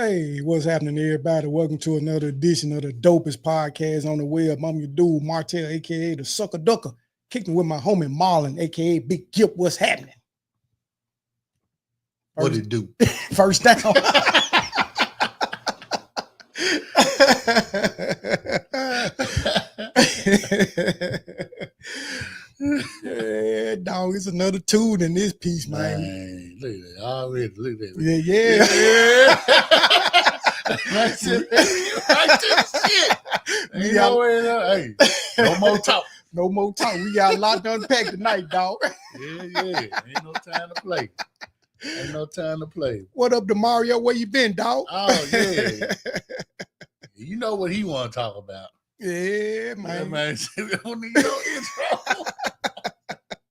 Hey, what's happening, everybody? Welcome to another edition of the dopest podcast on the web. I'm your dude, Martell, aka the Sucker Ducker, kicking with my homie Marlon, aka Big Gip. What's happening? What it do? First down. Yeah, dog, it's another tune in this piece, man. Look at that. Already, look at that. Yeah. Right to the shit. Hey, no more talk. No more talk. We got a lot to unpack tonight, dog. Yeah. Ain't no time to play. Ain't no time to play. What up, Demario? Where you been, dog? Oh, yeah. You know what he want to talk about. Yeah, man. Yeah, man. We don't need no intro.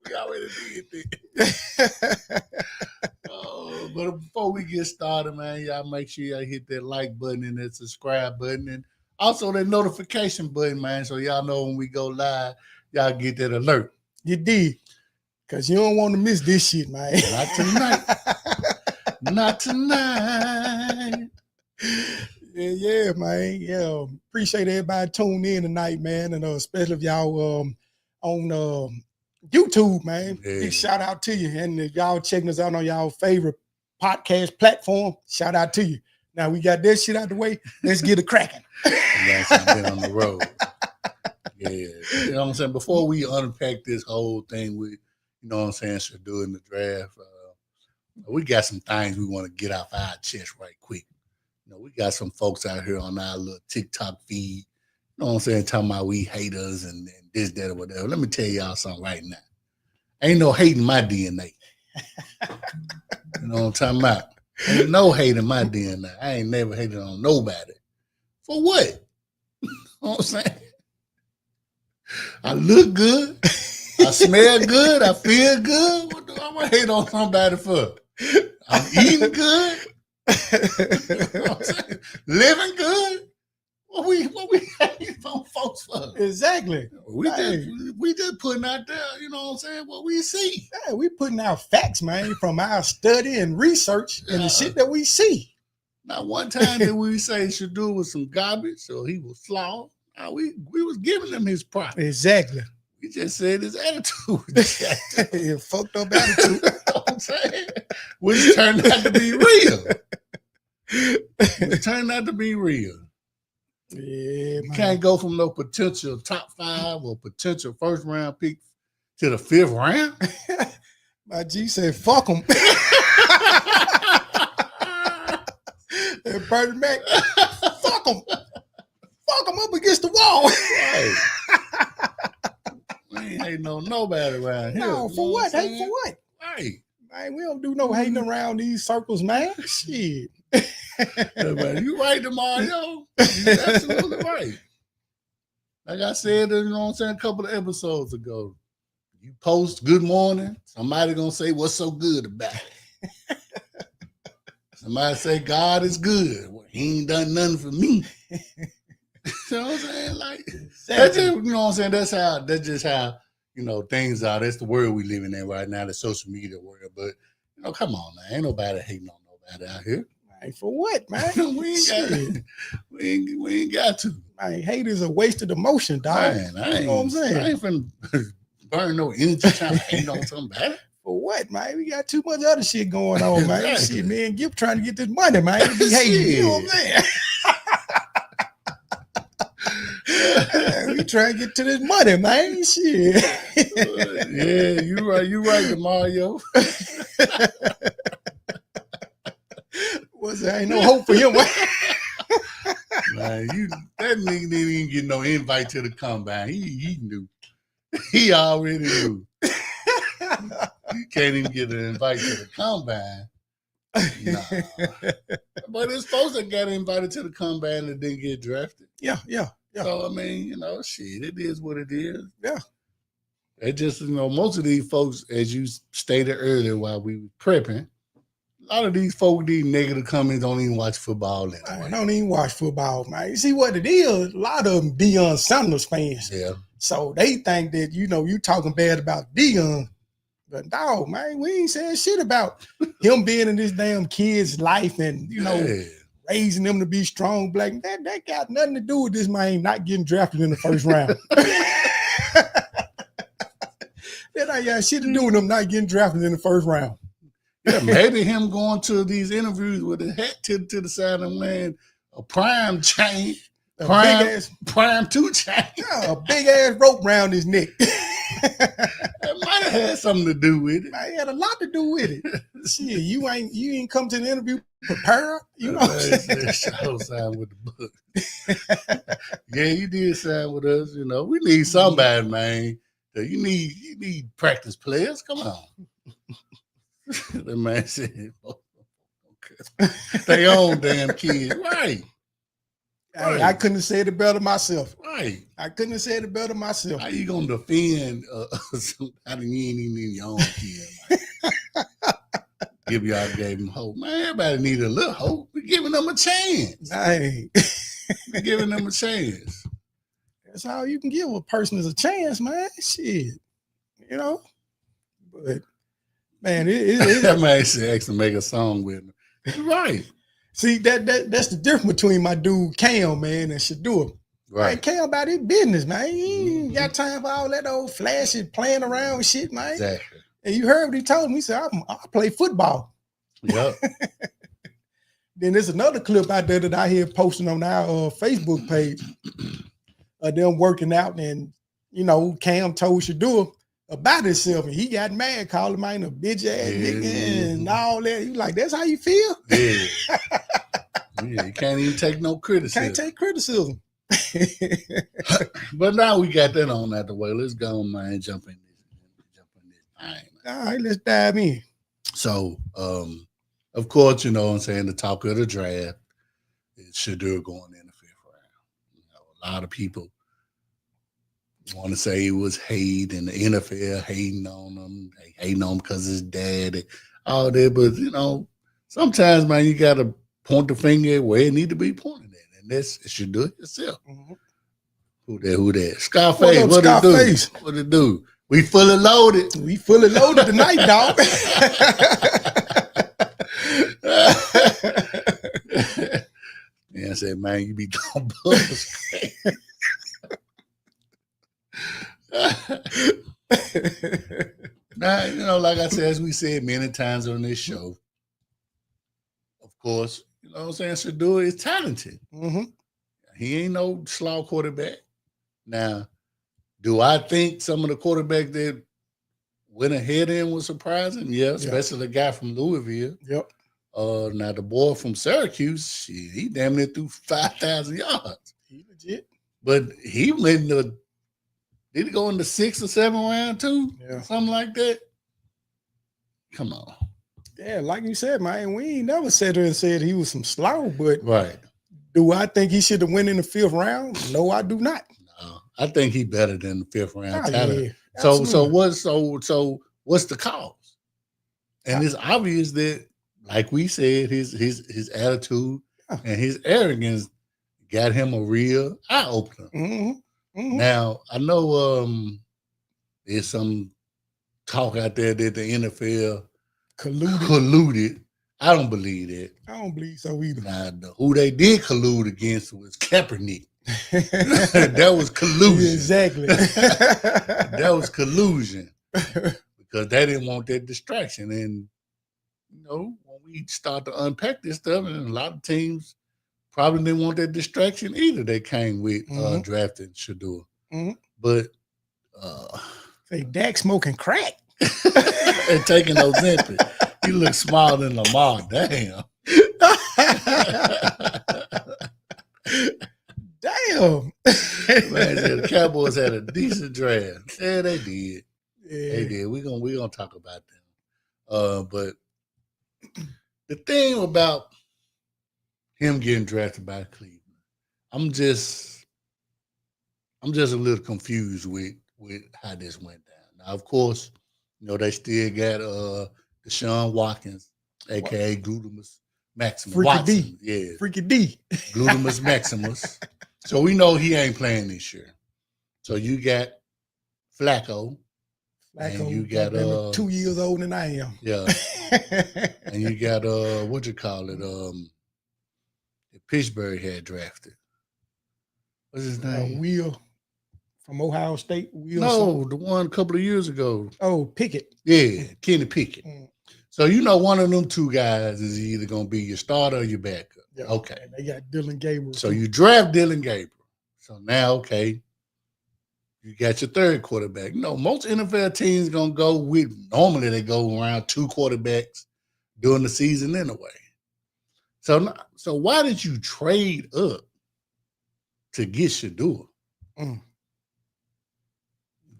We already did it. But before we get started, man, y'all make sure y'all hit that like button and that subscribe button and also that notification button, man, so y'all know when we go live, y'all get that alert. You did. Because you don't want to miss this shit, man. Not tonight. Not tonight. Yeah, man. Yeah. Appreciate everybody tuning in tonight, man. And especially if y'all on YouTube, man. Yeah. Big shout out to you. And if y'all checking us out on y'all favorite podcast platform, shout out to you. Now we got that shit out the way. Let's get it cracking. Yes, I've been on the road. Yeah. You know what I'm saying? Before we unpack this whole thing with, you know what I'm saying, should do in the draft, we got some things we want to get off our chest right quick. You know, we got some folks out here on our little TikTok feed, you know what I'm saying, talking about we haters and this, that, or whatever. Let me tell y'all something right now. Ain't no hate in my DNA. You know what I'm talking about? Ain't no hate in my DNA. I ain't never hated on nobody. For what? You know what I'm saying? I look good. I smell good. I feel good. What do I want to hate on somebody for? I'm eating good. You know what I'm saying? Living good. What we hating on folks for? Exactly. We just putting out there, you know what I'm saying, what we see. Yeah, we putting out facts, man, from our study and research and the shit that we see. Not one time did we say Shadu was some garbage or he was flawed. No, we was giving him his props. Exactly. We just said his attitude. Yeah, fucked up attitude. You know what I'm saying? Which turned out to be real. Yeah, you can't go from no potential top 5 or potential first round pick to the 5th round. My G said, fuck him. And Bernie Mac, fuck him. Fuck him up against the wall. Right. We ain't hating on nobody around here. No, for what? Hate for what? Right. Man, we don't do no hating around these circles, man. Shit. Yeah, man, you right, Demario. You're absolutely right. Like I said, you know what I'm saying, a couple of episodes ago, you post good morning, somebody gonna say what's so good about it. Somebody say God is good. Well, he ain't done nothing for me. You know what I'm saying? Like that's just, you know what I'm saying? That's just how, you know, things are. That's the world we living in right now, the social media world. But you know, come on, man. Ain't nobody hating on nobody out here. Man, for what, man? we ain't got to. Man, hate is a wasted emotion, dog. Man, you know what I'm saying? I ain't finna burn no energy trying to hate on somebody. For what, man? We got too much other shit going on, man. Exactly. Shit, man. Gip trying to get this money, man. Be hating. You know what I'm saying? We trying to get to this money, man. Shit. Yeah, you right, Mario. What's that? Ain't no hope for him. Man, that nigga didn't even get no invite to the combine. He knew. He already knew. You can't even get an invite to the combine. Nah. But it's folks that got invited to the combine that didn't get drafted. Yeah. So, I mean, you know, shit, it is what it is. Yeah. It just, you know, most of these folks, as you stated earlier while we were prepping, a lot of these folk, these negative comments don't even watch football anymore. I don't even watch football, man. You see what it is? A lot of them Deion Sanders fans. Yeah. So they think that, you know, you talking bad about Deion. But dog, man, we ain't saying shit about him being in this damn kid's life and, you know, raising them to be strong black. That got nothing to do with this man not getting drafted in the first round. That ain't got shit to do with him not getting drafted in the first round. Yeah, maybe him going to these interviews with his hat to the side and wearing a prime chain, prime 2 chain. Yeah, a big ass rope around his neck. That might have had something to do with it. It had a lot to do with it. Shit, you ain't come to the interview prepared. You know what I'm saying? Shadow signed with the book. Yeah, you did sign with us. You know, we need somebody, man. You need practice players. Come on. The man said, okay. They own damn kids. Right. Hey, I couldn't have said it better myself. Right. I couldn't have said it better myself. How you going to defend somebody you ain't even need your own kid? Give y'all gave them hope. Man, everybody need a little hope. We're giving them a chance. Hey. We're giving them a chance. That's all you can give a person is a chance, man. Shit. You know? But, man, that man said asked to make a song with him. Right. See, that's the difference between my dude Cam, man, and Shadua. Right. Man, Cam about his business, man. He ain't got time for all that old flashy playing around with shit, man. Exactly. And you heard what he told me. He said, I play football. Yep. Then there's another clip out there that I hear posting on our Facebook page of them working out. And, you know, Cam told Shadua about himself. And he got mad, called him a bitch ass nigga and all that. He was like, that's how you feel? Yeah. Yeah, you can't even take no criticism. Can't take criticism. But now we got that on out the way. Let's go, man. Jump in this thing. All right, let's dive in. So, of course, you know what I'm saying, the talk of the draft is Shadua going in the 5th round. You know, a lot of people want to say he was hating the NFL, hating on him, hating on him because his dad and all that. But, you know, sometimes, man, you got to point the finger where it need to be pointed at. And that's Shadua yourself. Mm-hmm. Who that? Scarface, what it do? What it do? We fully loaded. We fully loaded tonight, dog. Yeah, I said, man, you be doing buzz. Now, you know, like I said, as we said many times on this show, of course, you know what I'm saying, Shadua is talented. Mm-hmm. He ain't no slow quarterback. Now, do I think some of the quarterbacks that went ahead in was surprising? Yeah, especially the guy from Louisville. Yep. Now the boy from Syracuse, shit, he damn near threw 5,000 yards. He legit. But he went in did he go in the 6th or 7th round too? Yeah. Something like that. Come on. Yeah, like you said, man, we ain't never sat there and said he was some slow, but right. Do I think he should have went in the 5th round? No, I do not. No, I think he better than the 5th round talent. Yeah, so what's the cause? And it's obvious that, like we said, his attitude and his arrogance got him a real eye opener. Mm-hmm. Mm-hmm. Now I know there's some talk out there that the NFL colluded. I don't believe that. I don't believe so either. Now, who they did collude against was Kaepernick. That was collusion. Exactly. That was collusion because they didn't want that distraction. And, you know, when we start to unpack this stuff, and a lot of teams probably didn't want that distraction either. They came with drafting Shadua. Mm-hmm. But say Dak smoking crack and taking Ozempic. He looks smaller than Lamar. Damn. Damn. Man, the Cowboys had a decent draft. Yeah, they did. Yeah. They did. We're gonna talk about them. But the thing about him getting drafted by Cleveland, I'm just a little confused with how this went down. Now, of course, you know, they still got Deshaun Watkins, aka Glutamus Maximus. Freaky D. Yeah. Freaky D. Glutamus Maximus. So we know he ain't playing this year. So you got Flacco. And you got 2 years older than I am. Yeah. And you got what you call it? that Pittsburgh had drafted. What's his name? Will from Ohio State. Will No, something. the one a couple of years ago. Oh, Pickett. Yeah, Kenny Pickett. Mm. So you know one of them two guys is either going to be your starter or your backup. Yeah. Okay. And they got Dylan Gabriel. So you draft Dylan Gabriel. So now, okay, you got your third quarterback. You know, most NFL teams going to go with, normally they go around 2 quarterbacks during the season anyway. So why did you trade up to get Shador? Mm.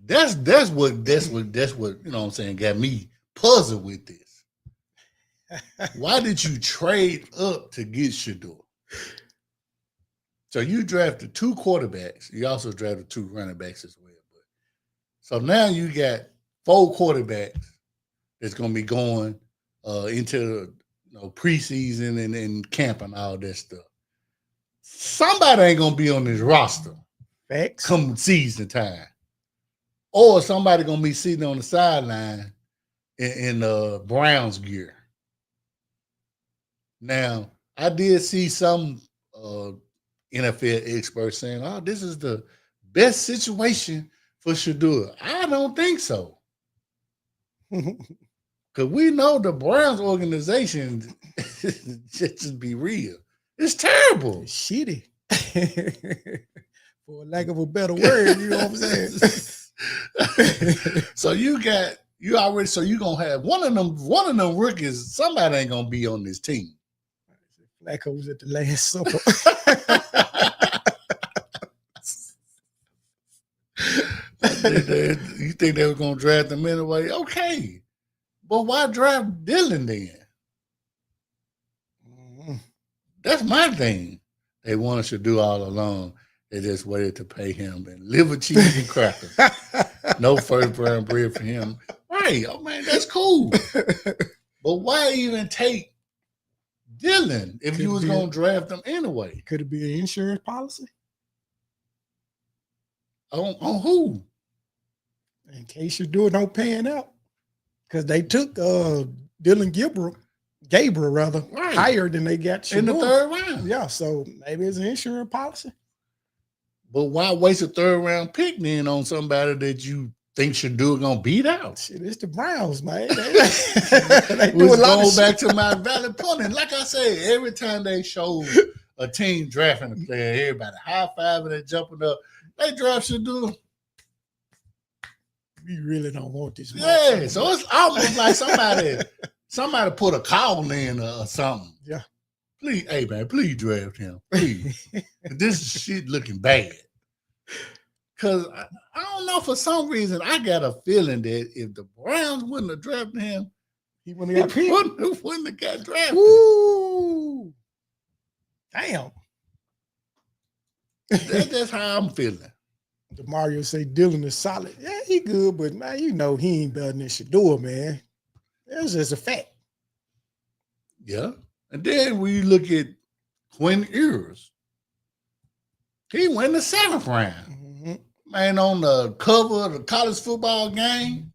That's what you know what I'm saying got me puzzled with this. Why did you trade up to get Shador? So you drafted 2 quarterbacks. You also drafted 2 running backs as well. So now you got 4 quarterbacks that's going to be going into preseason and camp and all that stuff. Somebody ain't going to be on this roster. Facts. Come season time. Or somebody going to be sitting on the sideline in Browns gear. Now, I did see some NFL experts saying, oh, this is the best situation for Shador. I don't think so. Because we know the Browns organization, just be real, it's terrible. It's shitty. For lack of a better word, you know what I'm saying? So you're gonna have one of them rookies, somebody ain't gonna be on this team. Flacco's at the Last Supper. You think they were gonna draft him anyway? Okay. But why draft Dylan then? Mm-hmm. That's my thing. They wanted to do all along. They just waited to pay him and liver, cheese, and crackers. No first round bread for him. Right. Oh man, that's cool. But why even take Dylan if you was gonna draft him anyway? Could it be an insurance policy? On who? In case you do it, don't pan out. Because they took Dylan Gabriel rather, right, higher than they got in the 3rd round. Yeah, so maybe it's an insurance policy. But why waste a 3rd round pick then on somebody that you think Shador gonna beat out? Shit, it's the Browns, man. They do a lot of back to my valid point. And like I said, every time they show a team drafting a player, everybody high-fiving and jumping up. They draft Shador. We really don't want this. Yeah, so it's almost like somebody put a call in or something. Yeah. Please, hey man, please draft him. Please. This shit looking bad. Cause I don't know, for some reason I got a feeling that if the Browns wouldn't have drafted him, he wouldn't have got picked. Wouldn't have got drafted. Ooh. Damn. That's how I'm feeling. DeMario say Dylan is solid. Yeah, he good, but man, you know he ain't better than Shador, man. That's just a fact. Yeah. And then we look at Quinn Ewers. He went the 7th round. Mm-hmm. Man, on the cover of the college football game,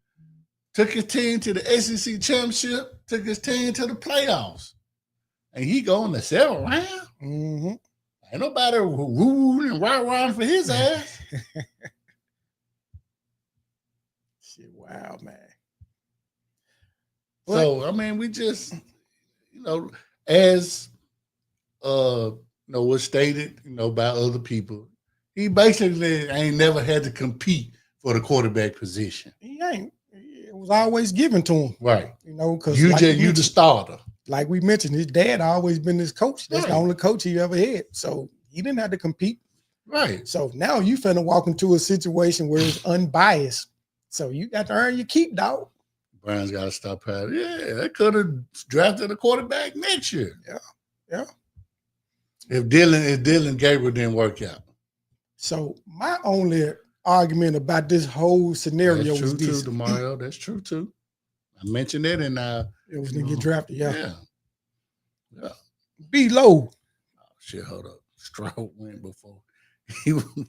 took his team to the SEC championship, took his team to the playoffs. And he go in the 7th round? Mm-hmm. Ain't nobody woo and rah-rah for his ass. Shit, wow, man. So, I mean, we just, as, was stated, by other people, he basically ain't never had to compete for the quarterback position. He ain't. It was always given to him. Right. Because you the starter. Like we mentioned, his dad always been his coach. That's right. The only coach he ever had. So he didn't have to compete. Right. So now you finna walk into a situation where it's unbiased. So you got to earn your keep, dog. Browns got to stop having. Yeah, they could have drafted a quarterback next year. Yeah. If Dylan Gabriel didn't work out. So my only argument about this whole scenario was this. True too, DeMario. That's true too. I mentioned it, and it was gonna get drafted. Yeah. Be low. Oh shit! Hold up. Stroud went before he was born.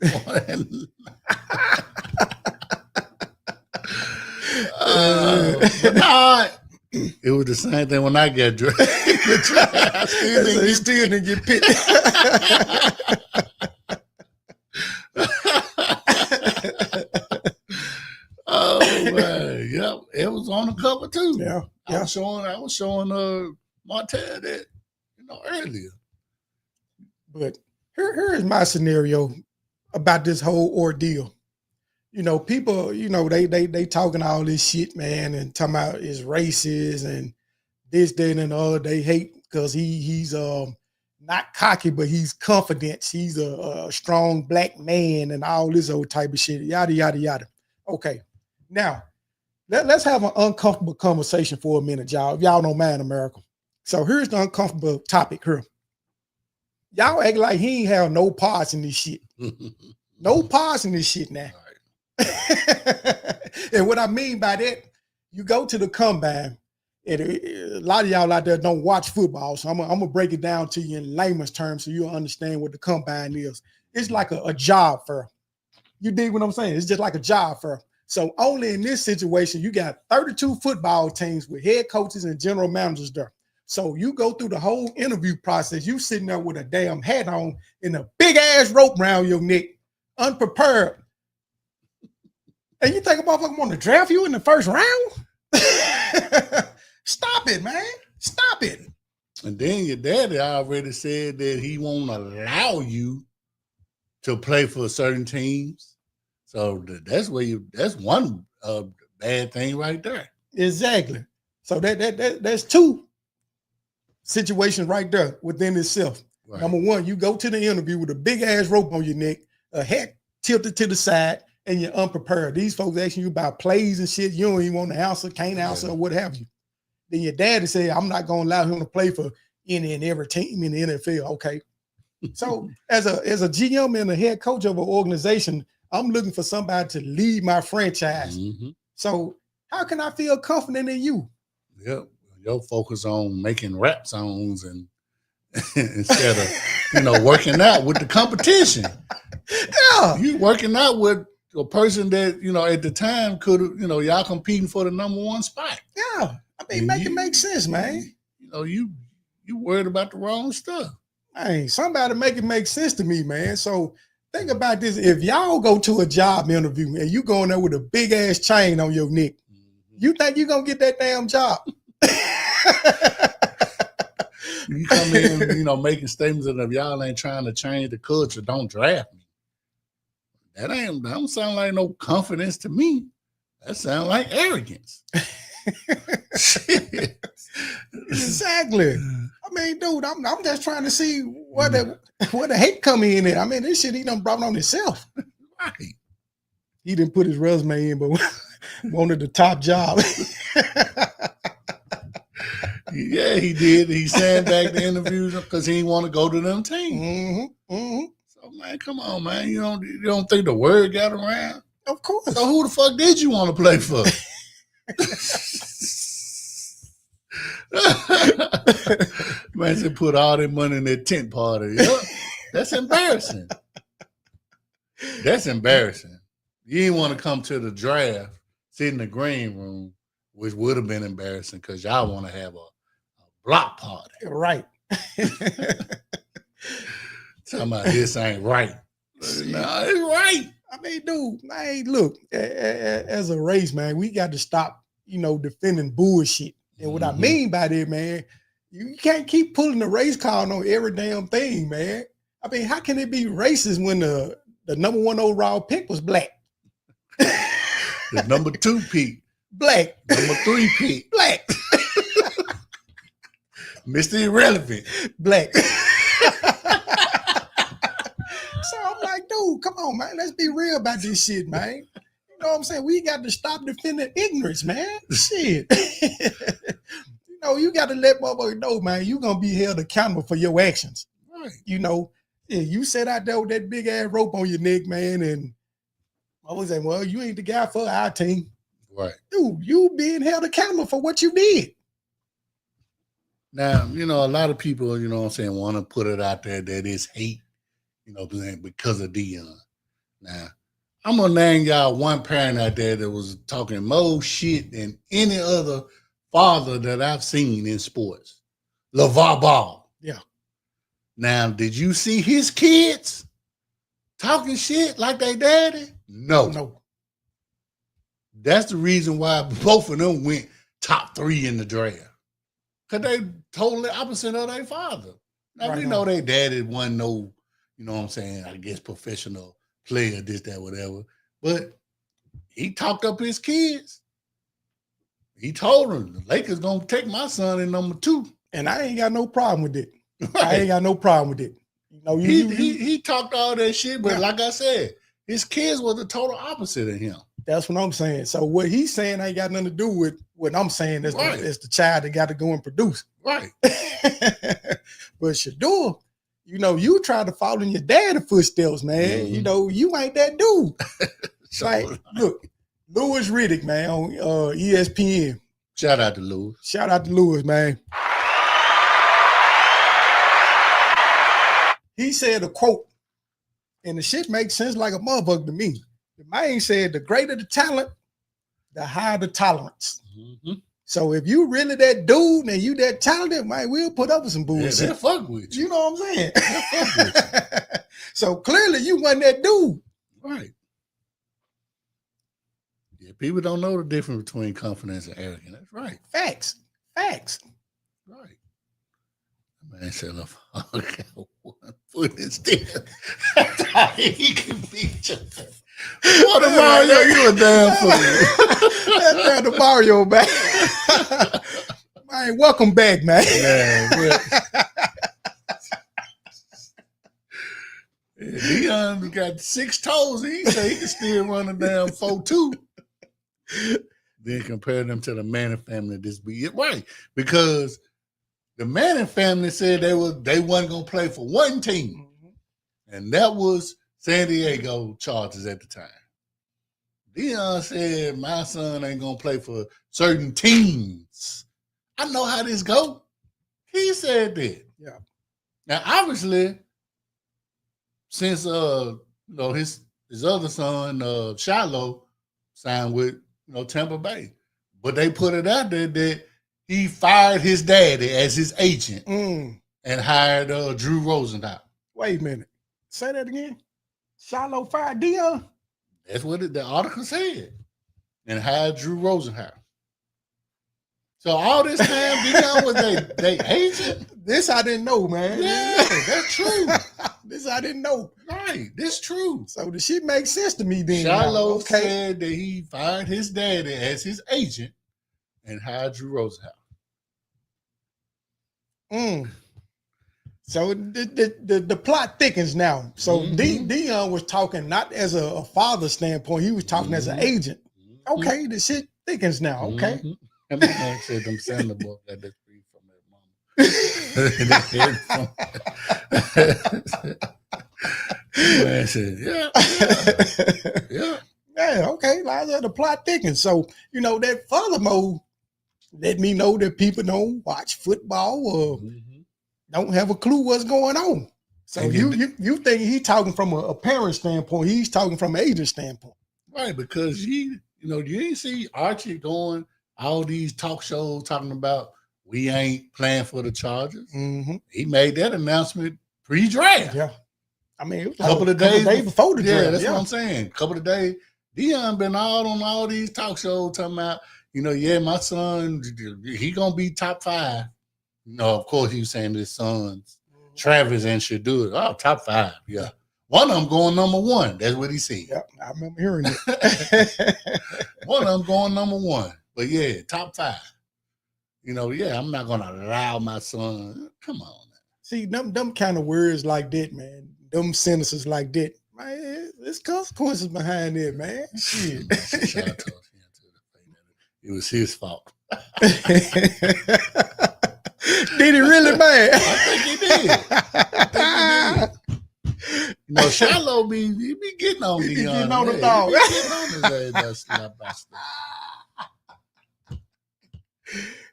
But nah, It was the same thing when I got drafted. I still didn't get picked. Oh man, yep, it was on the cover too. Yeah, I was showing Martell that earlier. But here is my scenario about this whole ordeal. People, they talking all this shit, man, and talking about it's racist and this, that, and the other. They hate because he's not cocky, but he's confident. He's a strong black man and all this old type of shit. Yada yada yada. Okay, now let's have an uncomfortable conversation for a minute, y'all. If y'all don't mind, America. So here's the uncomfortable topic here. Y'all act like he ain't have no parts in this shit. No parts in this shit now. And what I mean by that, you go to the combine, and a lot of y'all out there don't watch football, so I'm gonna break it down to you in layman's terms so you'll understand what the combine is. It's like a job fair. You dig what I'm saying? It's just like a job fair. So only in this situation, you got 32 football teams with head coaches and general managers there. So you go through the whole interview process. You sitting there with a damn hat on and a big ass rope around your neck, unprepared. And you think a motherfucker want to draft you in the first round? Stop it, man. Stop it. And then your daddy already said that he won't allow you to play for certain teams. So that's one bad thing right there. Exactly. So that's two situations right there within itself. Right. Number one, you go to the interview with a big ass rope on your neck, a hat tilted to the side, and you're unprepared. These folks asking you about plays and shit. You don't even want to answer, can't answer, or what have you. Then your daddy said, I'm not going to allow him to play for any and every team in the NFL. Okay. So as a GM and a head coach of an organization, I'm looking for somebody to lead my franchise. Mm-hmm. So how can I feel confident in you? Yep. Your focus on making rap songs and instead of, working out with the competition. Yeah. You working out with a person that, at the time could have, y'all competing for the number one spot. Yeah. I mean, make it make sense, man. You worried about the wrong stuff. Hey, somebody make it make sense to me, man. So think about this. If y'all go to a job interview and you go in there with a big ass chain on your neck, you think you're going to get that damn job? You come in, making statements that if y'all ain't trying to change the culture, don't draft me. That don't sound like no confidence to me. That sounds like arrogance. Exactly. I mean, dude, I'm just trying to see where the hate come in there. I mean, this shit he done brought on himself. Right. He didn't put his resume in, but wanted the top job. Yeah, he did. He sandbagged the interviews because he didn't want to go to them teams. Mm-hmm. Mm-hmm. So, man, come on, man. You don't think the word got around? Of course. So who the fuck did you want to play for? Man said put all their money in that tent party. Yep. That's embarrassing. That's embarrassing. You didn't want to come to the draft, sit in the green room, which would have been embarrassing because y'all want to have a block party. Right. Talking about this ain't right. No, it's right. I mean, dude, hey, look, as a race, man, we got to stop, defending bullshit. And what I mean by that, man, you can't keep pulling the race card on every damn thing, man. I mean, how can it be racist when the number one overall pick was black? The number 2 pick. Black. Number 3 pick. Black. Mr. Irrelevant. Black. So I'm like, dude, come on, man. Let's be real about this shit, man. You know what I'm saying? We got to stop defending ignorance, man. Shit. You got to let motherfuckers know, man, you're going to be held accountable for your actions. Right. You sat out there with that big ass rope on your neck, man, and I was saying, well, you ain't the guy for our team. Right. Dude, you being held accountable for what you did. Now, a lot of people, want to put it out there that it's hate, because of Dion. Now, I'm going to name y'all one parent out there that was talking more shit than any other father that I've seen in sports. LeVar Ball. Yeah. Now, did you see his kids talking shit like they daddy? No. No. That's the reason why both of them went top 3 in the draft. Because they totally opposite of their father. Now, Right we on. know their daddy wasn't no, you know what I'm saying, I guess professional player, this, that, whatever. But he talked up his kids. He told them, the Lakers going to take my son in number 2. And I ain't got no problem with it. Right. I ain't got no problem with it. You know, he talked all that shit, but Yeah. like I said, his kids were the total opposite of him. That's what I'm saying. So what he's saying ain't got nothing to do with what I'm saying. It's, Right. it's the child that got to go and produce. Right. But Shador, you know, you try to follow in your dad's footsteps, man. Mhm. You know, you ain't that dude. So, Like, look, Louis Riddick, man, on ESPN. shout out to Lewis. Shout out to Louis, man. He said a quote, and the shit makes sense like a motherfucker to me. The man said, the greater the talent, the higher the tolerance. Mm-hmm. So if you really that dude and you that talented, man, we'll put up with some Yeah, bullshit. they'll fuck with you. You know what I'm saying? Fuck with So clearly you wasn't that dude. Right. Yeah, people don't know the difference between confidence and arrogance. That's right. Facts. Facts. Right. Man said, okay, one foot is still. He can beat you. What a Mario, you a damn fool. That's down to Mario, man. Man, welcome back, man. Yeah, Dion got 6 toes. He say he can still run a damn 4-2. Then compare them to the Manning family. This be it, right? Because the Manning family said they wasn't gonna play for one team, and that was San Diego Chargers at the time. Dion said my son ain't gonna play for certain teams. I know how this go. He said that. Yeah. Now, obviously, since his other son, Shiloh, signed with Tampa Bay. But they put it out there that he fired his daddy as his agent and hired Drew Rosenthal. Wait a minute. Say that again. Shiloh fired Dion? That's what the article said. And hired Drew Rosenthal. So all this time, Dion was they agent? This I didn't know, man. Yeah, that's true. This I didn't know. Right, this true. So the shit makes sense to me then. Shiloh Okay. said that he fired his daddy as his agent and hired Drew Rosenthal. So the plot thickens now. So Dion was talking not as a father standpoint, he was talking as an agent. Okay, the shit thickens now. Okay. And my man said them Santa book that that's free from that mama. Man said, yeah. Yeah, okay. Like I said, the plot thickens. So, that father mode let me know that people don't watch football or don't have a clue what's going on. So you think he talking from a parent standpoint, he's talking from an agent standpoint. Right, because you didn't see Archie going all these talk shows talking about we ain't playing for the Chargers. He made that announcement pre-draft. Yeah. I mean, it was a couple of days before the draft. Yeah, that's what I'm saying. A couple of days. Dion been out on all these talk shows talking about, my son, he gonna be top 5. Of course he was saying his sons, Travis and Shador. Oh, top 5, yeah. One of them going number 1. That's what he said. Yeah, I remember hearing it. One of them going number 1. But yeah, top 5. I'm not gonna allow my son. Come on. See, them kind of words like that, man. Them sentences like that. Man, there's consequences behind it, man. Shit. It was his fault. Did he really, man? I think he did. Shiloh be getting on He Dion. getting on the dog. He be getting on his ass slap by slap.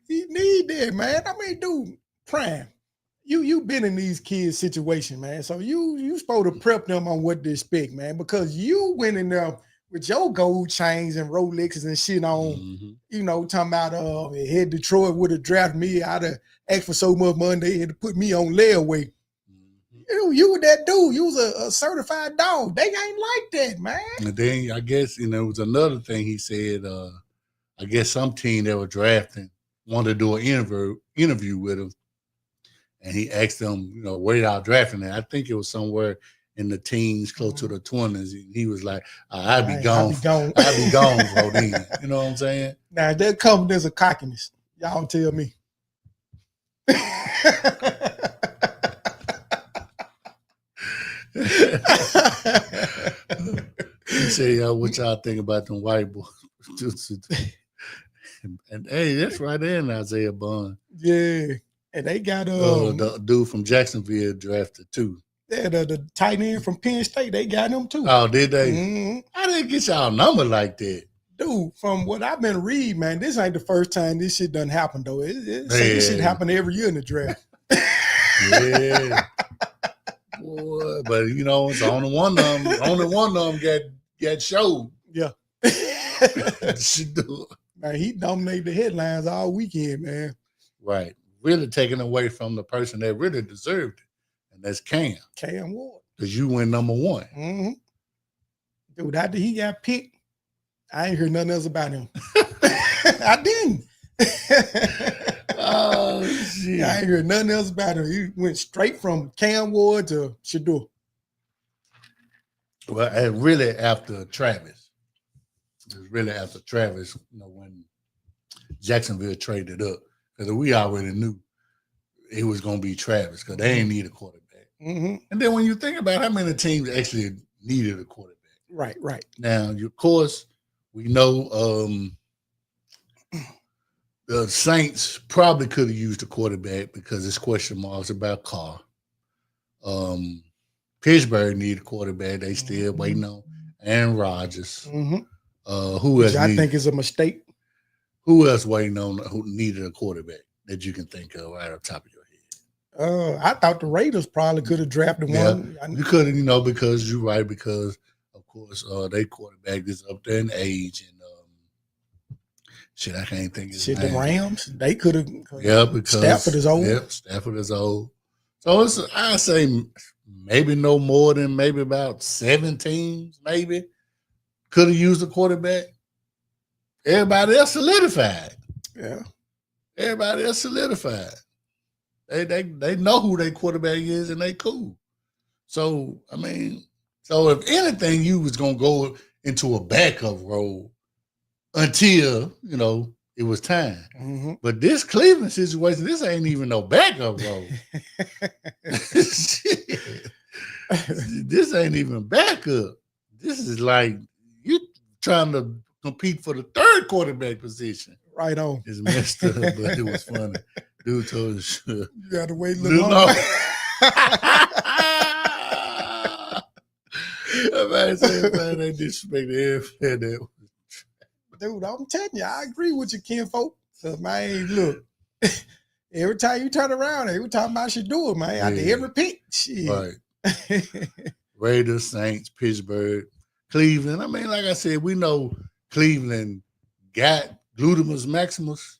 He need that, man. I mean, dude, prime. You been in these kids' situation, man. So you supposed to prep them on what to expect, man, because you went in there with your gold chains and Rolexes and shit on, talking about head Detroit would have drafted me. I'd have asked for so much money, they had to put me on layaway. You were that dude. You was a certified dog. They ain't like that, man. And then I guess, it was another thing he said, I guess some team that were drafting wanted to do an interview with him. And he asked them, where y'all drafting at? I think it was somewhere in the teens, close to the 20s. And he was like, I'll be gone. I'll be gone before then. You know what I'm saying? Now, that comes as a cockiness. Y'all tell me. He said, what y'all think about them white boys? And hey, that's right there in Isaiah Bond. Yeah. And they got the dude from Jacksonville drafted too. Yeah, the tight end from Penn State, they got him too. Oh, did they? I didn't get y'all number like that. Dude, from what I've been reading, man, this ain't the first time this shit done happened though. This shit happen every year in the draft. Yeah. Boy, but it's only one of them got showed. Yeah. Man, he dominated the headlines all weekend, man. Right. Really taken away from the person that really deserved it. And that's Cam. Cam Ward. Because you went number one. Dude, after he got picked, I ain't heard nothing else about him. I didn't. Oh, shit. I ain't heard nothing else about him. He went straight from Cam Ward to Shador. Well, and really after Travis. It was really after Travis, when Jacksonville traded up. Because we already knew it was going to be Travis because they ain't need a quarterback. And then when you think about how many teams actually needed a quarterback. Right. Now, of course, we know the Saints probably could have used a quarterback because there's question marks about Carr. Pittsburgh needed a quarterback. They still waiting on Aaron Rodgers. Who else? I think is a mistake. Who else waiting on who needed a quarterback that you can think of right off the top of your head? I thought the Raiders probably could have drafted one. You could have, because you're right, because of course their quarterback is up there in age and I can't think of his name. The Rams, they could have. Yeah, because Stafford is old. Yep, Stafford is old. So I say maybe no more than maybe about 7 teams, maybe could have used a quarterback. Everybody else solidified. Yeah. Everybody else solidified. They know who their quarterback is and they cool. So, if anything, you was going to go into a backup role until, it was time. But this Cleveland situation, this ain't even no backup role. This ain't even backup. This is like you trying to compete for the 3rd quarterback position. Right on. It's messed up, but it was funny. Dude told us. You got to wait a little longer. They disrespect everything. Dude, I'm telling you, I agree with you, kinfolk. So, man, look, every time you turn around, every time I should do it, man. After every pick, shit. Right. Raiders, Saints, Pittsburgh, Cleveland. Like I said, we know Cleveland got Gluteus Maximus,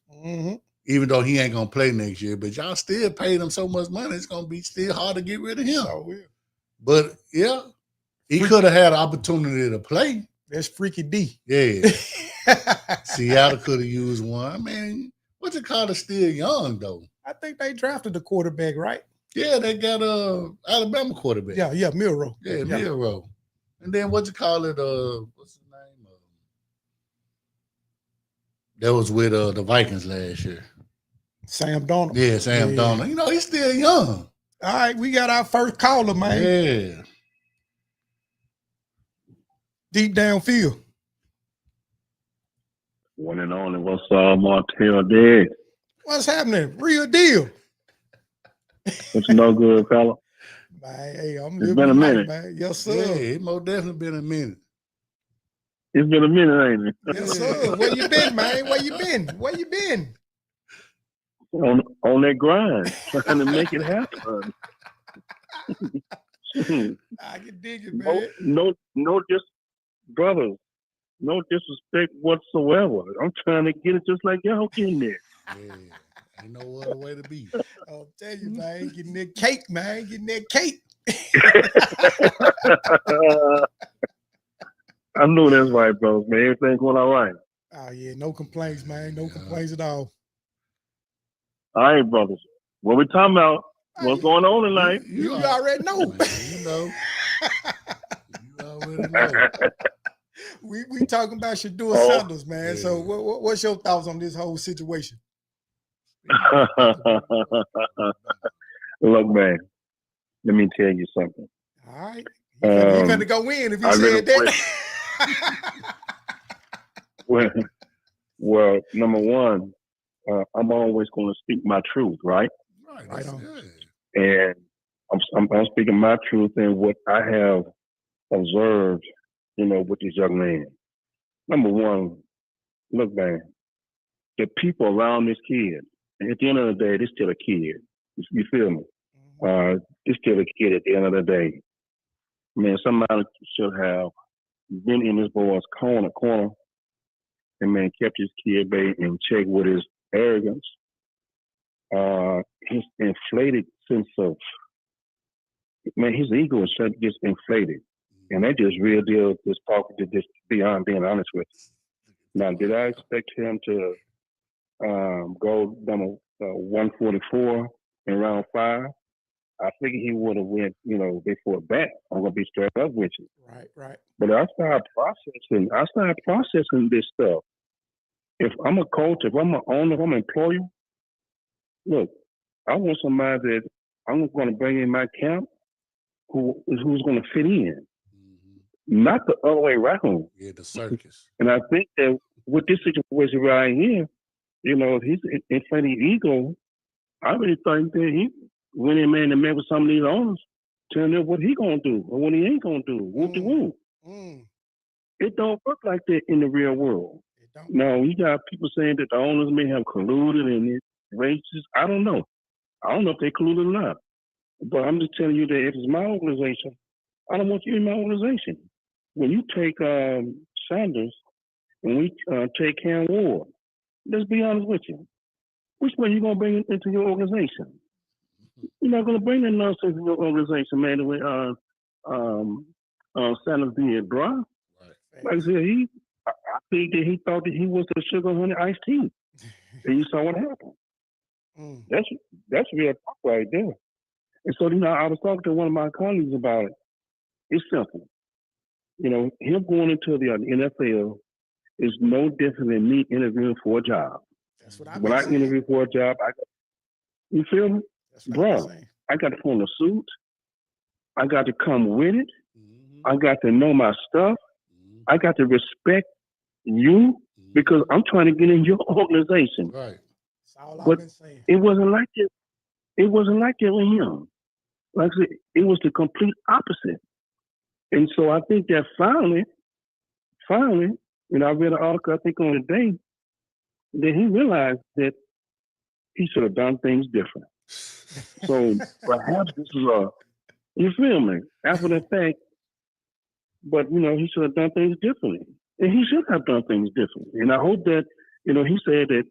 even though he ain't going to play next year. But y'all still paid him so much money, it's going to be still hard to get rid of him. Oh, yeah. But, yeah, he could have had an opportunity to play. That's Freaky D. Yeah. Seattle could have used one. What you call it, still young, though. I think they drafted the quarterback, right? Yeah, they got Alabama quarterback. Yeah, Milroe. Yeah, Milroe. And then what you call it, what's his name? That was with the Vikings last year. Sam Darnold. Yeah, Sam Darnold. He's still young. All right, we got our first caller, man. Yeah. Deep downfield. One and only. What's up, Martell Dead? What's happening? Real deal. What's no good, fella? Man, hey, it's been a minute. Man. Yes, sir. Yeah, it most definitely been a minute. It's been a minute, ain't it? Yes, sir. Where you been, man? Where you been? On that grind, trying to make it happen. I can dig it, man. No, just brothers. No disrespect whatsoever. I'm trying to get it just like y'all getting there. Yeah, ain't no other way to be. I'll tell you, man, getting that cake, man, getting that cake. I know that's right, bro. Man, everything going all right. Oh yeah, no complaints, man. No Yeah. complaints at all. All right, brothers. What we talking about? What's going on tonight? You already know. Man, you know. You already know. we talking about Shador Oh. Sanders, man. So Yeah. what's your thoughts on this whole situation? Look, man. Let me tell you something. All right. He finna go in if he I said really that. Well, number one, I'm always going to speak my truth, right? Right, Right that's on. good. And I'm speaking my truth and what I have observed, with this young man. Number one, look, man, the people around this kid, and at the end of the day, this still a kid. You feel me? This still a kid at the end of the day. Man, somebody should have been in this boy's corner, and man, kept his kid back and checked with his arrogance, his inflated sense of, man, his ego is just inflated. And that just real deal, just talking to just beyond being honest with you. Now, did I expect him to go number 144 in round 5? I figured he would have went, before that. I'm gonna be straight up with you. Right. But I started processing this stuff. If I'm a coach, if I'm an owner, if I'm an employer, look, I want somebody that I'm going to bring in my camp who's going to fit in, not the other way around. Yeah, the circus. And I think that with this situation right here, his inflated ego, I really think that he went in, man, and met with some of these owners, telling them what he going to do or what he ain't going to do. Whoop-de-whoop. It don't work like that in the real world. No, you got people saying that the owners may have colluded and it's racist. I don't know. I don't know if they colluded or not. But I'm just telling you that if it's my organization, I don't want you in my organization. When you take Sanders and we take Cam Ward, let's be honest with you. Which one you going to bring into your organization? You're not going to bring that nonsense in your organization, man, the way Sanders did, bro. Right. Like I said, I think that he thought that he was the sugar honey iced tea. And you saw what happened. That's real talk right there. And so, I was talking to one of my colleagues about it. It's simple. Him going into the NFL is no different than me interviewing for a job. That's what I've When I interview for a job, you feel me? Bro, I got to put on a suit. I got to come with it. I got to know my stuff. I got to respect you because I'm trying to get in your organization. Right. That's all but I've been saying. It wasn't like that. It wasn't like that with him. Like I said, it was the complete opposite. And so I think that finally, I read an article, I think on the day, that he realized that he should have done things different. So perhaps this is you feel me? After the fact, but he should have done things differently. And he should have done things differently. And I hope that, he said that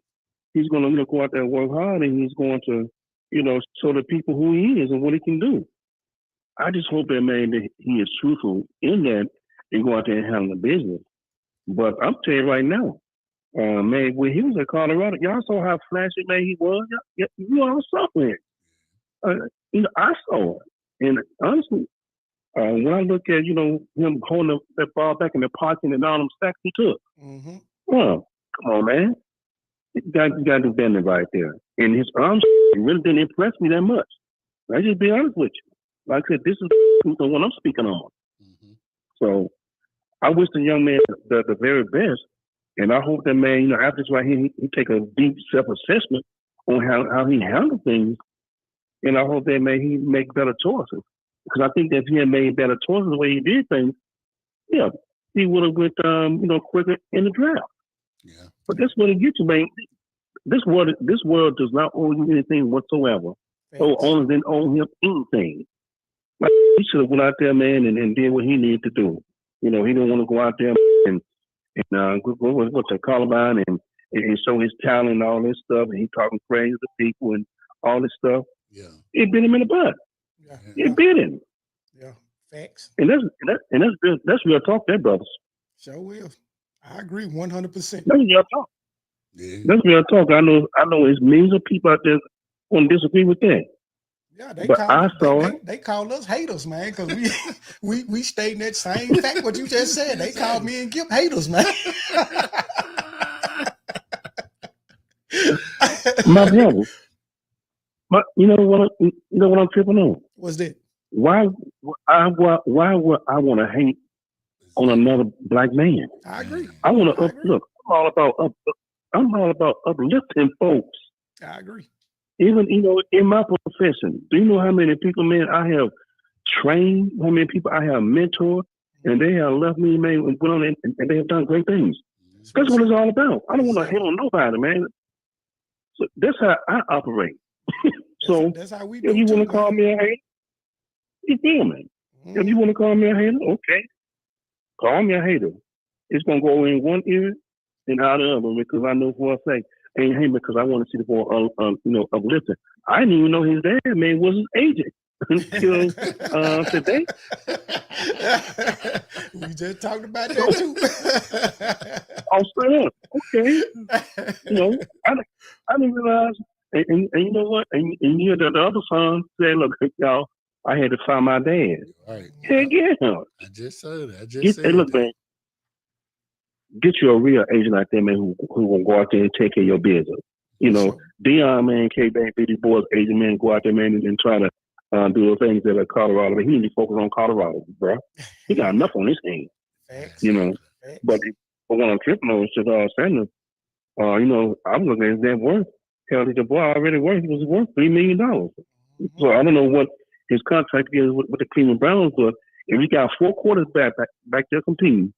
he's going to go out there and work hard and he's going to, show the people who he is and what he can do. I just hope that, man, that he is truthful in that and go out there and handle the business. But I'm telling you right now, man, when he was at Colorado, y'all saw how flashy, man, he was. You all saw it. I saw it. And honestly, when I look at, him holding that ball back in the pocket and all them sacks he took, come on, man. You got to do better right there. And his arms really didn't impress me that much. I just be honest with you. Like I said, this is the one I'm speaking on. So I wish the young man the very best. And I hope that, man, after this right here, he take a deep self-assessment on how he handled things. And I hope that, man, he make better choices. Because I think that if he had made better choices the way he did things, yeah, he would have went, quicker in the draft. Yeah. But that's what it gets you, man. This world does not owe you anything whatsoever. So owners didn't owe him anything. Like, he should have went out there, man, and did what he needed to do. He didn't want to go out there and and what the Columbine and show his talent and all this stuff, and he talking crazy to people and all this stuff. Yeah. It bit him in the butt. Yeah, It bit him, yeah. Facts. and that's real talk, there, brothers. Sure will. I agree 100%. That's real talk. Yeah. That's real talk. I know. There's millions of people out there who disagree with that. Yeah, But I saw it. they call us haters, man, because we stating that same fact what you just said. They call me and Gip haters, man. My brother. But you know what I'm tripping on? What's that? Why would I want to hate on another black man? I agree. I want to look. I'm all about uplifting folks. I agree. Even in my profession, do you know how many people, man, I have trained? How many people I have mentored, and they have left me, man, and went on and they have done great things. That's what it's all about. I don't want to hate on nobody, man. So that's how I operate. So that's how we do. If you want to call me a hater, you feel me? If you want to call me a hater, okay, call me a hater. It's gonna go in one ear and out the other because I know for a fact. Ain't hate because I want to see the boy, uplifting. I didn't even know his dad, man, was his agent until today. We just talked about that too. I'll straight up. Okay. I didn't realize. And you know what? And you hear that the other son said, "Look, y'all, I had to find my dad." Right. Heck yeah. I just said it. Hey, look, man. Get you a real agent out there, man, who will go out there and take care of your business. Dion, man, K-Bang, these boys, agent, man, go out there, man, and try to do the things that are Colorado. But he need to focus on Colorado, bro. He got enough on his hands. Facts. But what I'm tripping on is just Sanders. I'm looking at his net worth. Hell, the boy already worth. He was worth $3 million. Mm-hmm. So I don't know what his contract is with the Cleveland Browns, but if he got 4 quarters back there competing,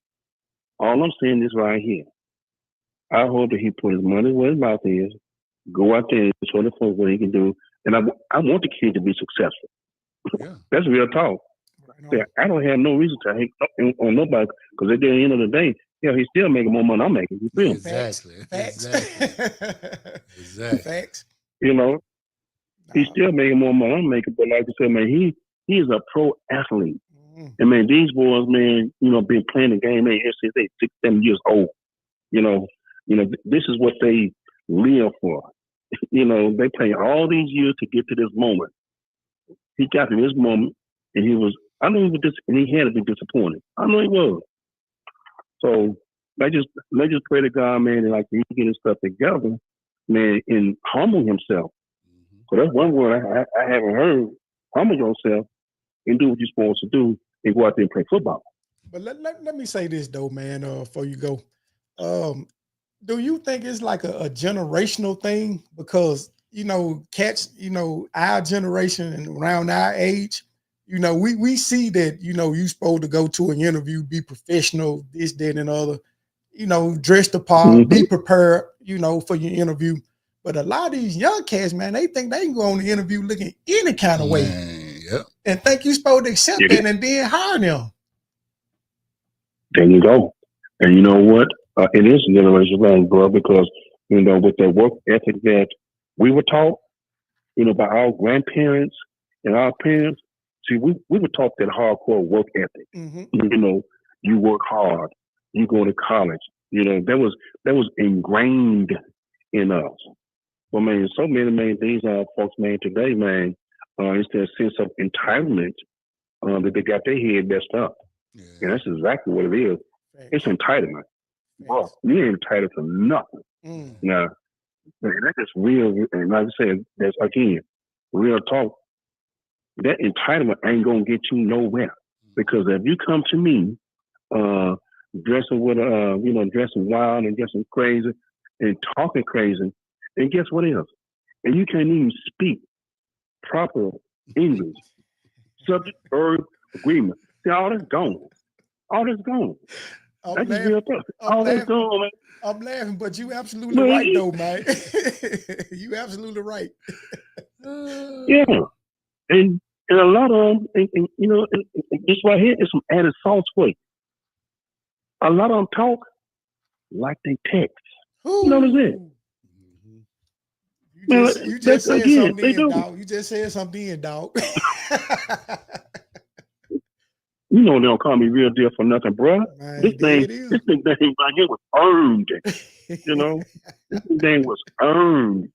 all I'm saying is right here. I hope that he put his money where his mouth is, go out there and show the folks what he can do. And I want the kid to be successful. Yeah. That's real talk. Right. I don't have no reason to hate on nobody because at the end of the day, he's still making more money than I'm making. You feel? Exactly. Facts. Exactly. Facts. He's still making more money than I'm making. But like I said, man, he is a pro athlete. And man, these boys, man, been playing the game, man, since they 6, 7 years old. This is what they live for. They play all these years to get to this moment. He got to this moment, and he had to be disappointed. I know he was. So let's just pray to God, man, and like he get his stuff together, man, and humble himself. So that's one word I haven't heard. Humble yourself and do what you're supposed to do and go out there and play football. But let me say this though, man, before you go. Do you think it's like a generational thing? Because, cats, our generation and around our age, we see that, you supposed to go to an interview, be professional, this, that, and other, dress the part, be prepared, for your interview. But a lot of these young cats, man, they think they can go on the interview looking any kind of way. Yep. And think you're supposed to accept that and then hire them. There you go. And you know what? It is a generational thing, bro, because, with the work ethic that we were taught, by our grandparents and our parents, see, we were taught that hardcore work ethic. Mm-hmm. You work hard, you go to college. That was ingrained in us. Well, man, so many these folks, man, today, man, it's that sense of entitlement that they got their head messed up. Yeah. And that's exactly what it is. Thanks. It's entitlement. Bro, you ain't entitled to nothing. Now, man, that's just real. And like I said, that's, again, real talk. That entitlement ain't going to get you nowhere. Because if you come to me dressing with, dressing wild and dressing crazy and talking crazy, and guess what else? And you can't even speak proper English. Subject, verb, agreement. See, all that's gone. All that's gone. That's just real tough. All that's gone, man. I'm laughing, but you absolutely right, though, man. You absolutely right. Yeah. And a lot of them, and this right here is some added sauce for you. A lot of them talk, like they text. Ooh. You know what I'm saying? You just said something then, dog. You just said something then, dog. You know they don't call me real deal for nothing, bro. This thing right here was earned. You know, this thing was earned.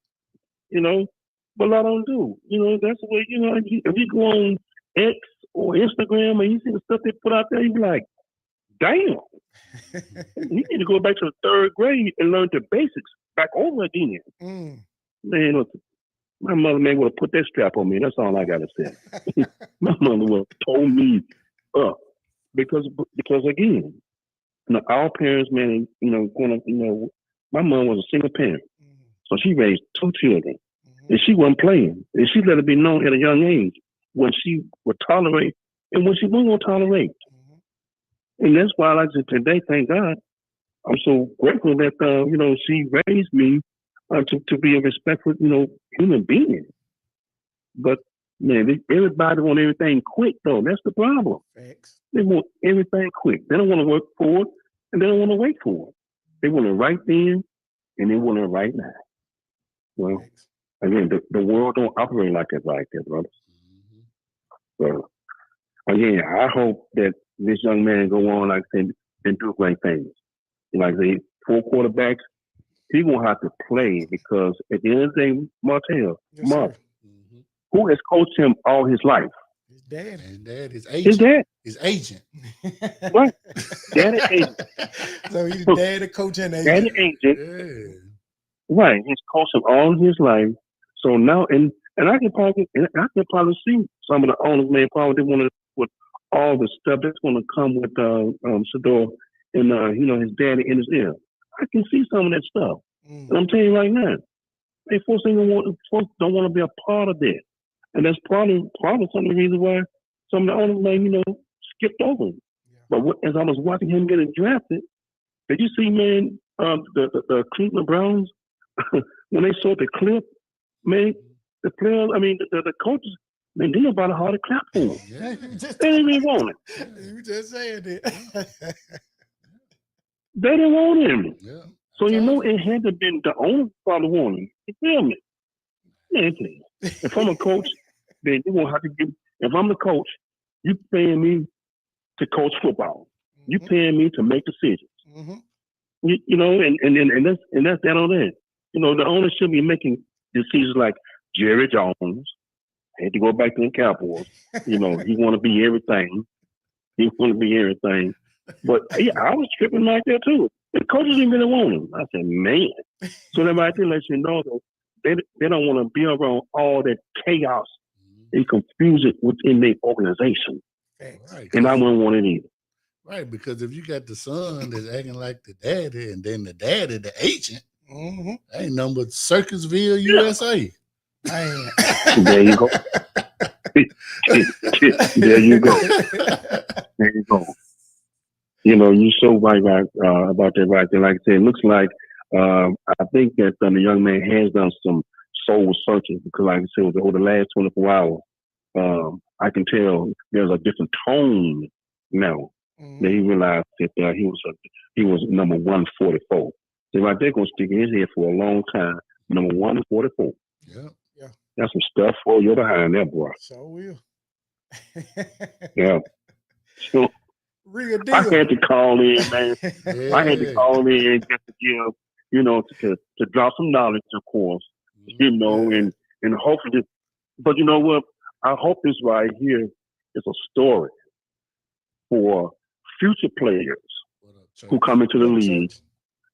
You know, but I don't do. You know, that's the way. You know, if you go on X or Instagram and you see the stuff they put out there, you be like, damn. You need to go back to the third grade and learn the basics back over again. Man, my mother may would have put that strap on me. That's all I gotta say. My mother would have told me up because again, you know, our parents, man, you know, my mom was a single parent, so she raised 2 children, and she wasn't playing, and she let it be known at a young age when she would tolerate and when she wasn't gonna tolerate. And that's why, like I said, today, thank God, I'm so grateful that you know, she raised me to be a respectful, you know, human being. But man, everybody want everything quick though. That's the problem. Thanks. They want everything quick. They don't want to work for it, and they don't want to wait for it. They want it right then, and they want it right now. Well, again, the world don't operate like that, brother. So again, I hope that this young man go on, like I said, and do great things. Like I said, 4 quarterbacks, he gonna have to play because at the end of the day, Martell, who has coached him all his life? His dad. His dad, his agent. What? Daddy agent. So he's dad, a coach, and agent. Daddy agent. Yeah. Right. He's coached him all his life. So now, and I can probably see some of the owners, man, probably want to with all the stuff that's going to come with Shedeur and you know, his daddy in his ear. I can see some of that stuff. And I'm telling you right now, they folks don't want to be a part of that. And that's probably some of the reasons why some of the owners, man, you know, skipped over him. Yeah. But as I was watching him getting drafted, did you see, man, the Cleveland Browns, when they saw the clip, man, the players, I mean, the coaches, man, they about hard to clap for him. Yeah. They didn't even want it. You just saying it. They didn't want him. Yeah. So, you know, it had to have been the owner probably wanted him. You feel me? Man, if I'm a coach, then you won't have to give. If I'm the coach, you paying me to coach football. You paying me to make decisions. You know, and that's that on that. You know, the owner should be making decisions like Jerry Jones had to go back to the Cowboys. You know, he want to be everything. He want to be everything. But yeah, I was tripping like that too. The coaches didn't really want him. I said, man. So that right there lets you know that they don't want to be around all that chaos and confusion within their organization. Right. And I wouldn't want it either. Right, because if you got the son that's acting like the daddy and then the daddy, the agent, ain't nothing but Circusville, USA. There you go. There you go. There you go. You know, you're so right about that right there. Like I said, it looks like I think that the young man has done some soul searching because, like I said, over the last 24 hours, I can tell there's a different tone now. That he realized that he was number 144. So right there gonna stick in his head for a long time. Number 144. Yeah. That's some stuff for you behind that, boy. So will. Yeah. So real deal. I had to call in, man. Yeah. I had to call in just to give, you know, to drop some knowledge, of course, you know, and hopefully. But you know what? I hope this right here is a story for future players who come into the league,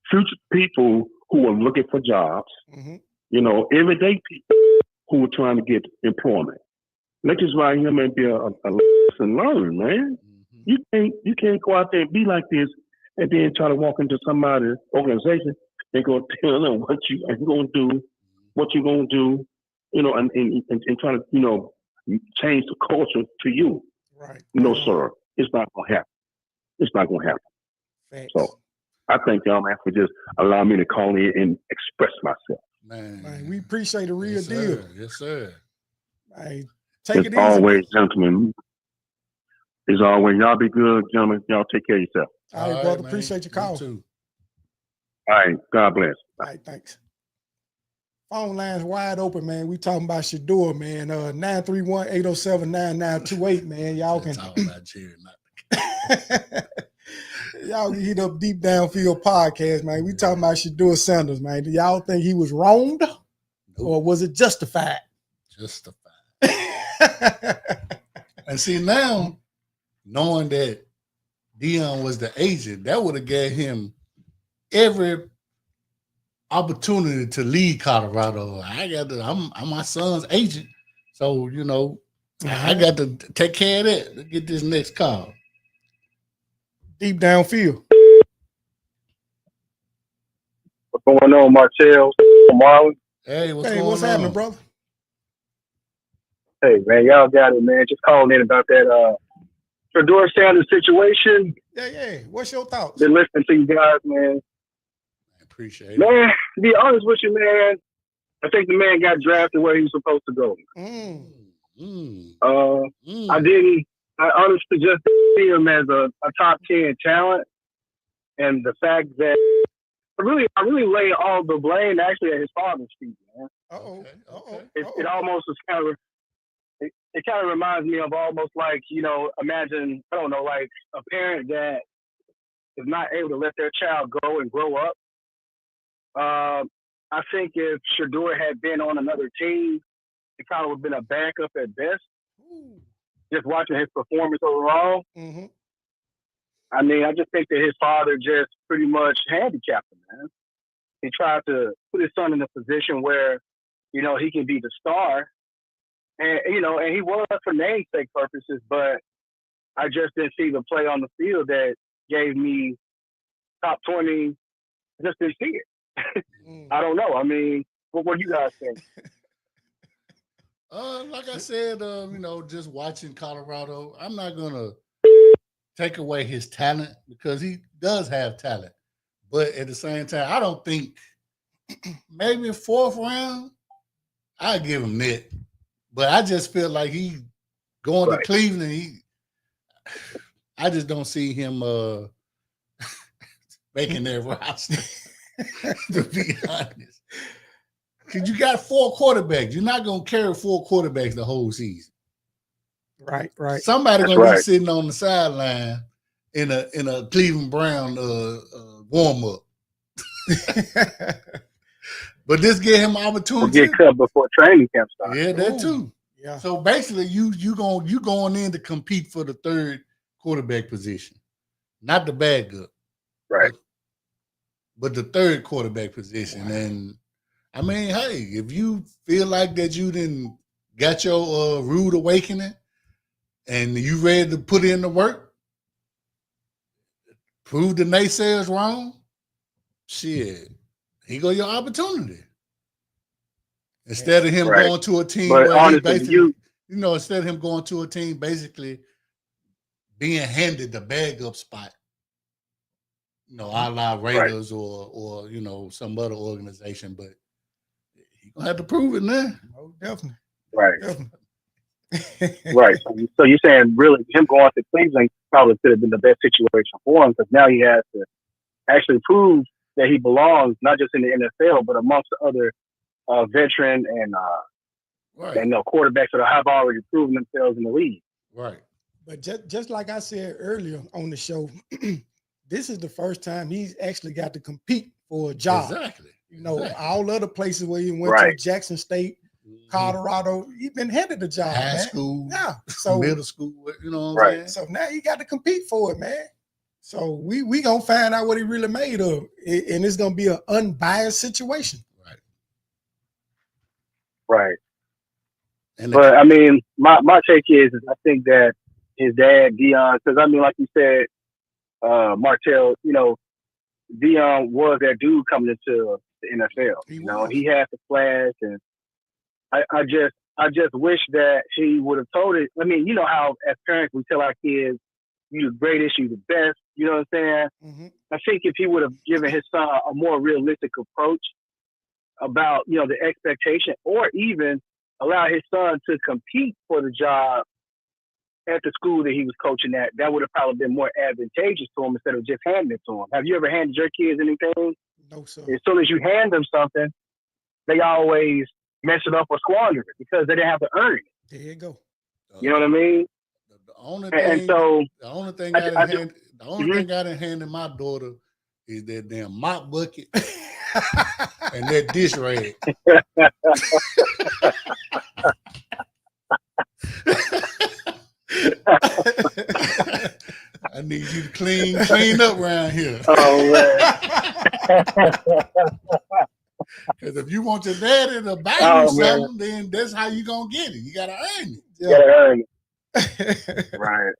future people who are looking for jobs, you know, everyday people who are trying to get employment. Let this right here may be a lesson learned, man. You can't go out there and be like this and then try to walk into somebody's organization and go tell them what you are going to do, what you're going to do, you know, and try to, you know, change the culture to you. Right. No, sir. It's not going to happen. It's not going to happen. Thanks. So I thank y'all, man, for just allowing me to call in and express myself. Man, we appreciate the real deal. Sir. Yes, sir. Man, take it easy. As always, gentlemen. As always, y'all be good, gentlemen. Y'all take care of yourself. All right, brother. Man. Appreciate your call. You too. All right. God bless. All right, thanks. Phone lines wide open, man. We talking about Shador, man. 931-807-9928, man. Y'all can talk about Jerry, not y'all can hit up Deep Downfield Podcast, man. We talking about Shador Sanders, man. Do y'all think he was wronged or was it justified? Justified. And see, now, knowing that Deion was the agent, that would have gave him every opportunity to lead Colorado. I'm my son's agent. So, I got to take care of that. Let's get this next call. Deep Downfield. What's going on, Martell? Marlon? Hey, what's going on? Happening, brother? Hey, man, y'all got it, man. Just calling in about that Shador Sanders situation. Yeah. What's your thoughts? Been listening to you guys, man. I appreciate it. Man, to be honest with you, man, I think the man got drafted where he was supposed to go. I honestly just see him as a top 10 talent. And the fact that I really lay all the blame actually at his father's feet, man. It almost is kind of, it kind of reminds me of almost like, imagine, I don't know, like a parent that is not able to let their child go and grow up. I think if Shador had been on another team, it kind of would have been a backup at best. Just watching his performance overall. Mm-hmm. I mean, I just think that his father just pretty much handicapped him, man. He tried to put his son in a position where, he can be the star. And, and he was for namesake purposes, but I just didn't see the play on the field that gave me top 20. I just didn't see it. I don't know. I mean, what do you guys think? Like I said, just watching Colorado, I'm not going to take away his talent because he does have talent. But at the same time, I don't think maybe fourth round, I give him that. But I just feel like he going to Cleveland. I just don't see him making that roster. To be honest, because you got 4 quarterbacks, you're not gonna carry 4 quarterbacks the whole season. Right. Somebody gonna be sitting on the sideline in a Cleveland Brown warm up. But this gave him opportunity. Or get cut before training camp starts. Yeah, that too. Yeah. So basically, you going in to compete for the 3rd quarterback position, not the backup, right? But the 3rd quarterback position. Wow. And I mean, hey, if you feel like that you didn't got your rude awakening and you ready to put in the work, prove the naysayers wrong, shit, here go your opportunity. Instead of him going to a team where he basically, instead of him going to a team basically being handed the bag-up spot, a la Raiders or some other organization, but he's going to have to prove it now. Oh, definitely. Right. Definitely. Right. So you're saying really him going to Cleveland probably could have been the best situation for him because now he has to actually prove that he belongs not just in the NFL but amongst the other veteran and quarterbacks that have already proven themselves in the league. Right. But just like I said earlier on the show, this is the first time he's actually got to compete for a job. Exactly. All other places where he went to Jackson State, Colorado, he's been handed the job. High school, so middle school, what I'm saying? So now he got to compete for it, man. So we gonna find out what he really made of, and it's gonna be an unbiased situation. Right. But I mean, my take is I think that his dad Deion, because I mean, like you said, Martell, Deion was that dude coming into the NFL. He had the flash, and I just wish that he would have told it. I mean, how as parents we tell our kids, "You the greatest, you the best." You know what I'm saying? Mm-hmm. I think if he would have given his son a more realistic approach about the expectation, or even allow his son to compete for the job at the school that he was coaching at, that would have probably been more advantageous to him instead of just handing it to him. Have you ever handed your kids anything? No, sir. As soon as you hand them something, they always mess it up or squander it because they didn't have to earn it. There you go. You know what I mean? The only And thing, so the only thing I didn't hand to my daughter is that damn mop bucket and that dish rag. I need you to clean up around here. Oh man. Because if you want your daddy to buy you something, then that's how you gonna get it. You gotta earn it. You gotta earn it. Right.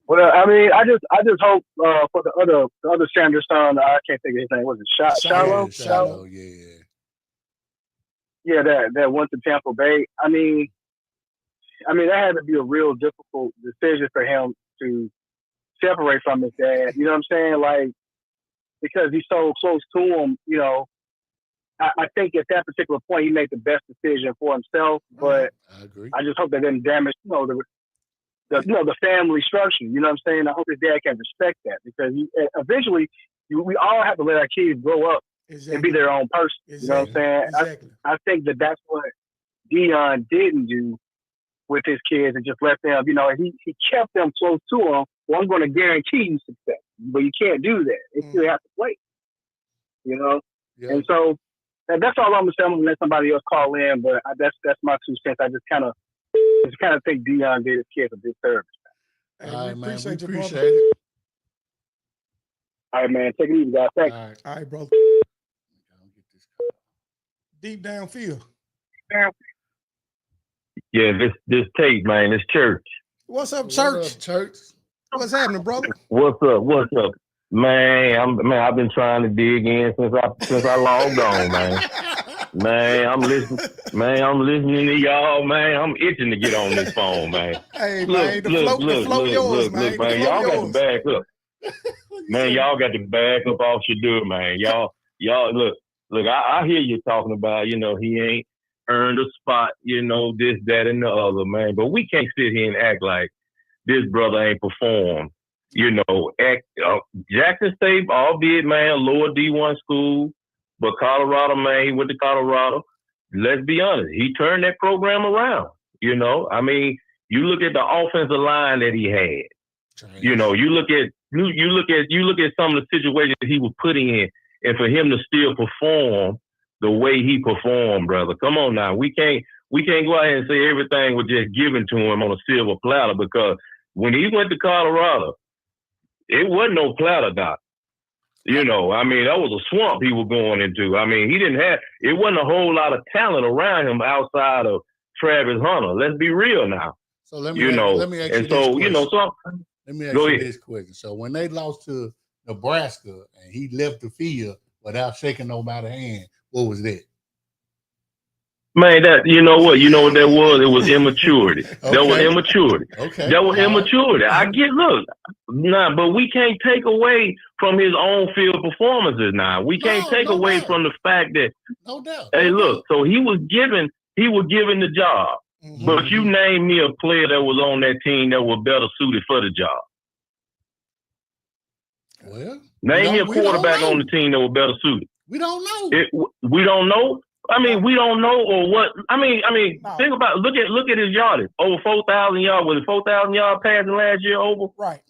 Well, I mean, I just hope for the other Sanders son, I can't think of his name. Was it Shiloh? Shiloh, yeah. Yeah, that went to Tampa Bay. I mean, that had to be a real difficult decision for him to separate from his dad. You know what I'm saying? Like, because he's so close to him, you know, I think at that particular point he made the best decision for himself. But I agree. I just hope that didn't damage, the family structure. You know what I'm saying? I hope his dad can respect that because eventually we all have to let our kids grow up and be their own person. You know what I'm saying? Exactly. I think that's what Deion didn't do with his kids and just let them, he kept them close to him. Well, I'm going to guarantee you success, but you can't do that. They still have to play, Yeah. And so that's all I'm going to say. I'm going to let somebody else call in, but that's my 2 cents. I just kind of think Deion did his kids a big service. Hey, all right, we man. appreciate you, appreciate brother. it. All right, man. Take it easy, guys. Thanks. All right, brother. Deep downfield. Yeah, this tape, man, this church. What's up, What church? up, church? What's happening, brother? What's up? Man, I've been trying to dig in since I logged on, man. Man, I'm listening to y'all, man. I'm itching to get on this phone, man. Hey, man, the flow yours, man. Look, man, y'all got to back up. Man, y'all got to back up off your door, man. Y'all look, I hear you talking about, he ain't earned a spot, this, that, and the other, man. But we can't sit here and act like this brother ain't performed. Jackson State, albeit, man, lower D1 school, but Colorado, man, he went to Colorado. Let's be honest, he turned that program around. You look at the offensive line that he had. You look at some of the situations he was put in, and for him to still perform the way he performed, brother. Come on now, we can't go ahead and say everything was just given to him on a silver platter, because when he went to Colorado, it wasn't no platter, Doc. That was a swamp he was going into. It wasn't a whole lot of talent around him outside of Travis Hunter. Let's be real now. So let me ask you this question. So when they lost to Nebraska and he left the field without shaking nobody's hand, what was that? Man, you know what that was? It was immaturity. Okay. That was immaturity. Okay. That was immaturity. But we can't take away from his own field performances now. We can't take away from the fact that, no doubt. Hey, look, so he was given the job. Mm-hmm. But you name me a player that was on that team that was better suited for the job. Well, name me a quarterback on the team that was better suited. We don't know. We don't know. We don't know, or what? Think about it. Look at his yardage. Over 4,000 yards. Was it 4,000 yard passing last year over? Right.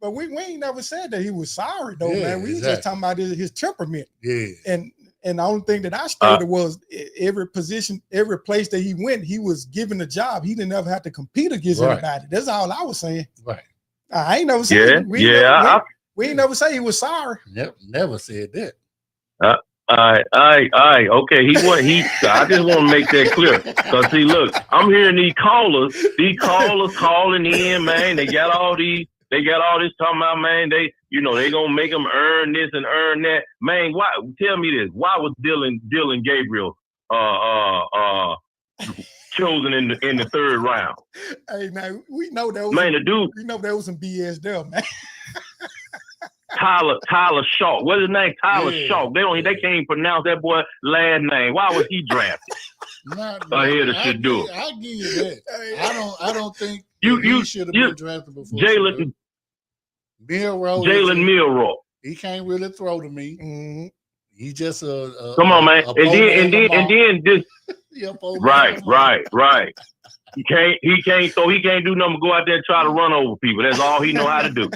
But we ain't never said that he was sorry, though, man. We exactly. just talking about his temperament. Yeah. And the only thing that I stated was every position, every place that he went, he was given a job. He didn't ever have to compete against anybody. That's all I was saying. Right. I ain't never said. We ain't never say he was sorry. Never said that. All right. Okay. I just want to make that clear. Cause see, look, I'm hearing these callers calling in, man. They got all this talking about, man. They gonna make them earn this and earn that. Man, why? Tell me this. Why was Dylan Gabriel chosen in the third round? Hey, man, we know that was we know there was some BS there, man. Tyler Shaw. What's his name? Tyler Shaw. They can't even pronounce that boy last name. Why was he drafted? Ahead of Shador. I give you that. I don't think he should have been drafted before. Jalen Milroe. Milroe. He can't really throw to me. Mm-hmm. He just come on, man. And then just right. He can't throw. He can't do nothing but go out there and try to run over people. That's all he know how to do.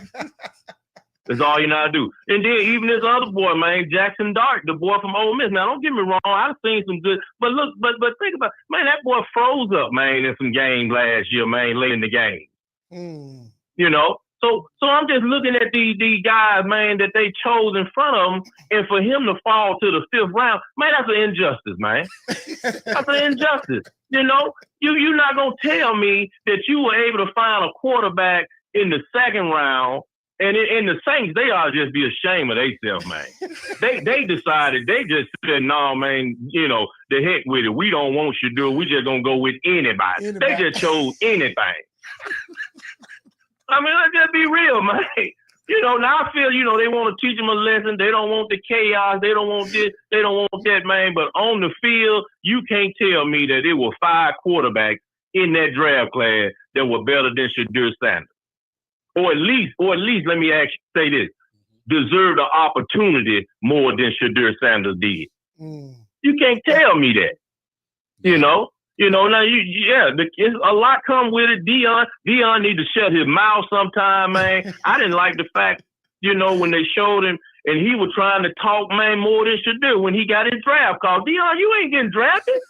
That's all you know how to do. And then even this other boy, man, Jackson Dart, the boy from Ole Miss. Now, don't get me wrong, I've seen some good, but look, but think about, man, that boy froze up, man, in some games last year, man, late in the game. You know, so I'm just looking at these guys, man, that they chose in front of him, and for him to fall to the 5th round, man, that's an injustice, man. That's an injustice. You know, you're not gonna tell me that you were able to find a quarterback in the 2nd round. And in the Saints, they ought to just be ashamed of themselves, man. They decided, they just said, no, man, you know, the heck with it. We don't want you to do it. We just going to go with anybody. They just chose anything. I mean, let's just be real, man. You know, now I feel, you know, they want to teach them a lesson. They don't want the chaos. They don't want this. They don't want that, man. But on the field, you can't tell me that there were 5 quarterbacks in that draft class that were better than Shadur Sanders. Or at least, let me say this, deserve the opportunity more than Shadur Sanders did. You can't tell me that. You know, now it's a lot come with it. Deion need to shut his mouth sometime, man. I didn't like the fact, you know, when they showed him and he was trying to talk, man, more than Shadur when he got his draft call. Deion, you ain't getting drafted.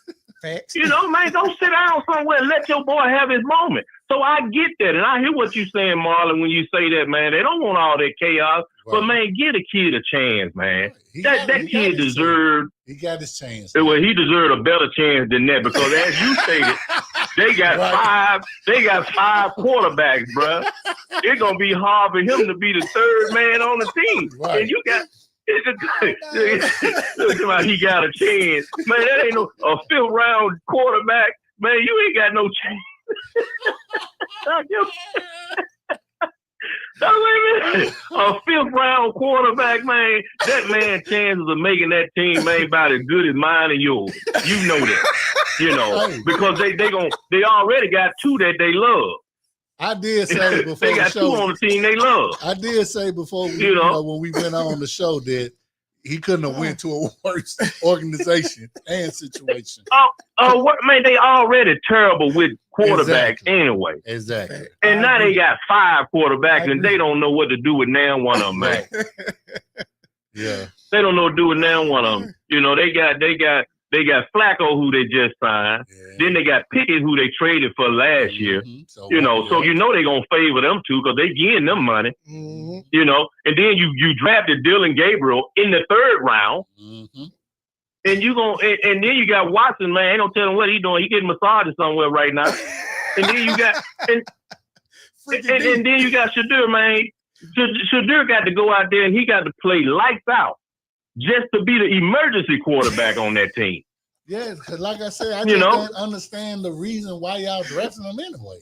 You know, man, go sit down somewhere and let your boy have his moment. So I get that, and I hear what you're saying, Marlon, when you say that, man. They don't want all that chaos, but, man, give a kid a chance, man. That kid deserved. He got his chance. Well, he deserved a better chance than that because, as you stated, they got five quarterbacks, bro. It's gonna be hard for him to be the 3rd man on the team, and you got. Look like he got a chance, man. That ain't no a 5th round quarterback, man. You ain't got no chance. A 5th round quarterback, man. That man's chances of making that team, man, about as good as mine and yours. You know that, you know, because they already got 2 that they love. I did say before they got the show, 2 on the team they love. I did say before we, when we went on the show that he couldn't have went to a worse organization and situation. Man, they already terrible with quarterbacks anyway. Exactly. And now they got 5 quarterbacks and they don't know what to do with now one of them, man. Yeah. They don't know what to do with now one of them. You know, they got Flacco, who they just signed. Yeah. Then they got Pickett, who they traded for last year. So, you know, so you know they're going to favor them 2 because they getting them money. You know, and then you drafted Dylan Gabriel in the 3rd round. And and then you got Watson, man. Ain't no telling what he's doing. He getting massages somewhere right now. And then you got and then you got Shadur, man. Shadur got to go out there and he got to play lights out just to be the emergency quarterback on that team. Yeah, because like I said, I just don't understand the reason why y'all drafting him anyway.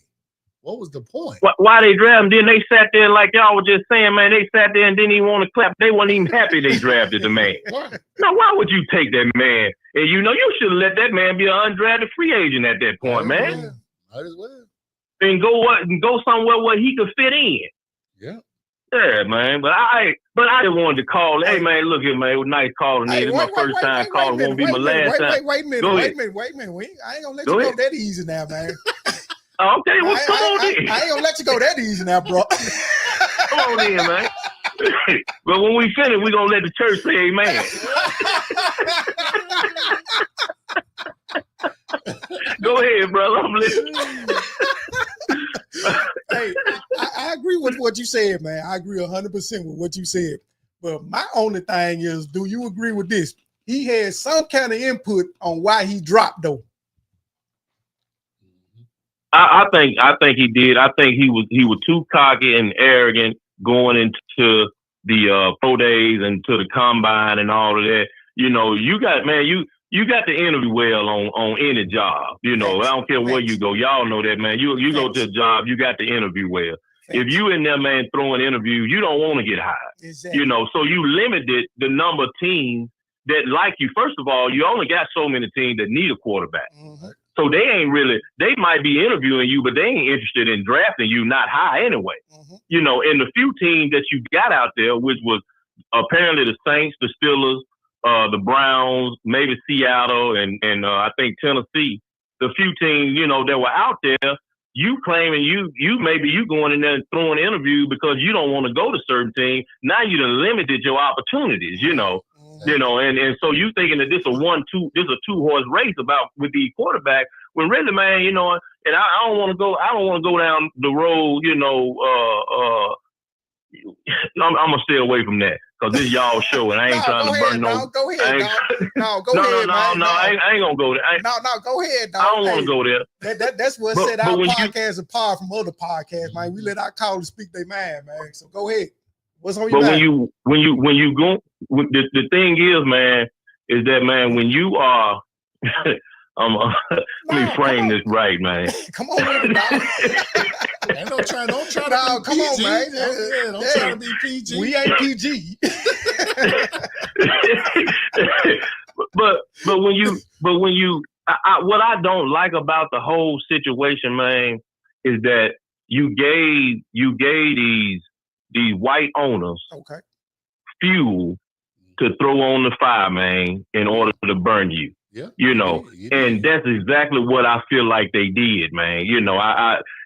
What was the point? Why they drafted him? Then they sat there like y'all were just saying, man, they sat there and didn't even want to clap. They weren't even happy they drafted the man. Now, why would you take that man? And you know, you should have let that man be an undrafted free agent at that point, man. Might as well. And go somewhere where he could fit in. Yeah. Yeah, man. But I just wanted to call. Hey, man, look here, man. It was nice calling. This is my first time calling. It won't be my last time. Wait a minute. I ain't gonna let you go that easy now, man. Okay, well, come on in. I ain't gonna let you go that easy now, bro. Come on in, man. But when we finish, we're gonna let the church say amen. Go ahead, brother. I'm listening. Hey, I agree with what you said, man. I agree 100% with what you said. But my only thing is, do you agree with this? He had some kind of input on why he dropped, though. I think he did. I think he was too cocky and arrogant going into the pro days and to the combine and all of that. You know, you got to interview well on any job. You know, I don't care where you go. Y'all know that, man. You go to a job, you got to interview well. If you in there, man, throwing interviews, you don't want to get hired. Exactly. You know, so you limited the number of teams that like you. First of all, you only got so many teams that need a quarterback. So they might be interviewing you, but they ain't interested in drafting you not high anyway. You know, and the few teams that you got out there, which was apparently the Saints, the Steelers, the Browns, maybe Seattle, and I think Tennessee, the few teams, you know, that were out there, you claiming you going in there and throwing interviews because you don't want to go to certain teams. Now you done limited your opportunities, you know. You know, and so you thinking that this a 2-horse race with the quarterback, when really, man, you know, and I don't want to go down the road, you know, I'm gonna stay away from that because this y'all show and I ain't trying to burn no. Go ahead, dog. Go ahead, man. I ain't gonna go there. No, go ahead, dog. I don't want to go there. That's what set our podcast apart from other podcasts, man. We let our callers speak their mind, man. So go ahead. What's on your mind? when you go, the thing is, man, is that, man, when you are, let me frame this right, man. Come on with it, dog. Don't try to be PG. On, man. Don't try to be PG. We ain't PG. but when you, what I don't like about the whole situation, man, is that you gave these white owners fuel to throw on the fire, man, in order to burn you. Yeah. You know, and that's exactly what I feel like they did, man. You know,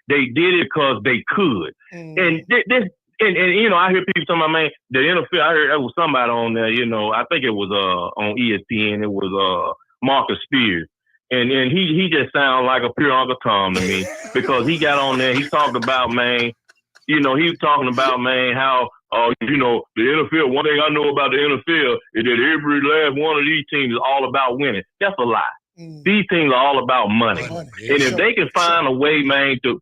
they did it because they could. And this, and you know, I hear people talking about, man, the NFL. I heard there was somebody on there, you know, I think it was on ESPN. It was Marcus Spears. And he just sounds like a pure Uncle Tom to me because he got on there. He talked about, man, you know, he was talking about, man, how, you know, the NFL, one thing I know about the NFL is that every last one of these teams is all about winning. That's a lie. These teams are all about money. And if they can find a way, man, to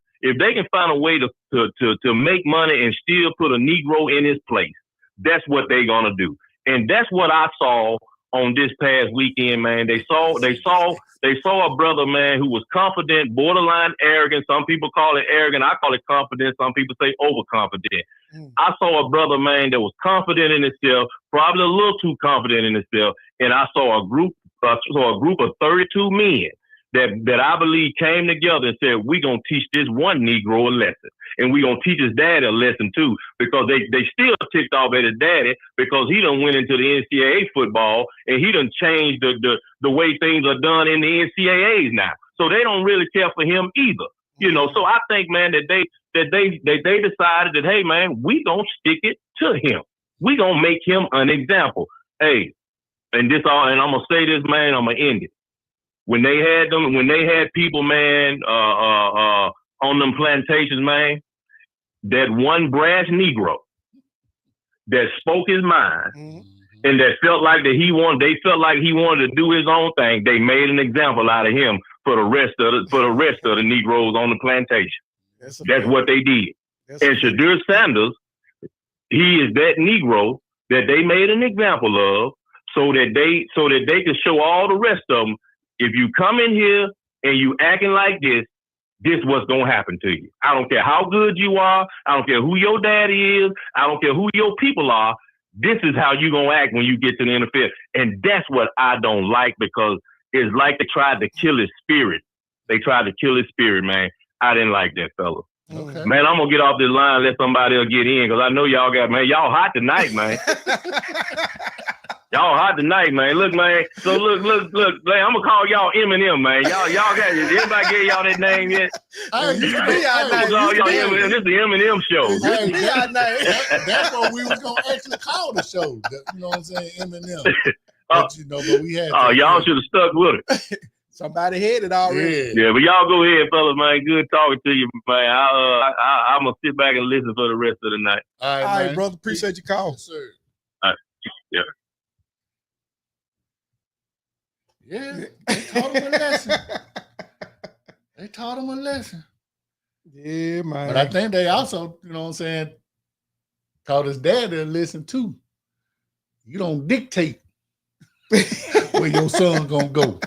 make money and still put a Negro in his place, that's what they're going to do. And that's what I saw on this past weekend, man. They saw a brother, man, who was confident, borderline arrogant. Some people call it arrogant. I call it confident. Some people say overconfident. I saw a brother, man, that was confident in himself, probably a little too confident in himself. And I saw a group of 32 men that I believe came together and said, we're going to teach this one Negro a lesson. And we're going to teach his daddy a lesson too, because they still ticked off at his daddy because he done went into the NCAA football and he done changed the way things are done in the NCAAs now. So they don't really care for him either. You know, so I think, man, that they decided that, hey, man, we gonna stick it to him. We gonna make him an example. Hey, and I'm gonna say this, man, I'm gonna end it. When they had people, man, on them plantations, man, that one brass Negro that spoke his mind and that felt like he wanted to do his own thing, they made an example out of him for the rest of the Negroes on the plantation. That's what they did. And Shadur Sanders, he is that Negro that they made an example of, so that they can show all the rest of them. If you come in here and you acting like this what's gonna happen to you. I don't care how good you are. I don't care who your daddy is. I don't care who your people are. This is how you gonna act when you get to the NFL. And that's what I don't like, because it's like they tried to kill his spirit. They tried to kill his spirit, man. I didn't like that, fella. Okay. Man, I'm gonna get off this line and let somebody else get in, because I know y'all hot tonight, man. Y'all hot tonight, man. Look, man. So look, man, I'm gonna call y'all Eminem, man. Y'all got anybody gave y'all that name yet? This is the Eminem show. Hey, that's what we was gonna actually call the show. You know what I'm saying? Eminem. But we had. Oh, y'all should have stuck with it. Somebody had it already. Yeah, but y'all go ahead, fellas, man. Good talking to you, man. I'm gonna sit back and listen for the rest of the night. All right, brother. Appreciate your call. Yes, sir. All right. Yeah. Yeah, they taught him a lesson. They taught him a lesson. Yeah, man. But I think they also, you know what I'm saying, taught his dad to listen too. You don't dictate where your son gonna go.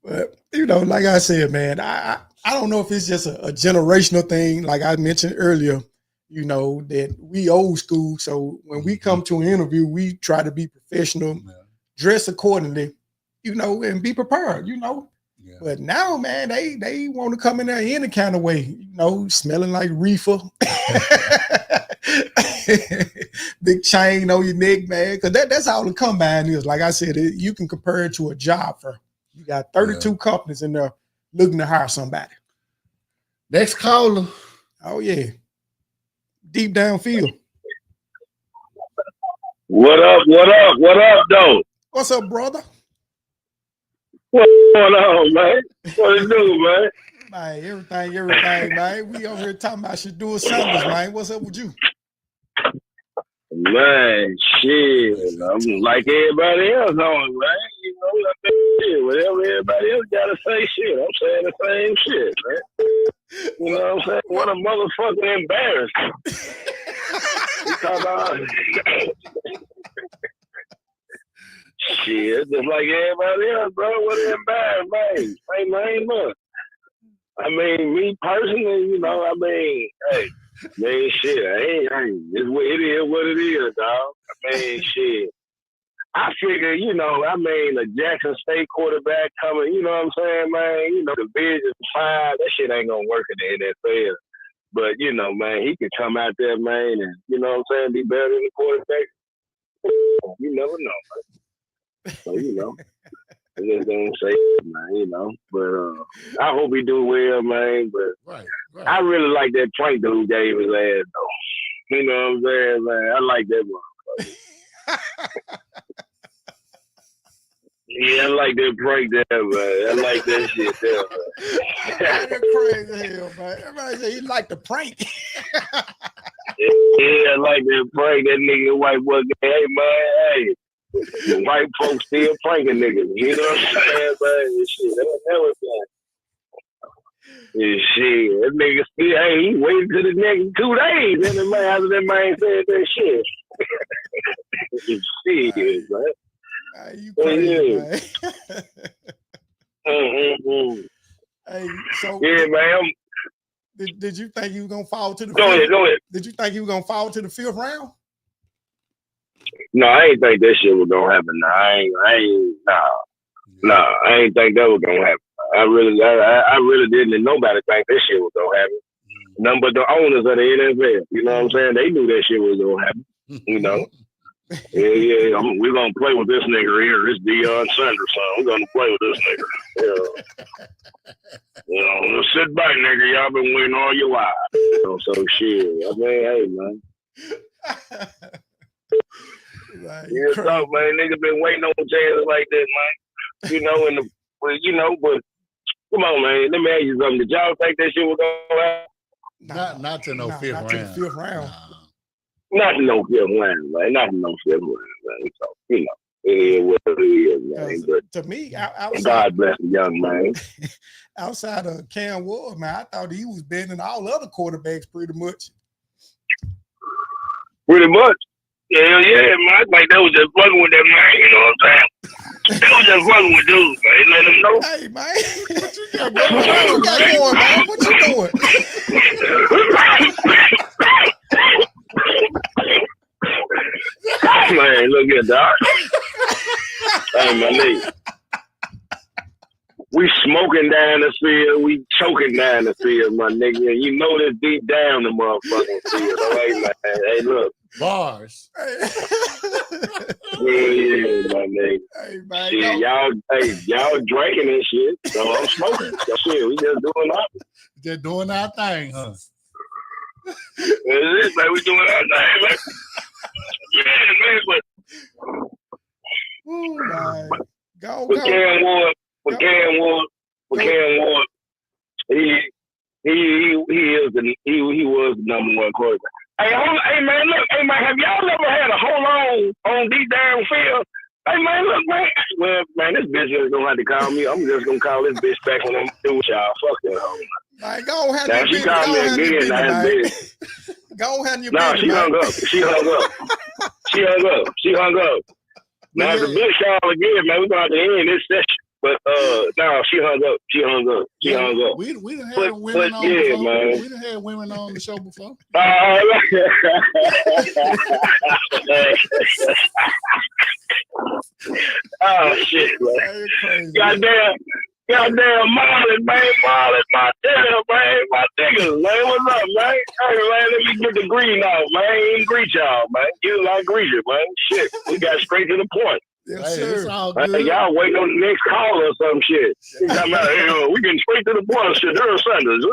But, like I said, man, I don't know if it's just a generational thing. Like I mentioned earlier, that we old school. So when we come to an interview, we try to be professional, dress accordingly, and be prepared, Yeah. But now, man, they want to come in there any kind of way, you know, smelling like reefer, big chain on your neck, man. Because that's all the combine is. Like I said, you can compare it to a job fair. You got 32 companies in there looking to hire somebody. Next caller. Oh yeah, deep downfield. What up? What up? What up, though? What's up, brother? What's going on, man? What it do, man? Man, everything, man. We over here talking about Shadua Sanders, man. What's up with you? Man, shit. I'm like everybody else on it, man. You know, shit. Whatever everybody else got to say, shit. I'm saying the same shit, man. You know what I'm saying? What a motherfucking embarrassment. Shit, just like everybody else, bro. What an embarrassment. Hey, man, look. I mean, me personally, you know, I mean, hey, man, shit, it is what it is, dog. I mean, shit. I figure, you know, I mean, a Jackson State quarterback coming, you know what I'm saying, man? You know, Division 5, that shit ain't gonna work in the NFL. But, you know, man, he could come out there, man, and, you know what I'm saying, be better than the quarterback. You never know, man. So, you know, I just don't say it, man, you know. But I hope he do well, man. But Right. I really like that prank that he gave his ass, though. You know what I'm saying, man? I like that motherfucker. Yeah, I like that prank there, man. I like that shit there, man. That's crazy hell, man. Everybody say he like the prank. Yeah, I like that prank. That nigga white boy, hey, man, hey. White folks still pranking niggas. You know what I'm saying, man? Shit, that was that. Yeah, shit, that nigga still, hey, he waited till the next 2 days. And the man, after that man said that shit. Shit, man. You crazy, man. Hey, so yeah, man. Did you think you were gonna fall to the Go ahead. Did you think you were gonna fall to the 5th round? No, I ain't think that shit was gonna happen. No, I ain't think that was gonna happen. I really didn't, and nobody think that shit was gonna happen. None but the owners of the NFL. You know what I'm saying? They knew that shit was gonna happen. You know. Yeah. We're gonna play with this nigga here. This Deion Sanders, son. We're gonna play with this nigga. Yeah. You know, sit back, nigga. Y'all been winning all your lives. You know, so shit. I mean, hey, man. Right, Yeah, talk, man. Nigga been waiting on chances like that, man. You know, but come on, man. Let me ask you something. Did y'all think that shit was gonna happen? Not to no 5th round. To the 5th round. Not to no 5th round, man. Not to no 5th round, man. So, you know, it is what it is, man. But to me, God bless the young man. Outside of Cam Ward, man, I thought he was bending all other quarterbacks pretty much. Pretty much. Yeah, man. I think they was just fucking with that man, you know what I'm saying? They was just fucking with dudes, man. Let them know. Hey, man. What you got going, man? What you doing? Man, look at that. Hey, my nigga. We smoking down the field. We choking down the field, my nigga. And you know this deep down the motherfucking field. Oh, hey, man. Hey, look. Bars. Yeah, my nigga. Hey, man. Shit, y'all drinking and shit. So I'm smoking. Shit, we just doing our thing, huh? That's it, man. We doing our thing, man. Yeah, man, but Cam Ward, he was the number 1 quarterback. Hey, man, look, hey, man, have y'all ever had a hold on these damn field? Hey, man, look, man. Well, man, this bitch is gonna have to call me. I'm just gonna call this bitch back when I'm through with y'all. Fuck that hoe. Man, go ahead. Now she called me again. Now bitch. Go ahead, you. No, she hung up. She hung up. Now if the bitch call again, man, we gonna have to end this session. But no, she hung up. She hung up. We done had women on before. Man. We done had women on the show before. Oh shit, man. Goddamn. Goddamn Marlon, man. Marlon, my nigga, man. My niggas, man. What's up, man? Hey, man, let me get the green out, man. I ain't greet y'all, man. You like greet you, man. Shit, we got straight to the point. Yes, Hey, sir. it's all Hey, good. y'all waiting on the next call or some shit. We talking about, hey, we getting straight to the point. Shadur Sanders.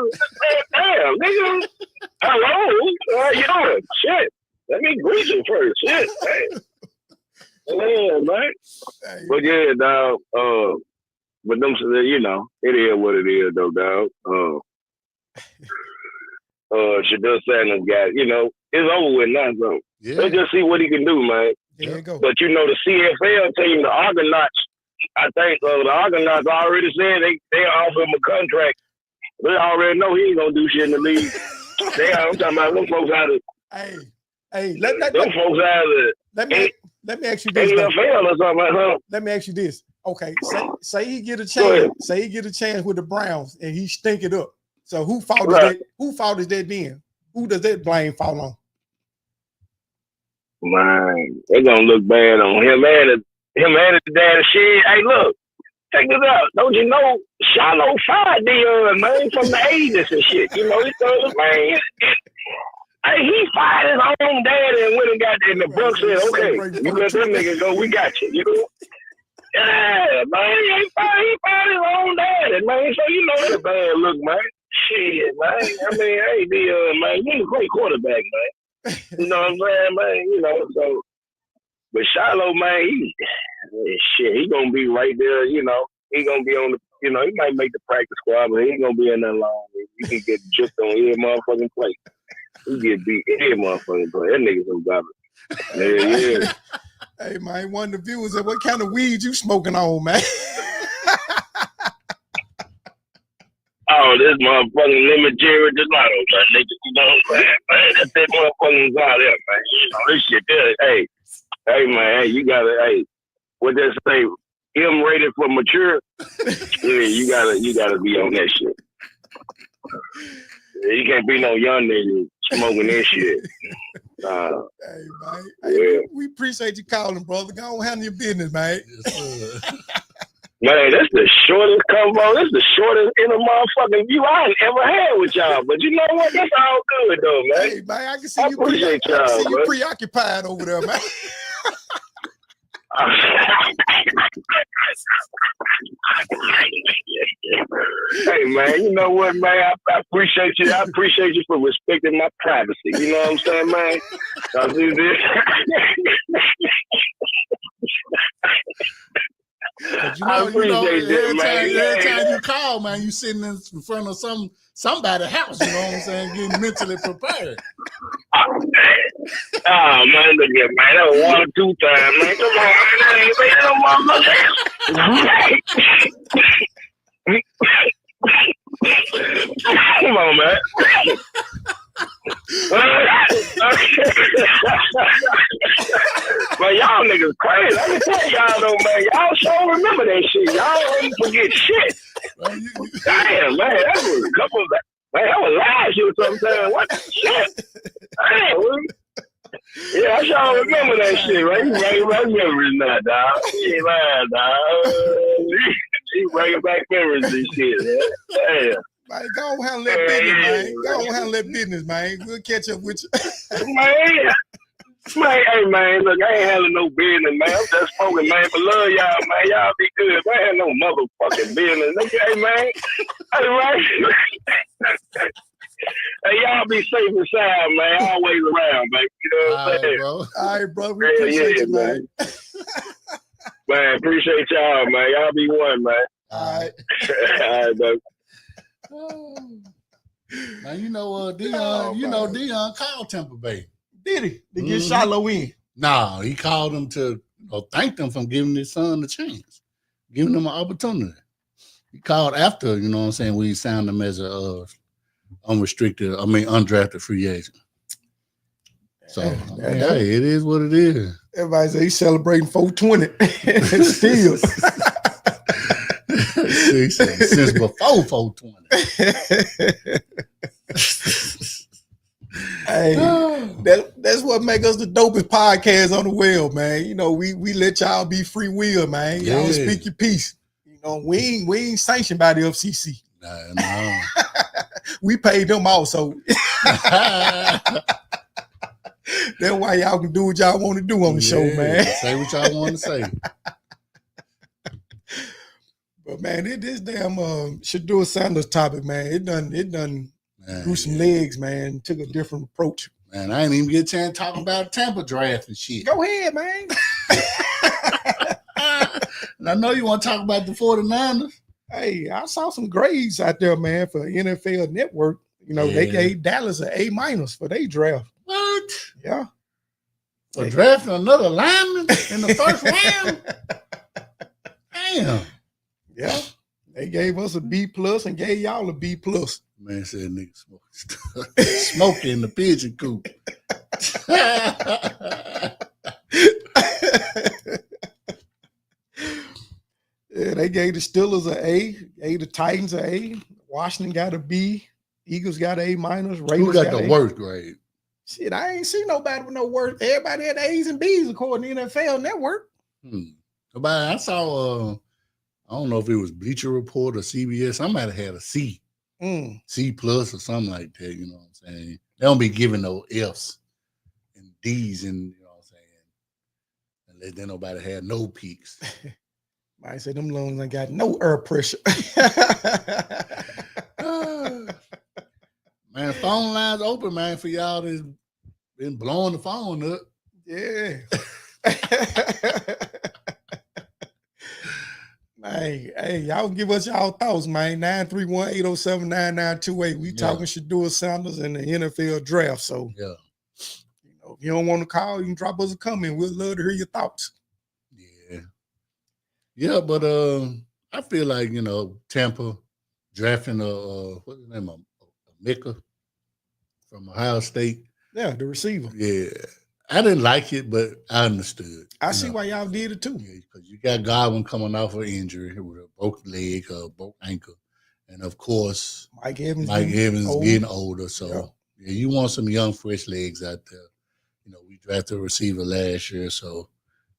Damn, nigga. Hello. How you doing? Shit. Let me greet you first. Shit. Hey. Yeah, man. Hey, But yeah, dog. But them, you know, it is what it is, though, dog. Shadur Sanders got, you know, it's over with now, so Yeah. let's just see what he can do, man. there you go. But you know, the CFL team, the Argonauts, I think the Argonauts already said they offer him a contract. They already know he ain't gonna do shit in the league. I'm talking about them folks out of Hey, let me ask you this. though. NFL or something, huh? Let me ask you this. Okay, say he get a Go ahead. chance. Say he get a chance with the Browns and he stink it up. So who fault Right. is that? Who fault is that then? Who does that blame fall on? Man, they gonna look bad on him and his dad shit. Hey, look, check this out. Don't you know Shiloh fired Dion, man, from the 80s and shit. You know, he told him, man, hey, he fired his own dad and went and got in the Bucks said, okay, you let that nigga go, we got you, you know? Yeah, man, he fired his own dad, and man, so you know that bad look, man. Shit, man. I mean, hey, Dion, man, you a great quarterback, man. You know what I'm saying, man? You know, so, but Shiloh, man, he gonna be right there, you know. He gonna be on the, you know, he might make the practice squad, but he ain't gonna be in there long. He can get juked on every motherfucking play. He get beat every motherfucking play. That nigga some garbage. Yeah. Hey man, one of the viewers said, "What kind of weed you smoking on, man?" Oh, this motherfucking lemon cherry gelato, man. Nigga, you know what I'm saying, man? That's that motherfucking out there, man. You know, this shit there. Hey, man, hey, you gotta, what they say, M rated for mature. Yeah, you gotta be on that shit. You can't be no young nigga smoking that shit. Hey man, hey, we appreciate you calling, brother. Go on, handle your business, man. Yes, Man, that's the shortest convo. That's the shortest in a motherfucking view I ain't ever had with y'all. But you know what? That's all good though, man. Hey man, I can see I you. appreciate I can see y'all, you man. preoccupied over there, man. Hey man, you know what, man? I appreciate you. I appreciate you for respecting my privacy. You know what I'm saying, man? I do this. But I appreciate that, man. every time you call, man, you sitting in front of somebody's house, you know what I'm saying, getting mentally prepared. Oh man, look at man, that was 1 or 2 times, man. Come on, man, that ain't come on, man. Man, y'all niggas crazy. I can tell y'all though, man. Y'all sure remember that shit. Y'all don't forget shit. Damn, man, that was a couple of man, that was last year sometime. What the shit? Damn, yeah, I sure remember that shit, right? You bring back memories now, dog. You ain't lying, dog. You bringing back memories and shit, man. Damn. Man, go on, handle that business, man. Go on, handle that business, man. We'll catch up with you. Man, hey, man, look, I ain't handling no business, man. I'm just spoken, man. But love y'all, man. Y'all be good. Man, I ain't no motherfucking business. Hey, man. Hey, man. Hey, y'all be safe and sound, man. Always around, man. You know what I'm saying? Bro. All right, bro. We appreciate you, man. Man, appreciate y'all, man. Y'all be one, man. All right. All right, bro. Now you know Dion. Dion called Tampa Bay. Did he? To get Shiloh in? Nah, he called him to thank them for giving his son a chance, giving him an opportunity. He called after, you know what I'm saying, we signed him as a undrafted free agent. So hey, it is what it is. Everybody say he's celebrating 420. Still. Since before 420. Hey, that's what make us the dopest podcast on the world, man. You know, we let y'all be free will, man. Y'all speak your piece. You We ain't sanctioned by the FCC. No. We paid them also. That's why y'all can do what y'all want to do on the show, man. Say what y'all want to say. But man, this damn Shedeur Sanders topic, man. It done grew some legs, man. Took a different approach. Man, I ain't even get a chance to talk about Tampa draft and shit. Go ahead, man. And I know you want to talk about the 49ers. Hey, I saw some grades out there, man, for NFL Network. They gave Dallas an A- for their draft. What? Yeah. For drafting another lineman in the first round? Damn. Yeah. They gave us a B+ and gave y'all a B+. Man said nigga smoking in the pigeon coop. Yeah, they gave the Steelers an A, gave the Titans an A, Washington got a B, Eagles got an A-, Raiders Who got the worst grade? Shit, I ain't seen nobody with no worse. Everybody had A's and B's according to NFL Network. But I saw, I don't know if it was Bleacher Report or CBS. Somebody had a C, C+ or something like that. You know what I'm saying? They don't be giving no F's and D's, and you know what I'm saying, unless then nobody had no peaks. I said them lungs ain't got no air pressure. Man, phone lines open, man, for y'all that's been blowing the phone up. Yeah. Hey, y'all give us y'all thoughts, man. 931-807-9928. We talking Shedeur Sanders and the NFL draft. So, if you don't want to call, you can drop us a comment. We'd love to hear your thoughts. Yeah, but I feel like, Tampa drafting what's his name? Mika from Ohio State. Yeah, the receiver. Yeah. I didn't like it, but I understood. I see why y'all did it too. Yeah, because you got Godwin coming off an injury with a broken leg or a broken ankle. And of course, Mike Evans getting older. So you want some young, fresh legs out there. We drafted a receiver last year. So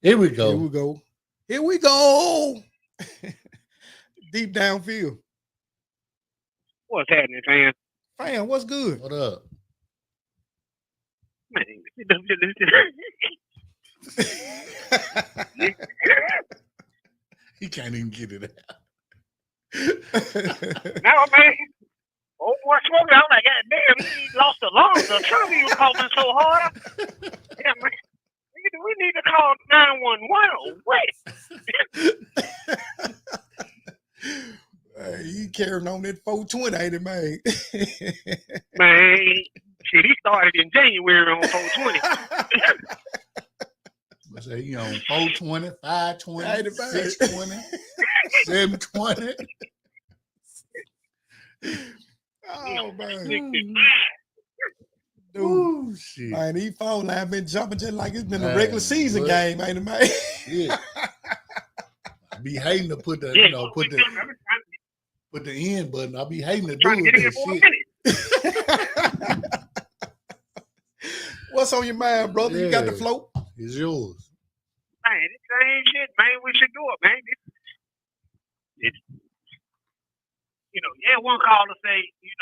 here we go. Here we go. Deep downfield. What's happening, fam? Fam, what's good? What up? Man, he can't even get it out. Now, man, old boy smoking. I'm like, God damn, he lost the lungs. The truck he was coughing so hard. Yeah, man. We need to call 911 or what? He carrying on that 420, ain't it, man? Man, shit, he started in January on 420. I say he on 420, 520, 620, 720. Oh, man. Dude, ooh, shit. Man, these phone lines been jumping just like it's been a regular season game, ain't it, man? Yeah. I be hating to put the, put the end button. I be hating to do it. What's on your mind, brother? You got the float? It's yours. Man, this same shit, man, we should do it, man. It's one call to say, you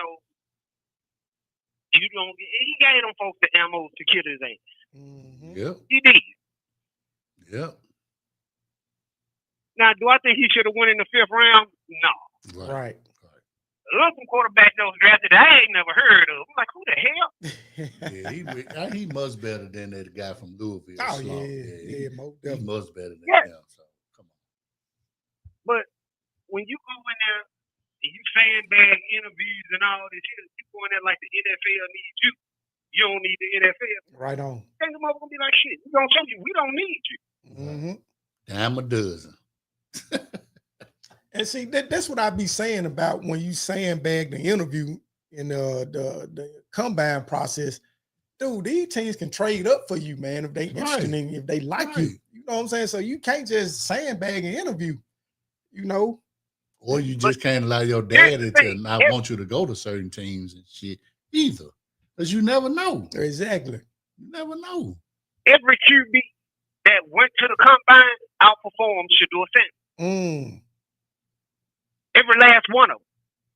don't get. He gave them folks the ammo to kill his ass. Mm-hmm. Yep. He did. Yep. Now, do I think he should have won in the 5th round? No. Right. Look, some quarterback that was drafted I ain't never heard of. I'm like, who the hell? Yeah, he much better than that guy from Louisville. Oh, he much better than him. So come on. But when you go in there, you sandbag interviews and all this shit, you go in there like the NFL needs you. You don't need the NFL. Right on. Think them up gonna be like, shit, we gonna tell you we don't need you. Mm-hmm. Dime a dozen. And see, that's what I be saying about when you sandbag the interview in the combine process. Dude, these teams can trade up for you, man, if they interested in you, if they like you. You know what I'm saying? So you can't just sandbag an interview, Or you just can't allow your daddy to not want you to go to certain teams and shit either. Because you never know. Exactly. You never know. Every QB that went to the combine outperformed Shedeur Sanders. Every last one of them.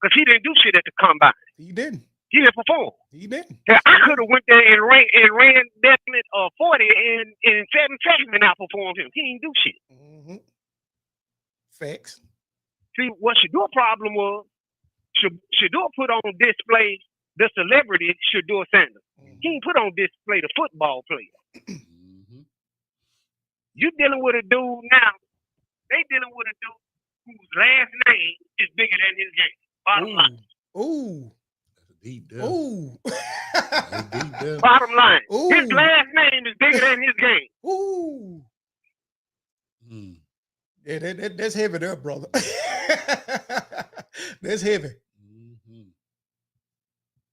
Because he didn't do shit at the combine. He didn't. He didn't perform. He didn't. Hell, I could have went there and ran definite 40 in 7 seconds and outperformed him. He didn't do shit. Mm-hmm. Facts. See, what Shador problem was, Shador put on display the celebrity Shador Sanders. Mm-hmm. He didn't put on display the football player. Mm-hmm. You dealing with a dude now. They dealing with a dude whose last name is bigger than his game. Bottom line. Ooh. That's a deep deal. Ooh. That's a deep deal. Bottom line. Ooh. His last name is bigger than his game. Ooh. Mm. Yeah, that's heavy there, brother. That's heavy. Mm-hmm.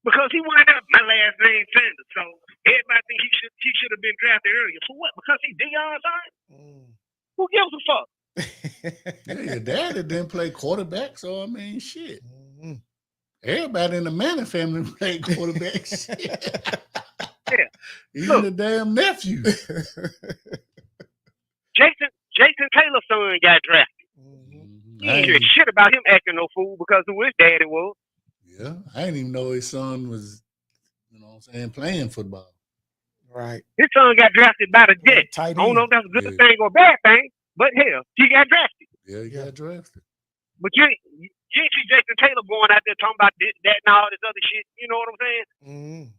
Because he wound up my last name Sanders. So everybody think he should have been drafted earlier. For what? Because he Deion's son? Who gives a fuck? Yeah, your daddy didn't play quarterback, so I mean, shit. Mm-hmm. Everybody in the Manning family played quarterback. Shit. Yeah. Even the damn nephew. Jason Taylor's son got drafted. Mm-hmm. He ain't hear shit about him acting no fool because of who his daddy was. Yeah, I didn't even know his son was, you know what I'm saying, playing football. Right. His son got drafted by the Jets. Tight I don't know if end. that's a good thing or a bad thing, but hell, he got drafted. Yeah, he got drafted. But you ain't see Jason Taylor going out there talking about this, that, and all this other shit. You know what I'm saying? Mm-hmm.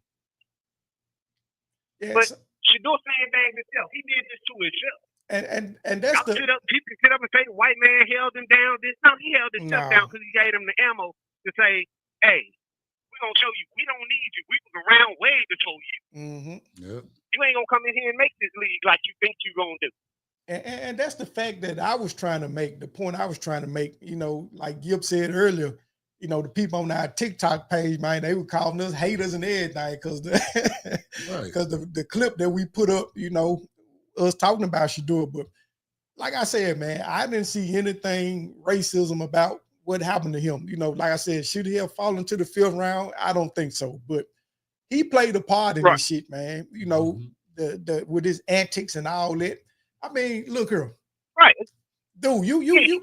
Yeah, but Shador sandbagged himself. He did this to himself. And that's the people can sit up and say the white man held him down. No, he held himself down because he gave him the ammo to say, "Hey, we're gonna show you. We don't need you. We was around way before you. Mm-hmm. Yep. You ain't gonna come in here and make this league like you think you gonna do." And that's the fact that I was trying to make, the point I was trying to make, you know, like Gib said earlier, you know, the people on our TikTok page, man, they were calling us haters and everything because the clip that we put up, you know, us talking about Shador. But like I said, man, I didn't see anything racism about what happened to him. You know, like I said, should he have fallen to the 5th round? I don't think so. But he played a part in this shit, man. You know, the with his antics and all that. I mean, look here. Right. Dude, the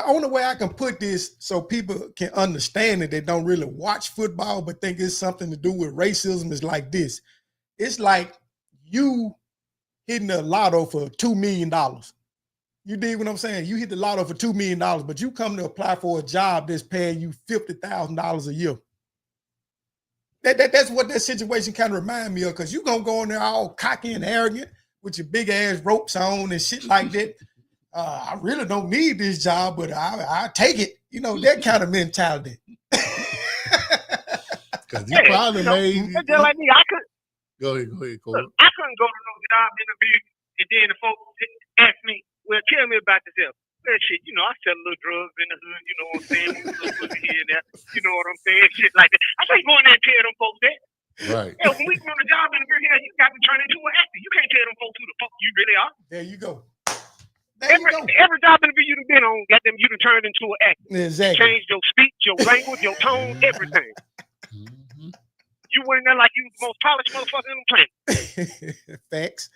only way I can put this so people can understand it, they don't really watch football, but think it's something to do with racism is like this. It's like you hitting the lotto for $2 million. You dig what I'm saying? You hit the lotto for $2 million, but you come to apply for a job that's paying you $50,000 a year. That's what that situation kind of remind me of, because you're going to go in there all cocky and arrogant with your big ass ropes on and shit like that. I really don't need this job, but I take it. You know, that kind of mentality. Because you probably made... Just like me, I could... Go ahead, Cole. I couldn't go to no job interview and then the folks ask me, well, tell me about yourself. Well, shit, you know, I sell a little drugs in the hood, you know what I'm saying? Here and there, you know what I'm saying? Shit like that. I can't go in there and tell them folks that. Right. Yeah, when we go on a job interview here, you got to turn into an actor. You can't tell them folks who the fuck you really are. There you go. Every job interview you've been on, goddamn, you done turned into an actor. Exactly. Changed your speech, your language, your tone, everything. You went in there like you was the most polished motherfucker in the planet. Facts.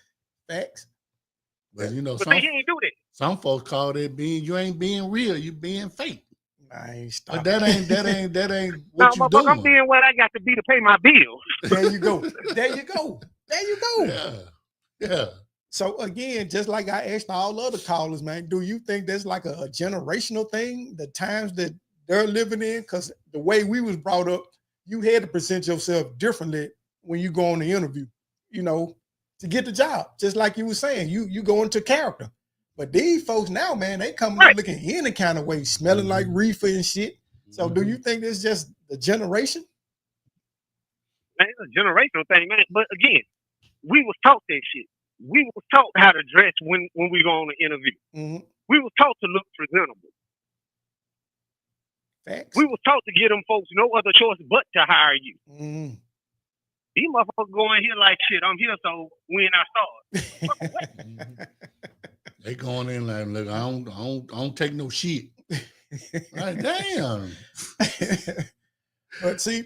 But you know, he ain't do that. Some folks call it you ain't being real, you being fake. I ain't stopping. But that ain't what you doing. I'm being what I got to be to pay my bills. There you go. Yeah. So again, just like I asked all other callers, man, do you think that's like a generational thing? The times that they're living in, because the way we was brought up, you had to present yourself differently when you go on the interview, you know, to get the job. Just like you were saying, you go into character. But these folks now, man, they come up looking any kind of way, smelling like reefer and shit. So do you think it's just the generation? Man, it's a generational thing, man. But again, we was taught that shit. We was taught how to dress when we go on an interview. Mm-hmm. We was taught to look presentable. Facts. We was taught to give them folks no other choice but to hire you. Mm-hmm. These motherfuckers go in here like, shit, I'm here, so when I start. They going in like, look, I don't take no shit. Like, damn. But see,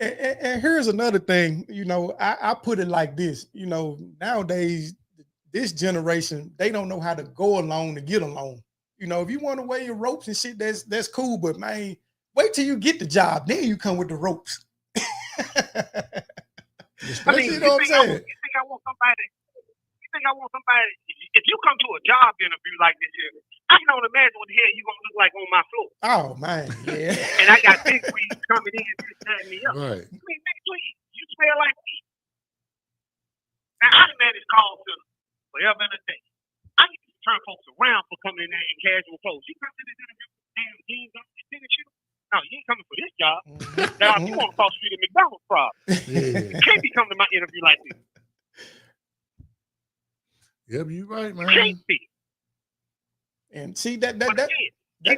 and here's another thing, you know, I put it like this, you know, nowadays, this generation, they don't know how to go along to get along. You know, if you want to wear your ropes and shit, that's cool. But man, wait till you get the job, then you come with the ropes. I mean, You know what I'm saying? You think I want somebody? If you come to a job interview like this here, I can only imagine what the hell you gonna look like on my floor. Oh man, yeah. And I got big weeds coming in and setting me up. Right. I mean, nigga, please, you smell like me. Now I done managed call center forever and a day. I need to turn folks around for coming in there in casual clothes. You come to this interview with damn jeans on your tennis shoes. No, you ain't coming for this job. Now, if you want to cross the street at McDonald's, problem. Yeah. You can't be coming to my interview like this. Yep, you right, You man. can't be. And see that But again, he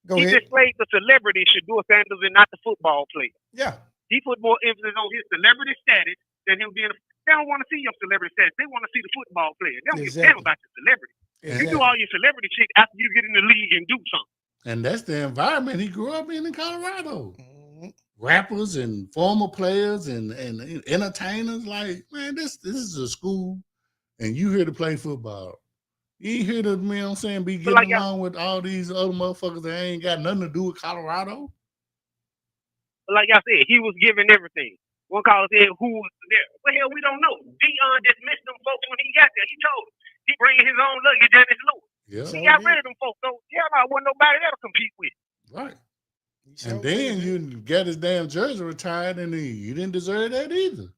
go ahead. displayed the celebrity Shador Sanders and not the football player. Yeah. He put more emphasis on his celebrity status than him being. They don't want to see your celebrity status. They want to see the football player. They don't give a damn about your celebrity. You do all your celebrity shit after you get in the league and do something. And that's the environment he grew up in Colorado. Rappers and former players and entertainers, like, man, this is a school, and you here to play football. You ain't here to, you know what I'm saying, be getting along with all these other motherfuckers that ain't got nothing to do with Colorado. But like I said, he was giving everything. One caller said, who was there? Well, hell, we don't know. Dion just missed them folks when he got there. He told us. He bringing his own luggage and his load. Yeah. He got rid of them folks. So, yeah, no, wasn't nobody there to compete with. Right. And then you got his damn jersey retired, and you didn't deserve that either.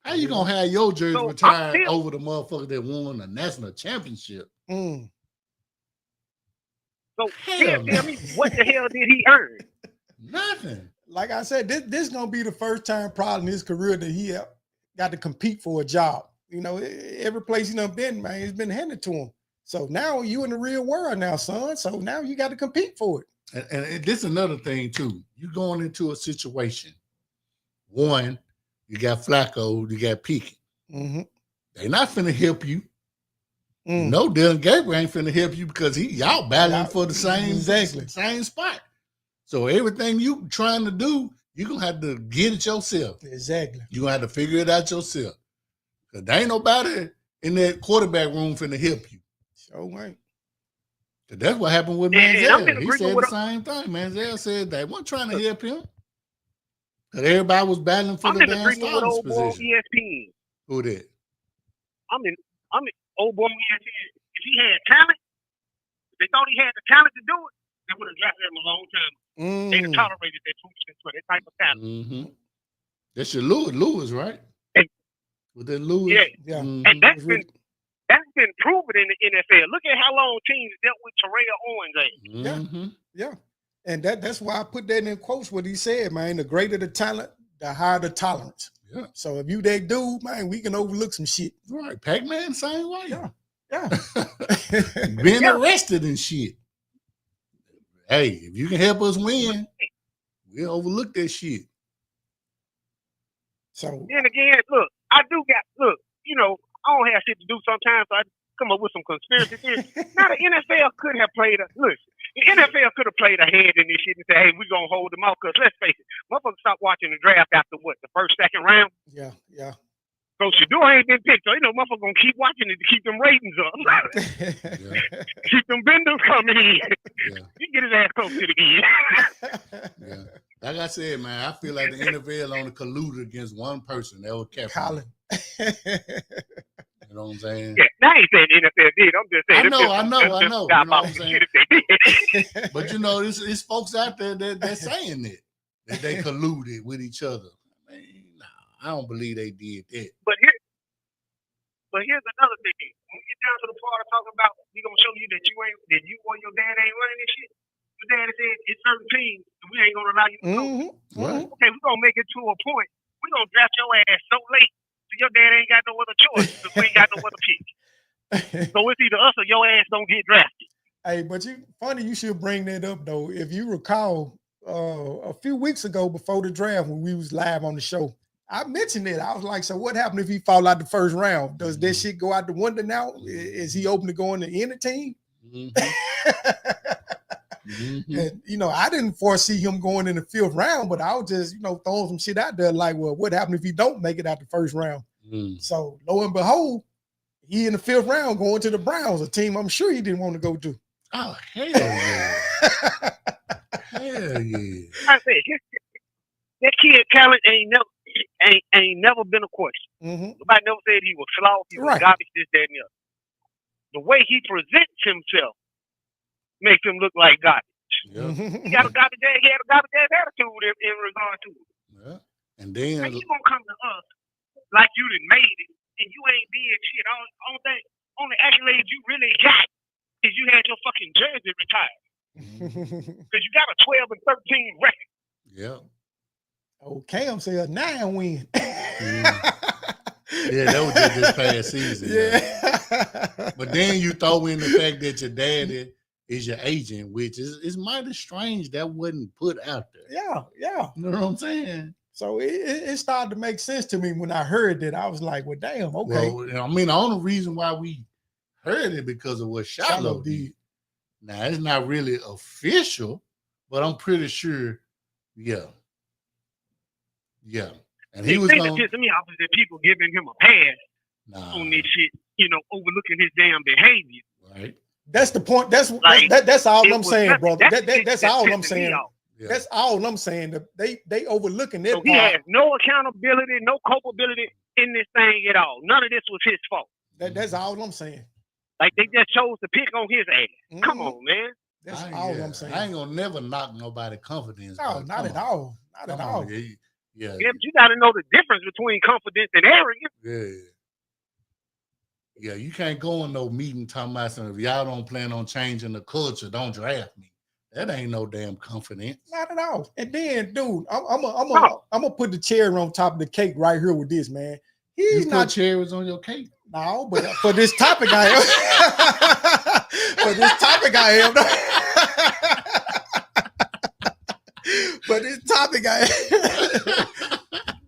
How you gonna have your jersey retired over the motherfucker that won a national championship? So tell me, what the hell did he earn? Nothing. Like I said, this gonna be the first time probably in his career that he got to compete for a job. You know, every place he done been, man, it's been handed to him. So now you in the real world now, son. So now you got to compete for it. And this is another thing too. You going into a situation. One, you got Flacco, you got Pickett. They not finna help you. No, Dylan Gabriel ain't finna help you because y'all battling for the same spot. So everything you trying to do, you're gonna have to get it yourself. Exactly. You're gonna have to figure it out yourself. Because there ain't nobody in that quarterback room finna help you. So right. That's what happened with Manziel. He said the same thing. Manziel said they weren't trying to help him. Because everybody was battling for the damn starting position. ESPN. Who that? I'm in old boy ESPN. If he had talent, if they thought he had the talent to do it, they would have drafted him a long time. They'd have tolerated that foolishness for that type of talent. That's your Lewis, right? With that Lewis. Yeah. And that's been proven in the NFL. Look at how long teams dealt with Terrell Owens. Yeah. And that's why I put that in quotes what he said, man. The greater the talent, the higher the tolerance. Yeah. So if you that dude, man, we can overlook some shit. Right. Pac-Man, same way. Yeah. Being arrested and shit. Hey, if you can help us win, we'll overlook that shit. So then again, look, I don't have shit to do sometimes, so I come up with some conspiracy theories. Now the NFL could have played the NFL could have played a hand in this shit and said, hey, we're gonna hold them off, because let's face it, motherfuckers stopped watching the draft after what, the first, second round? Yeah. So Shador ain't been picked, so motherfuckers gonna keep watching it to keep them ratings up. Keep them vendors coming in. He get his ass close to the end. Like I said, man, I feel like the NFL only colluded against one person. That was Colin. You know what I'm saying? Yeah, now I ain't saying the NFL did. I'm just saying. I know. You know what I'm saying? But it's folks out there that's saying that they colluded with each other. Man, I don't believe they did that. But here's another thing. When we get down to the part of talking about, we gonna show you that you or your dad ain't running this shit. Your dad said it's certain teams we ain't gonna allow you to go. Right. Okay, we're gonna make it to a point. We're gonna draft your ass so late so your dad ain't got no other choice because we ain't got no other pick. So it's either us or your ass don't get drafted. Hey, but funny you should bring that up though. If you recall, a few weeks ago before the draft when we was live on the show, I mentioned it. I was like, so what happened if he fall out the first round? Does that shit go out the window now? Is he open to going to any team? And, I didn't foresee him going in the fifth round, but I was just, throwing some shit out there like, well, what happened if he don't make it out the first round? So lo and behold, He in the 5th round going to the Browns, a team I'm sure he didn't want to go to. Oh, hell yeah. Hell yeah. I said, that kid talent ain't never been a question. Mm-hmm. Nobody never said he was flawed, he was Right. garbage, this, that, and the other. The way he presents himself makes him look like garbage. Yeah. He had a garbage attitude in regard to it. Yeah. And then Man, you gonna come to us like you done made it, and you ain't did shit. Only accolades you really got is you had your fucking jersey retired. Because you got a 12-13 record. yeah. Oh, Cam said a 9 win. Yeah, that was just this past season. Yeah. But then you throw in the fact that your daddy is your agent, which is mighty strange that wasn't put out there. Yeah, yeah. You know what I'm saying? So it started to make sense to me when I heard that. I was like, well, damn, okay. Well, I mean, the only reason why we heard it because of what Shiloh did. Now, it's not really official, but I'm pretty sure, yeah. Yeah. And he was going going to piss me off is that people giving him a pass on this shit, overlooking his damn behavior. Right. That's the point. That's all I'm saying, brother. That's all I'm saying. Yeah. That's all I'm saying. They overlooking it. So he has no accountability, no culpability in this thing at all. None of this was his fault. That's all I'm saying. Like they just chose to pick on his ass. Mm-hmm. Come on, man. That's all I'm saying. I ain't gonna never knock nobody's confidence. No, not at all. Not at all. Yeah, but you got to know the difference between confidence and arrogance. Yeah, you can't go in no meeting talking about something. If y'all don't plan on changing the culture, don't draft me. That ain't no damn confidence. Not at all. And then, dude, I'm gonna put the cherry on top of the cake right here with this, man. He's not put cherries on your cake. No, but for this topic I am. For this topic I am. But this topic I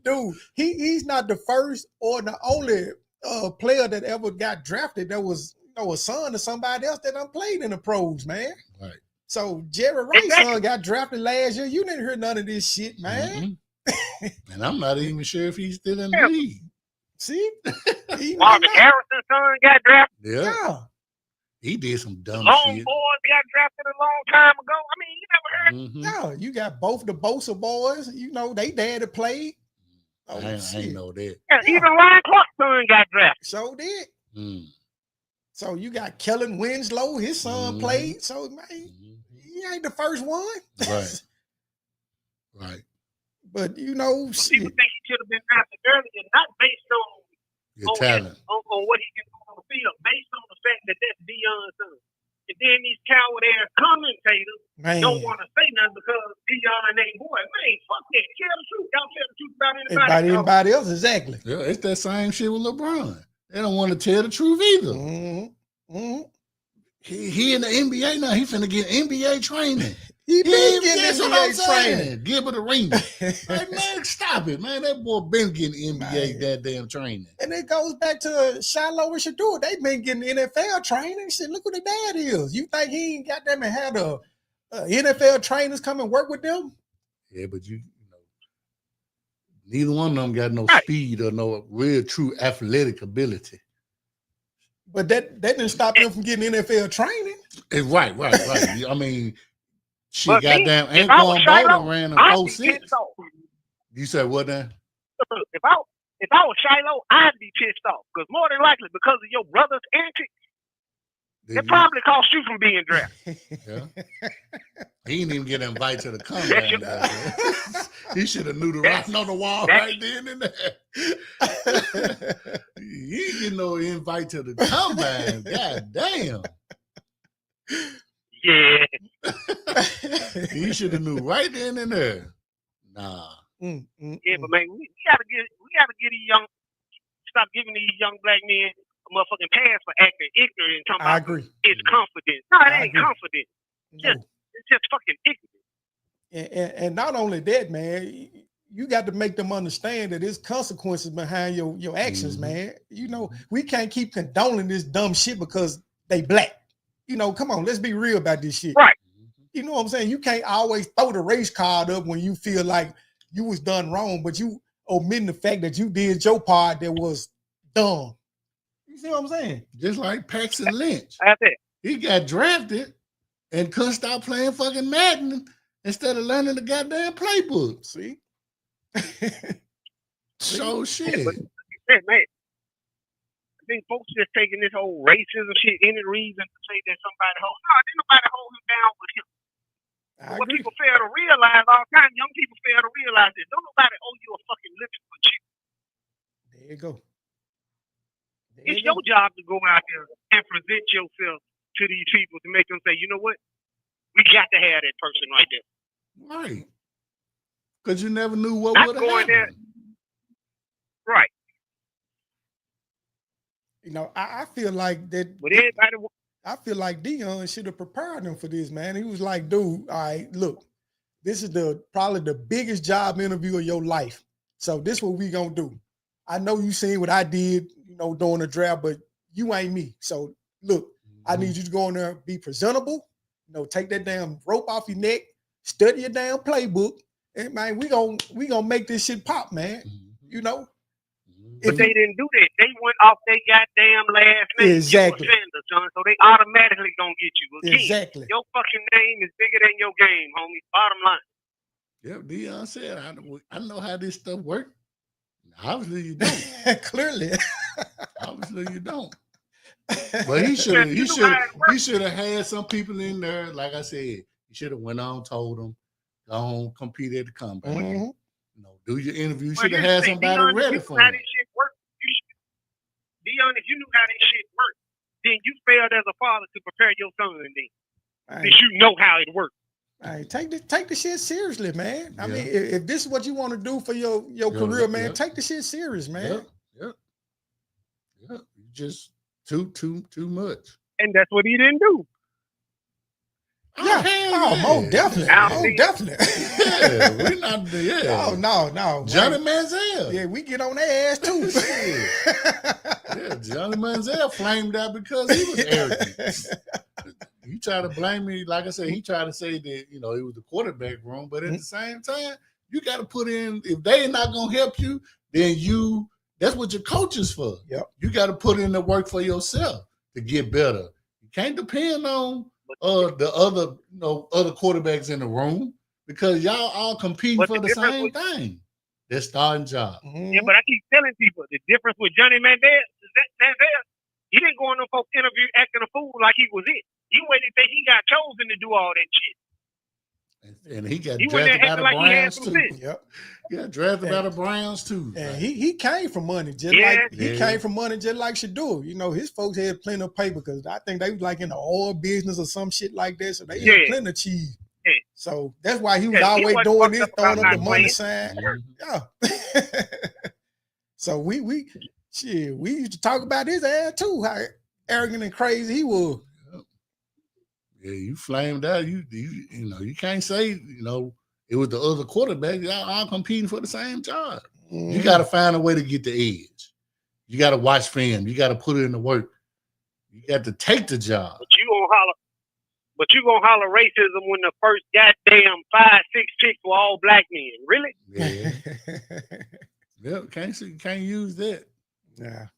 dude, he's not the first or the only player that ever got drafted that was a son of somebody else that played in the pros, man. Right. So Jerry Rice's son got drafted last year. You didn't hear none of this shit, man. Mm-hmm. And I'm not even sure if he's still in the league. See? Marvin Harrison's son got drafted. Yeah. He did some dumb Long shit. Boys got drafted a long time ago. I mean, you never heard. Mm-hmm. No, you got both the Bosa boys. They daddy played. I ain't know that. Yeah, even Ryan Clark's son got drafted. So did. So you got Kellen Winslow, his son played. So man, he ain't the first one. Right. Right. But people think he should have been drafted earlier, not based on your talent, on what he can do on the field, based on the fact that that's Deion's son. And then these coward ass commentators don't want to say nothing because Deion ain't boy. Man, fuck that. Tell the truth. Y'all tell the truth about anybody else. Exactly. Yeah, it's that same shit with LeBron. They don't want to tell the truth either. He in the NBA now. He finna get NBA training. He been getting NBA training. Give it a ring. Like, man, stop it, man. That boy been getting NBA goddamn training. And it goes back to Shiloh and Shador. They been getting NFL training. Shit, look what the dad is. You think he ain't got them and had NFL trainers come and work with them? Yeah, but neither one of them got no speed or no real true athletic ability. But that didn't stop them from getting NFL training. Right. I mean, shit, goddamn, Anquan Bolden ran a 4.6. You said what then? If I was Shiloh, I'd be pissed off because more than likely because of your brother's antics, it probably cost you from being drafted. Yeah. He didn't even get invited to the combine. He should have knew the writing on the wall right then and there. He didn't get no invite to the combine. God damn. Yeah. He should have knew right then and there. Nah. Yeah, but man, we gotta get these stop giving these young black men a motherfucking pass for acting ignorant and talking about agree. It's confidence. No, it ain't confidence. It's just fucking ignorant. And not only that, man, you got to make them understand that there's consequences behind your actions, man. We can't keep condoning this dumb shit because they black. Come on, let's be real about this shit. Right. You know what I'm saying? You can't always throw the race card up when you feel like you was done wrong, but you omitting the fact that you did your part that was dumb. You see what I'm saying? Just like Paxton Lynch. That's it. He got drafted and couldn't stop playing fucking Madden instead of learning the goddamn playbook. See? So shit. Yeah, but man, I think folks just taking this whole racism shit any reason to say that somebody didn't nobody hold him down with him. What people fail to realize all the time, young people fail to realize this. Don't nobody owe you a fucking living but you. There you go. It's your job to go out there and present yourself to these people to make them say, you know what? We got to have that person right there. Right. Because you never knew what would have happened. Right. You know, I feel like that. But everybody, I feel like Deion should have prepared him for this, man. He was like, dude, all right, look, this is probably the biggest job interview of your life. So this is what we gonna do. I know you seen what I did, you know, during the draft, but you ain't me. So look, I need you to go in there, be presentable, you know, take that damn rope off your neck, study your damn playbook, and man, we gonna make this shit pop, man. You know. But they didn't do that. They went off their goddamn last name. Exactly. You offender, son, so they automatically gonna get you. Again, exactly. Your fucking name is bigger than your game, homie. Bottom line. Yep, Deion said, I know how this stuff works. Obviously you don't. Clearly. Obviously you don't. But he should have had some people in there. Like I said, he should have went on, told them, go on, compete at the combine. Mm-hmm. You know, do your interview. Should have had somebody ready for him. Deion, if you knew how this shit worked, then you failed as a father to prepare your son. Then, since you know how it works. Hey, take the shit seriously, man. I mean, if this is what you want to do for your career, man, take the shit serious, man. Yep. Just too much. And that's what he didn't do. Most definitely. Definitely. Yeah, we're not there. Oh, no. Johnny Manziel. Yeah, we get on their ass too. Yeah, Johnny Manziel flamed out because he was arrogant. You try to blame me, like I said, he tried to say that, you know, it was the quarterback room, but at the same time, you got to put in, if they not going to help you, then that's what your coach is for. Yep. You got to put in the work for yourself to get better. You can't depend on the other quarterbacks in the room because y'all all competing for the same thing. Their starting job. Yeah, but I keep telling people the difference with Johnny Manziel, he didn't go on no folks interview acting a fool like he was it. You waited till he got chosen to do all that shit. And he got drafted by the Browns too. Yep. Yeah, drafted by the Browns too. And he came from money, came from money just like Shador. You know, his folks had plenty of paper because I think they was like in the oil business or some shit like that. So they had plenty of cheese. Yeah. So that's why he was always doing this, throwing up the money sign. Yeah. So we used to talk about his ass too, how arrogant and crazy he was. Yeah, you flamed out. You know, you can't say, you know, it was the other quarterback. Y'all all competing for the same job. Mm-hmm. You got to find a way to get the edge. You got to watch film. You got to put it in the work. You got to take the job. But you gonna holler racism when the first goddamn 5'6" chicks were all black men. Really? Yeah. Yeah, can't use that. Yeah,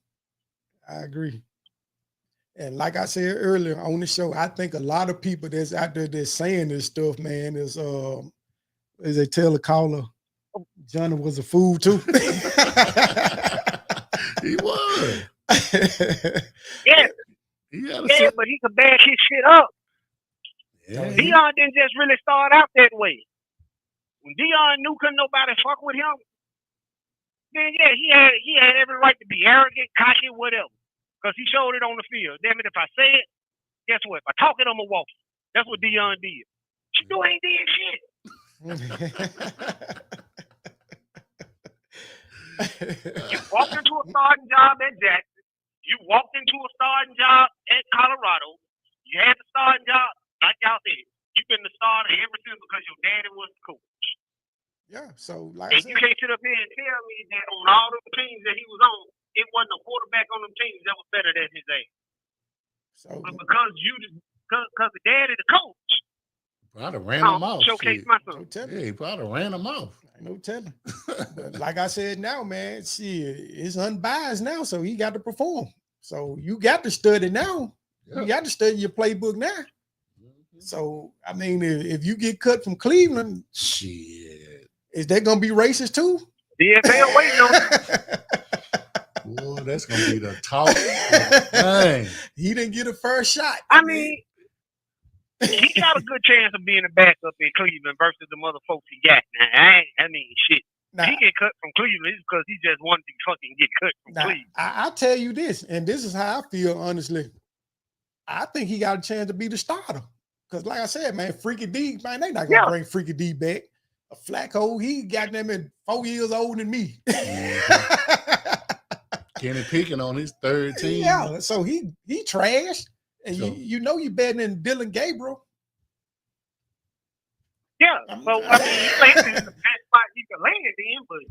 I agree. And like I said earlier on the show, I think a lot of people that's out there that's saying this stuff, man, is as they tell the caller, Johnny was a fool too. He was. Yeah. But he could back his shit up. Yeah. Deion didn't just really start out that way. When Deion knew couldn't nobody fuck with him, then he had every right to be arrogant, cocky, whatever. Because he showed it on the field. Damn it, if I say it, guess what? If I talk it, I'm going to walk it. That's what Deion did. Shador ain't did shit. You walked into a starting job at Jackson. You walked into a starting job at Colorado. You had the starting job, like y'all said. You've been the starter ever since because your daddy was the coach. Yeah, so like and you can't sit up here and tell me that on all the teams that he was on, it wasn't a quarterback on them teams that was better than his age. So, but because the daddy the coach, probably ran him off. Showcase my son. Yeah, he probably ran him off. Ain't no telling. But like I said, now, man, it's unbiased now, so he got to perform. So you got to study now. Yeah. You got to study your playbook now. So, I mean, if you get cut from Cleveland, shit, is that going to be racist too? DFL waiting on it. Boy, that's gonna be the talk. Dang. He didn't get a first shot. I mean, he got a good chance of being a backup in Cleveland versus the mother folks he got. Now, I mean, shit. Nah, He get cut from Cleveland because he just wanted to fucking get cut from nah, Cleveland. I'll tell you this, and this is how I feel, honestly. I think he got a chance to be the starter. Because, like I said, man, Freaky D, man, they not going to bring Freaky D back. A Flacco, he got them in 4 years older than me. Kenny Pickett on his third team. Yeah, so he trashed. And So- you know you better than Dylan Gabriel. Yeah, so I mean, he landed in the best spot he could land in, but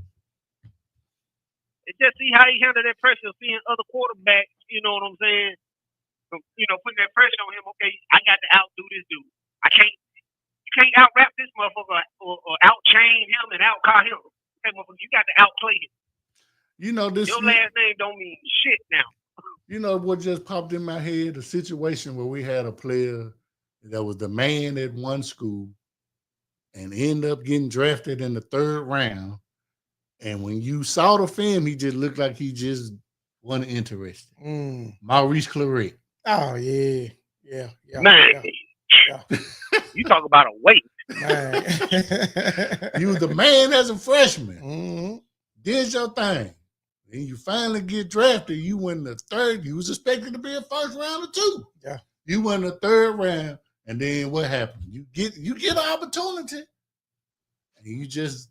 it just see how he handled that pressure, seeing other quarterbacks, you know what I'm saying? You know, putting that pressure on him. Okay, I got to outdo this dude. You can't out rap this motherfucker or out chain him and out call him. Okay, motherfucker, you got to outplay him. You know this. Your last name don't mean shit now. You know what just popped in my head? The situation where we had a player that was the man at one school and ended up getting drafted in the 3rd round. And when you saw the film, he just looked like he just wasn't interested. Maurice Claret. Oh, yeah. Man, you talk about a weight. Man. You was the man as a freshman. Mm-hmm. Did your thing. Then you finally get drafted. You win the 3rd. You was expected to be a 1st rounder too. Yeah. You win the 3rd round, and then what happened? You get an opportunity, and you just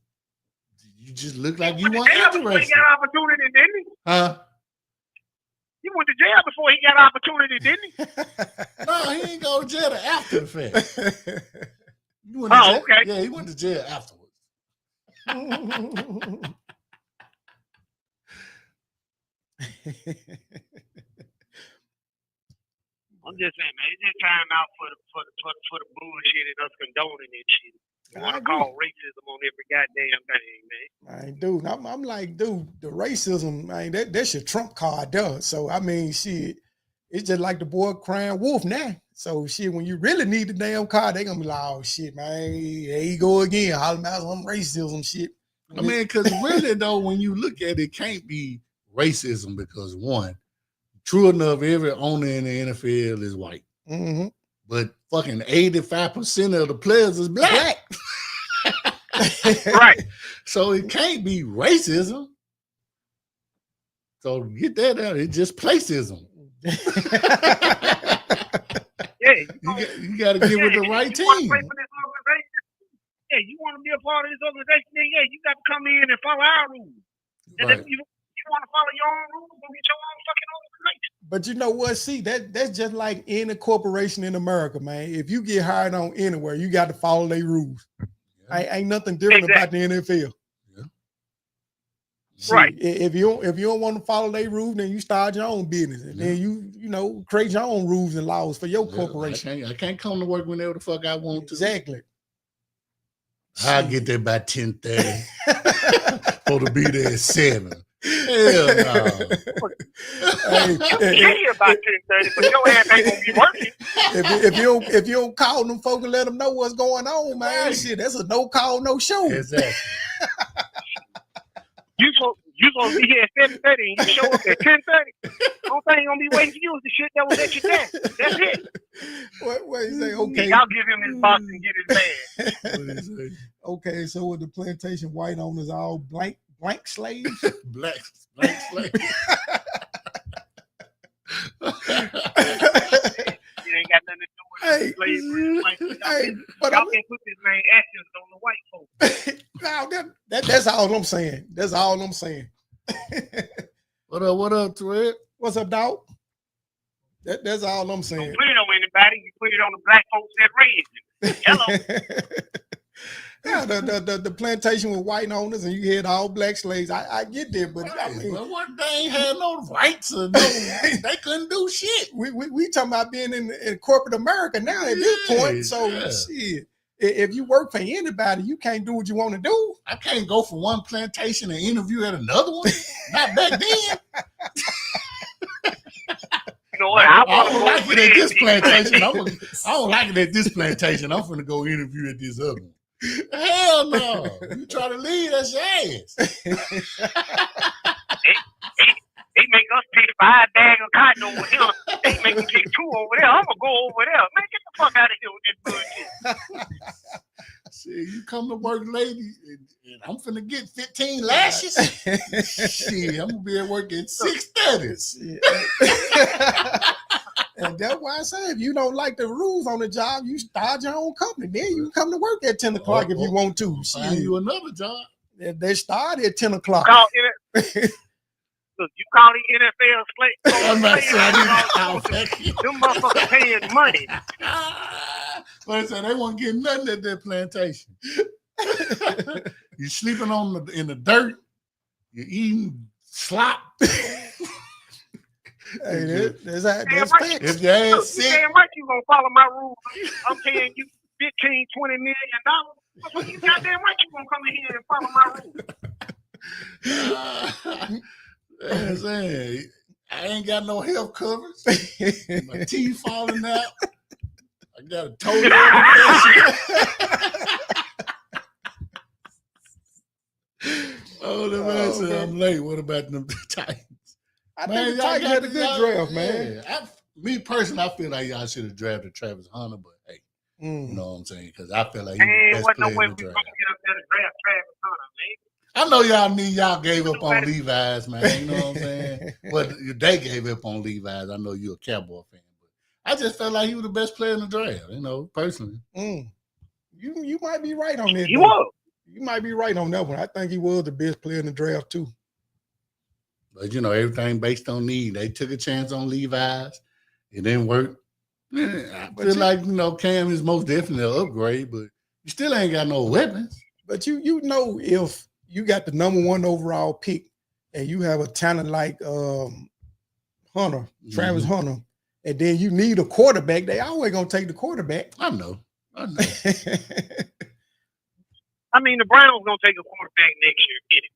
look like you weren't interested. He got opportunity, didn't he? Huh? He went to jail before he got opportunity, didn't he? No, he ain't go to jail after the fact. Okay. Yeah, he went to jail afterwards. I'm just saying, man, it's just time out for the bullshit and us condoning this shit. You want to call racism on every goddamn thing, man. Man, dude, I'm like, dude, the racism, man, that's your trump card, does. So I mean, shit, it's just like the boy crying wolf now. So shit, when you really need the damn card, they gonna be like, oh shit, man, here you go again, hollering about some racism shit. I mean, because really though, when you look at it, it can't be racism because one, true enough, every owner in the NFL is white. Mm-hmm. But fucking 85% of the players is black. Right. So it can't be racism. So get that out. It's just placism. Yeah. You got to get with the right team. You want to be a part of this organization, then you got to come in and follow our rules. And Right. if you want to follow your own rules, go get your own fucking organization. But you know what? See, that's just like any corporation in America, man. If you get hired on anywhere, you got to follow their rules. Yeah. Ain't nothing different about the NFL. Yeah. See, Right. If you don't want to follow their rules, then you start your own business, and then you know create your own rules and laws for your corporation. I can't come to work whenever the fuck I want to. Exactly. I'll get there by 10:30. Supposed to be there at 7. Hell no. Hey, Get here by 10:30, but your ass ain't gonna be working. if you don't call them folk and let them know what's going on, man, Right. shit, that's a no call, no show. Exactly. You gonna be here at 7:30 and you show up at 10:30. Only thing gonna be waiting for you is the shit that was at your desk. That's it. What you say? Okay, Y'all give him his box and get his bag. What did he say? okay. So with the plantation white owners all blank slaves? Black slave. It ain't got nothing to do with Hey, slavery. Like, hey, but y'all can't put this man actions on the white folks. no, that's all I'm saying. That's all I'm saying. What up, Thread? What's up, dog? That's all I'm Don't saying. put it on anybody. You put it on the black folks that raised him. Hello. Yeah, the plantation with white owners and you had all black slaves. I get there, but I mean, Well, what, they ain't had no rights or no, they couldn't do shit. we talking about being in corporate America now at this point. So shit, if you work for anybody, you can't do what you want to do. I can't go from one plantation and interview at another one. Not back then. know what? I want to don't go like over it there. at this plantation. I don't like it at this plantation. I'm finna go interview at this other one. Hell no. You try to leave, that's your ass. They make us pick 5 bags of cotton over here. They make me pick 2 over there. I'm going to go over there. Man, get the fuck out of here with this bullshit. See, you come to work late, and I'm finna get 15 lashes. Shit, I'm gonna be at work at 6:30. And that's why I say if you don't like the rules on the job, you start your own company. Then you can come to work at 10 o'clock if you want to. Find you another job. They start at 10 o'clock. Look, you call the NFL slate. I'm about to say, Them motherfuckers paying money. But I said they won't get nothing at that plantation. You sleeping in the dirt. You eating slop. Hey, that's Damn facts. right. If your ass Look, sick, damn right you gonna follow my rules. I'm paying you $15, $20 million. But you goddamn right you gonna come in here and follow my rules. I'm saying, I ain't got no health coverage. My teeth falling out. I got a toe infection. Oh, the man said I'm late. What about them Titans? I think the Titans had a good draft, man. Yeah. Me personally, I feel like y'all should have drafted Travis Hunter, but hey, you know what I'm saying? Because I feel like he was the best player in the draft. I know y'all gave up on Levi's, man. You know what I'm saying? Well, they gave up on Levi's. I know you're a Cowboy fan, but I just felt like he was the best player in the draft. You know, personally. You might be right on that. You was. You might be right on that one. I think he was the best player in the draft too. But you know, everything based on need. They took a chance on Levi's. It didn't work. I feel like, Cam is most definitely an upgrade, but you still ain't got no weapons. But you know, if you got the number 1 overall pick and you have a talent like Hunter, Travis Hunter, and then you need a quarterback, they always gonna take the quarterback. I know. I mean, the Browns gonna take a quarterback next year. Get it?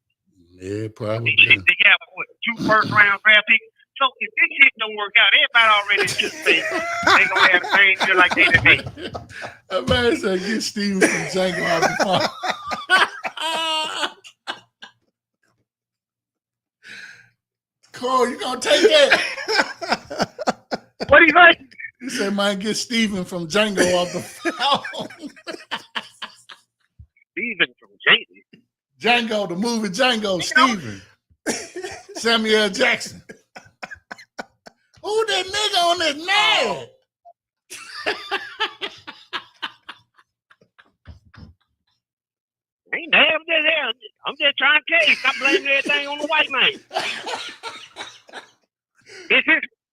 Yeah, probably. They have 2 first-round draft picks. So if this shit don't work out, everybody already just say they gonna have the same shit like they today. That man said, get Steven from Django out the farm. Cole, you gonna take that? What do you think? He said, man, get Steven from Django off the phone. Steven from Django. Django, the movie Django, Steven. Samuel L. Jackson. Who that nigga on this man? Ain't damn this. I'm just trying to tell you, stop blaming everything on the white man.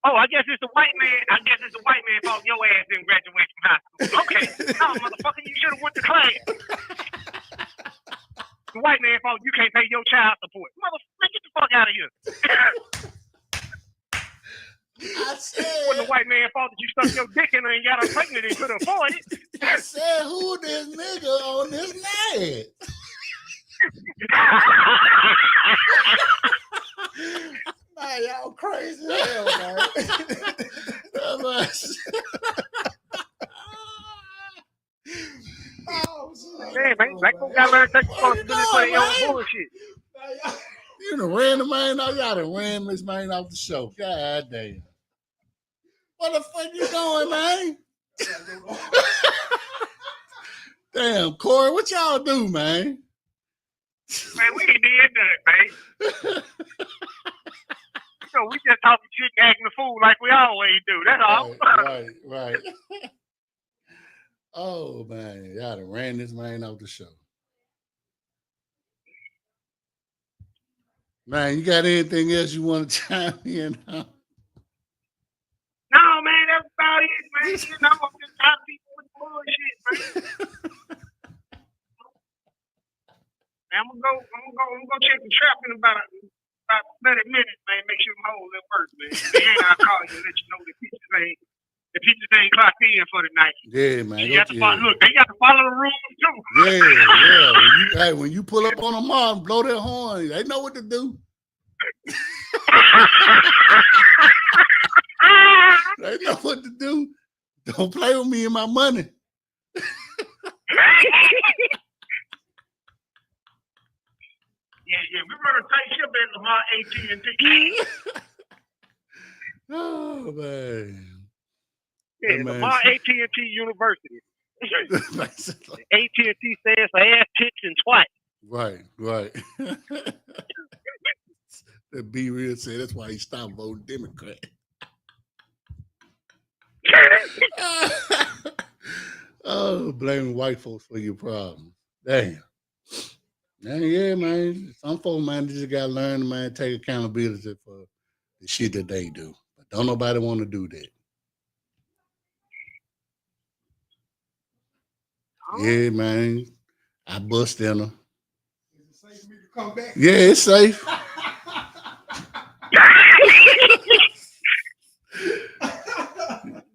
I guess it's the white man. I guess it's the white man fault your ass didn't graduate from high school. Okay. No, motherfucker, you should have went to class. The white man fault you can't pay your child support. Motherfucker, get the fuck out of here. I said, it wasn't the white man fault that you stuck your dick in her and got her pregnant and couldn't afford it. I said, who this nigga on this night? Man, y'all crazy as hell, man. Man, black folks gotta learn to take responsibility for their own bullshit. You done ran the man out. Y'all done ran this man off the show. God damn. What the fuck you doing, man? Damn, Corey, what y'all do, man? Man, we ain't did nothing, man. We just talking shit and acting the fool like we always do. That's all. Right. Oh, man. Y'all done ran this man off the show. Man, you got anything else you want to chime in on? No, man, that's about it, man. I'm just tired of people with bullshit, man. I'm gonna check the trap in about 30 minutes, man. Make sure my whole little work, man. Then I'll call you and let you know the pictures ain't clocked in for the night. Yeah, man. They got to follow the rules too. Yeah. When you pull up on them all and blow their horn, they know what to do. They know what to do. Don't play with me and my money. Yeah, we run a tight ship at Lamar AT&T. Oh man. Yeah, man. Lamar AT&T University. AT&T stands for ass, tits, and twat. Right. That Be Real said that's why he stopped voting Democrat. Oh, blaming white folks for your problems. Damn. Yeah, man. Some folks, man, they just gotta learn, man, take accountability for the shit that they do. But don't nobody want to do that. Yeah, man. I bust in her. Is it safe for me to come back? Yeah, it's safe.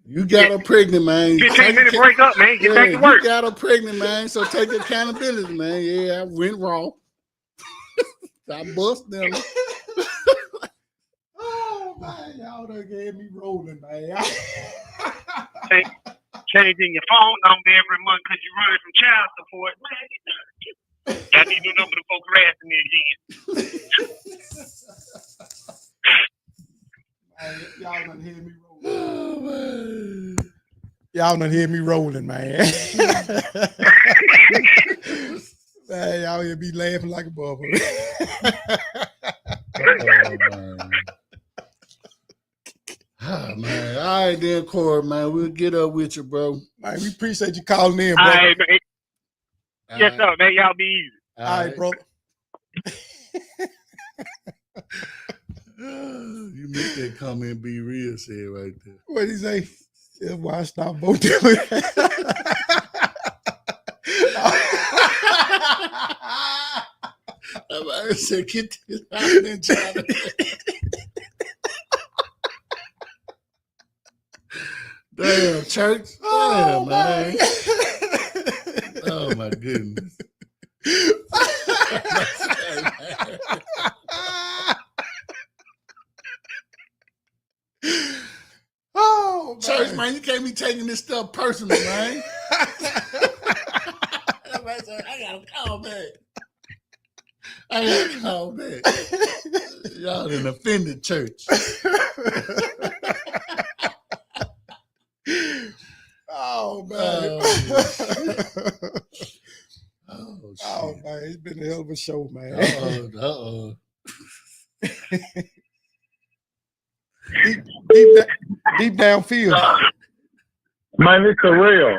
You got her pregnant, man. 15-minute break up, man. Get back to work. You got her pregnant, man. So take accountability, man. Yeah, I went wrong. I bust them. Oh man, y'all done gave me rolling, man. Changing your phone number every month because you're running from child support. Man, I need new number to folks harassing me again. Y'all done hear me rolling. Oh, man. Y'all done hear me rolling, man. Man, y'all here be laughing like a bubble. Oh, man. All right, then, Corey, man. We'll get up with you, bro. Man, we appreciate you calling in, bro. All right, man. Yes, sir, man. Y'all be easy. All right, bro. You make that comment Be Real said right there. What he say? That's why I stopped voting. I said, get this out in China. Damn, church. Oh, Damn, man. Oh, my goodness. Oh, church, man, you can't be taking this stuff personal, man. I gotta call back. Y'all done offended church. Oh, man. Oh, man. It's been a hell of a show, man. Deep downfield. Man, it's a real.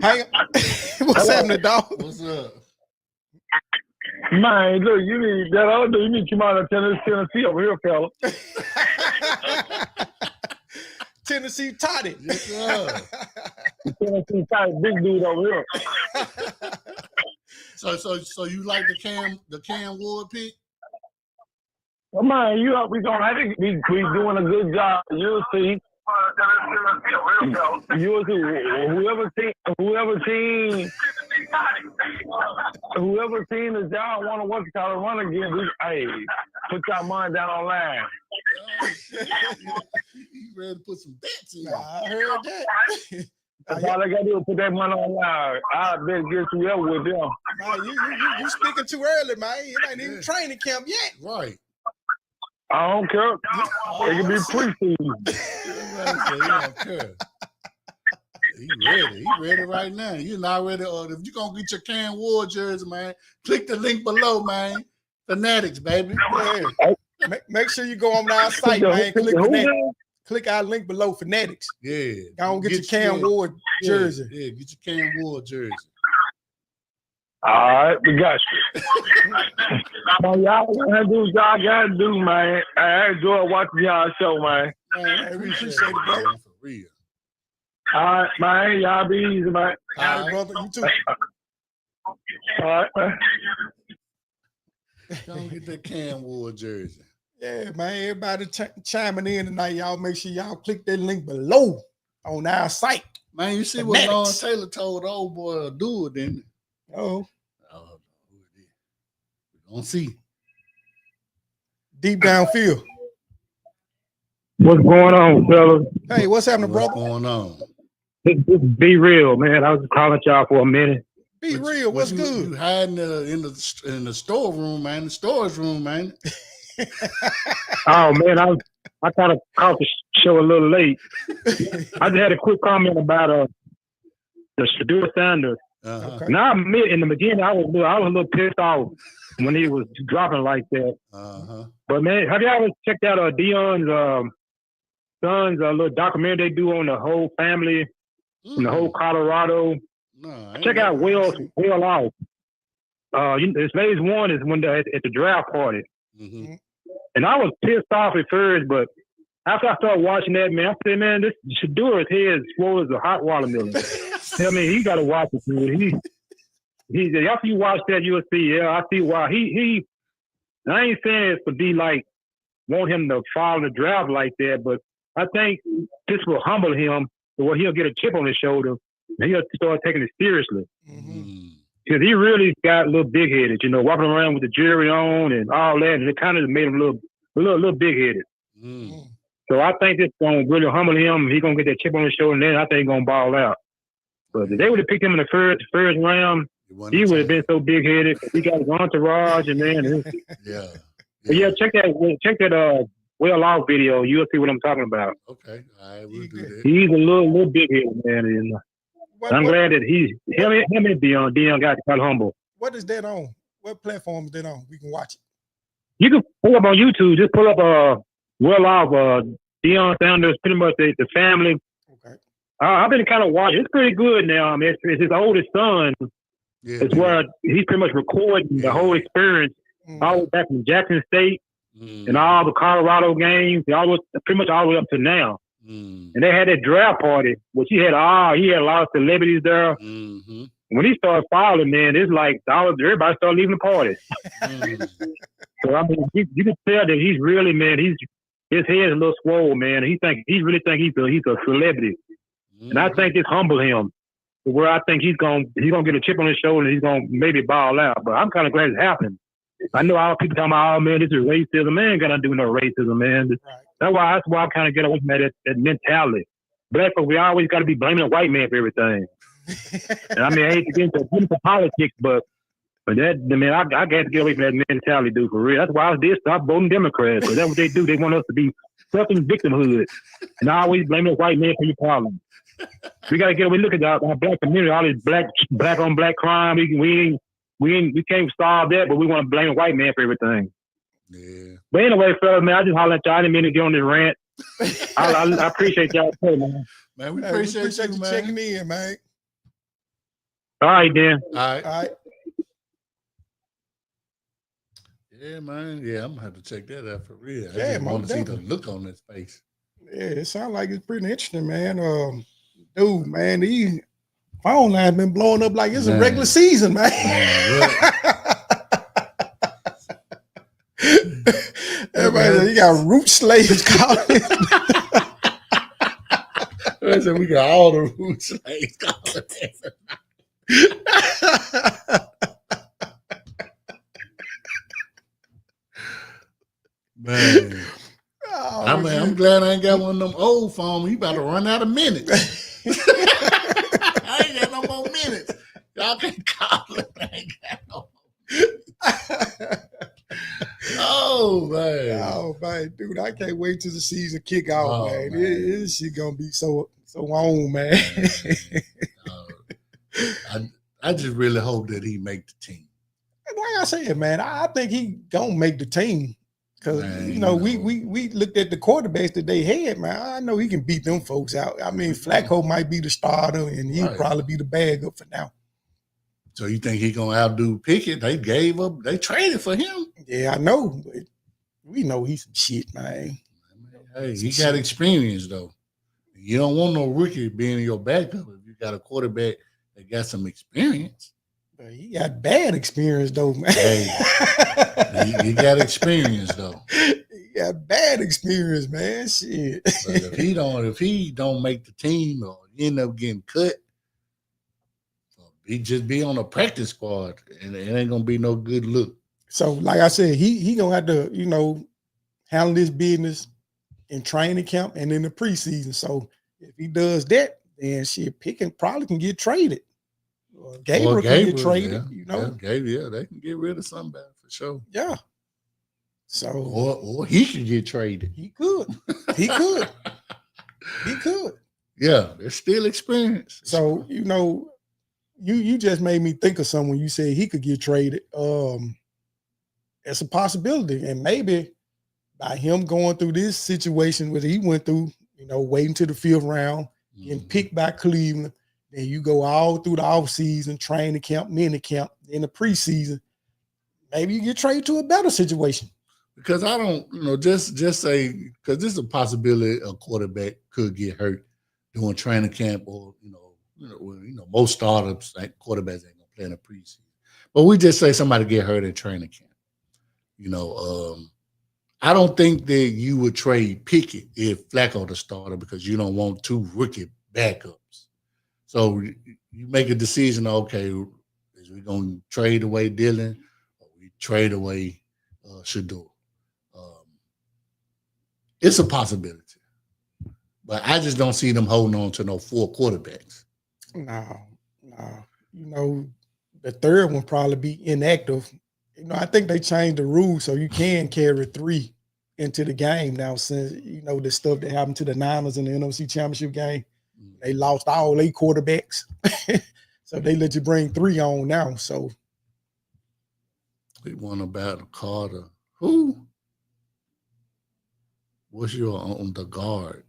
Hey, what's happening, dog? What's up? Man, look, you need to come out of Tennessee over here, fella. Tennessee Toddy. Yes, sir. Tennessee Toddy, big dude over here. So you like the Cam Ward pick? Well, man, we gonna. I think we doing a good job. You'll see. You'll see. Whoever team is y'all want to work out run again. Hey, put your money down online. You ready to put some bets in? I heard that. That's all I gotta do is put that money online. I bet get together with them. Man, you speaking too early, man. It ain't even training camp yet. Right. I don't care. It can be preseason. He ready right now. You not ready. If you gonna get your Cam Ward jersey, man, click the link below, man. Fanatics, baby. Yeah. Make sure you go on our site, man. Click Fanatics. Click our link below, Fanatics. Yeah. Go on get your Cam Ward jersey. Yeah, get your Cam Ward jersey. All right, we got you. Man, y'all gotta do what y'all gotta do, man. I enjoy watching y'all show, man. Man, we appreciate it, bro. For real. All right, man. Y'all be easy, man. All right, brother. You too. All right, man. Don't get that Cam Ward jersey. Yeah, man. Everybody chiming in tonight. Y'all make sure y'all click that link below on our site. Man, you see Fanatics. what Lon Taylor told the old boy to do it, didn't he? Oh. We gonna see. Deep downfield. What's going on, fellas? Hey, what's happening, What's brother? going on? This Be Real, man. I was calling y'all for a minute. Be real. What's good? You hiding in the storeroom, man. The storage room, man. Oh man, I kind of caught the show a little late. I just had a quick comment about the Shadur Sanders. Uh-huh. Now I admit in the beginning I was a little pissed off when he was dropping like that. Uh-huh. But man, have you ever checked out Dion's son's little documentary they do on the whole family and the whole Colorado? No, Check out Well Off. His latest one is when they're at the draft party. Mm-hmm. And I was pissed off at first, but after I started watching that, man, I said, man, this Shadur's head is swole as a hot watermelon. I mean, he got to watch it, dude. He after you watch that, you'll see, yeah, I see why. I ain't saying it to be like, want him to follow the draft like that, but I think this will humble him to where he'll get a chip on his shoulder and he'll start taking it seriously. Because he really got a little big-headed, walking around with the jewelry on and all that, and it kind of made him a little big-headed. So I think it's going to really humble him. He's going to get that chip on his shoulder, and then I think he's going to ball out. But if they would have picked him in the first round, he would have been so big-headed. He got his entourage, and man. Yeah. But yeah, check that Well Off video. You'll see what I'm talking about. Okay. All right, we'll do that. He's a little big-headed, man. And I'm glad that him and Dion got kind of humble. What is that on? What platform is that on? We can watch it. You can pull up on YouTube. Just pull up Well Off Deion Sanders, pretty much the family. Okay. I've been kind of watching. It's pretty good now. I mean, it's his oldest son. Yeah, it's where he's pretty much recording the whole experience all the way back from Jackson State and all the Colorado games, pretty much all the way up to now. And they had that draft party, which he had a lot of celebrities there. When he started following, man, it's like everybody started leaving the party. So I mean, you can tell that he's really, man, his head is a little swole, man. He really think he's a celebrity, and I think it's humble him to where I think he's gonna get a chip on his shoulder and he's gonna maybe ball out. But I'm kind of glad it happened. I know all people talking about, oh man, this is racism. Man, ain't gonna do no racism, man. That's why I kind of get away from that mentality. Black folks, we always got to be blaming a white man for everything. And I mean, I hate to get into politics, but that, I mean, I got to get away from that mentality, dude, for real. That's why I did stop voting Democrats, because that's what they do. They want us to be suffering victimhood, and I always blame the white man for your problem. We got to get away. Look at our black community, all this black on black crime. We can't solve that, but we want to blame the white man for everything. Yeah. But anyway, fellas, man, I just hollered at y'all. I didn't mean to get on this rant. I appreciate y'all too, man. Man, we appreciate you, man. Checking in, man. All right, then. All right. Yeah, man. Yeah, I'm gonna have to check that out for real. I just want to see the look on his face. Yeah, it sounds like it's pretty interesting, man. Dude, man, these phone lines been blowing up like it's a regular season, man. Everybody, you got root slaves calling. I said we got all the root slaves calling. Man, I'm glad I ain't got one of them old phones. You about to run out of minutes. I ain't got no more minutes. Y'all can't call it. I ain't got no more. Oh man, dude, I can't wait till the season kick off, man. This shit gonna be so on, man. I just really hope that he make the team. Like I said, man, I think he gonna make the team. Because, we looked at the quarterbacks that they had, man. I know he can beat them folks out. I mean, Flacco might be the starter, and he'll probably be the backup for now. So you think he going to outdo Pickett? They gave up. They traded for him. Yeah, I know. But we know he's some shit, man. Hey, he got experience, though. You don't want no rookie being your backup if you got a quarterback that got some experience. But he got bad experience, though, man. Hey, he got experience, though. He got bad experience, man. Shit. But if he don't make the team or end up getting cut, he just be on a practice squad, and it ain't gonna be no good look. So, like I said, he gonna have to, handle this business in training camp and in the preseason. So if he does that, then shit, Pickens probably can get traded. Gabriel can get traded, you know. Gabriel, they can get rid of somebody for sure. Yeah. So or he could get traded. He could. He could. He could. Yeah, there's still experience. So, you know, you just made me think of someone. You said he could get traded. It's a possibility. And maybe by him going through this situation that he went through, you know, waiting to the 5th round, getting picked by Cleveland, then you go all through the offseason, training camp, mini camp, in the preseason. Maybe you get traded to a better situation. Because I don't, you know, just say, because this is a possibility a quarterback could get hurt during training camp, or most startups, like quarterbacks ain't gonna play in the preseason. But we just say somebody get hurt in training camp. You know, I don't think that you would trade Pickett if Flacco the starter, because you don't want 2 rookie backups. So you make a decision. Okay, is we gonna trade away Dylan, or we trade away Shador? It's a possibility, but I just don't see them holding on to no 4 quarterbacks. No. You know, the third one probably be inactive. You know, I think they changed the rules so you can carry 3 into the game now, since, you know, the stuff that happened to the Niners in the NFC Championship game. They lost all 8 quarterbacks. So they let you bring 3 on now. So we won about Carter. Who? What's your on the guard?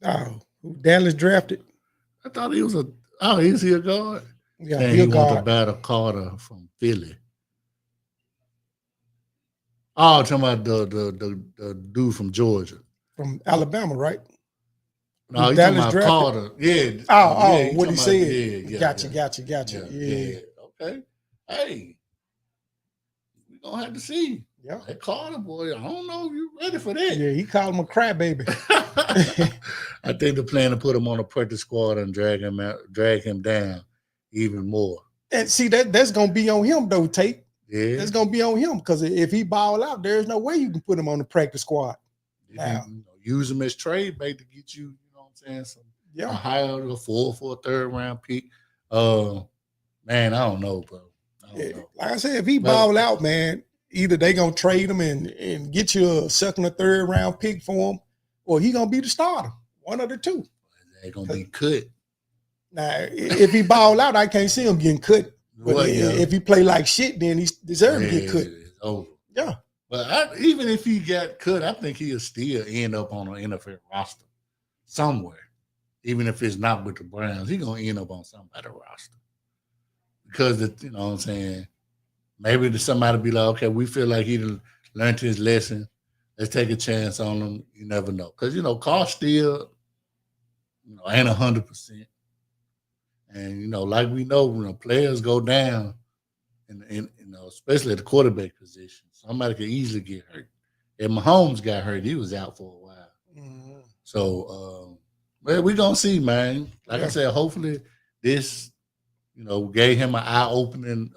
Oh, who Dallas drafted? I thought he was is he a guard? Yeah, he wants to battle Carter from Philly. Oh, talking about the dude from Georgia. From Alabama, right? No, he's talking about drafted? Carter. Yeah. Oh, what he said. Yeah, gotcha. Yeah. Okay. Hey, we're going to have to see. Yeah. That Carter boy, I don't know if you're ready for that. Yeah, he called him a crybaby. I think they're planning to put him on a practice squad and drag him down even more. And see, that's going to be on him, though, Tate. Yeah. That's going to be on him, because if he ball out, there's no way you can put him on the practice squad. Now, use him as trade bait to get you, you know what I'm saying, a higher, a 4 for a 3rd round pick. Man, I don't know, bro. I don't know. Like I said, if he ball out, man, either they going to trade him and get you a 2nd or 3rd round pick for him, or he going to be the starter. One of the two. They're going to be cut. Now, if he ball out, I can't see him getting cut. But if he play like shit, then he deserves to get cut. It's over. Yeah. But even if he got cut, I think he'll still end up on an NFL roster somewhere. Even if it's not with the Browns, he's going to end up on somebody's roster. Because, you know what I'm saying, maybe somebody be like, okay, we feel like he learned his lesson. Let's take a chance on him. You never know. Because, you know, Carr still, ain't 100%. And, like we know, when players go down, and especially at the quarterback position, somebody could easily get hurt. If Mahomes got hurt, he was out for a while. Mm-hmm. So, well, we're going to see, man. Like I said, hopefully this, gave him an eye-opening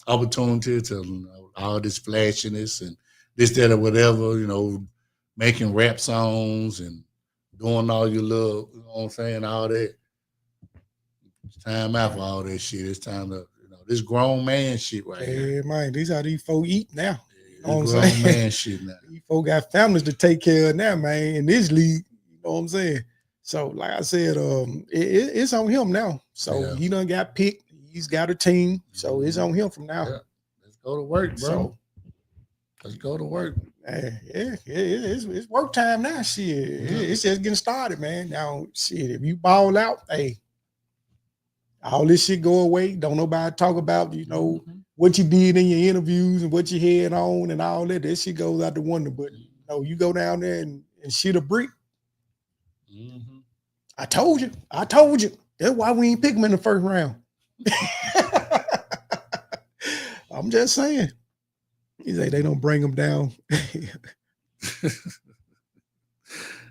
opportunity to all this flashiness and this, that, or whatever, making rap songs and doing all your little, you know what I'm saying, all that. It's time out for all that shit. It's time to, this grown man shit right here. Yeah, man, these how these folk eat now. You know what I'm saying? Man shit now. These folk got families to take care of now, man, in this league. You know what I'm saying? So, like I said, it's on him now. So he done got picked. He's got a team. So it's on him from now. Yeah. Let's go to work, bro. Let's go to work. It's work time now. Shit. It's just getting started, man. Now, shit, if you ball out, hey, all this shit go away. Don't nobody talk about, what you did in your interviews and what you had on and all that. That shit goes out the window. But you go down there and shit a brick. Mm-hmm. I told you. That's why we ain't pick him in the first round. I'm just saying. He say they don't bring him down.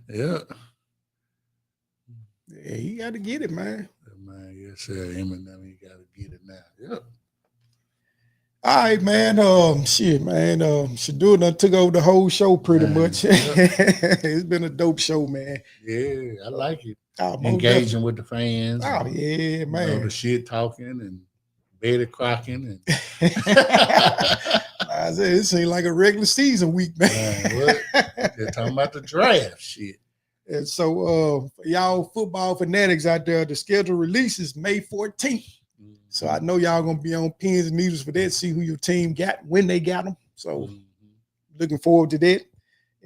Yeah, he got to get it, man. Man, yes, sir. Eminem, he got to get it now. Yep. All right, man. Shit, man. Shadur done took over the whole show pretty Man, much. It's been a dope show, man. Yeah, I like it. Oh, most Engaging with the fans. Oh, and, yeah, you know, man. the shit talking and Betty crocking. And I said, it seemed like a regular season week, man. what? They're talking about the draft shit. And so, for y'all football fanatics out there, the schedule releases May 14th. So I know y'all gonna be on pins and needles for that. See who your team got, when they got them. So looking forward to that.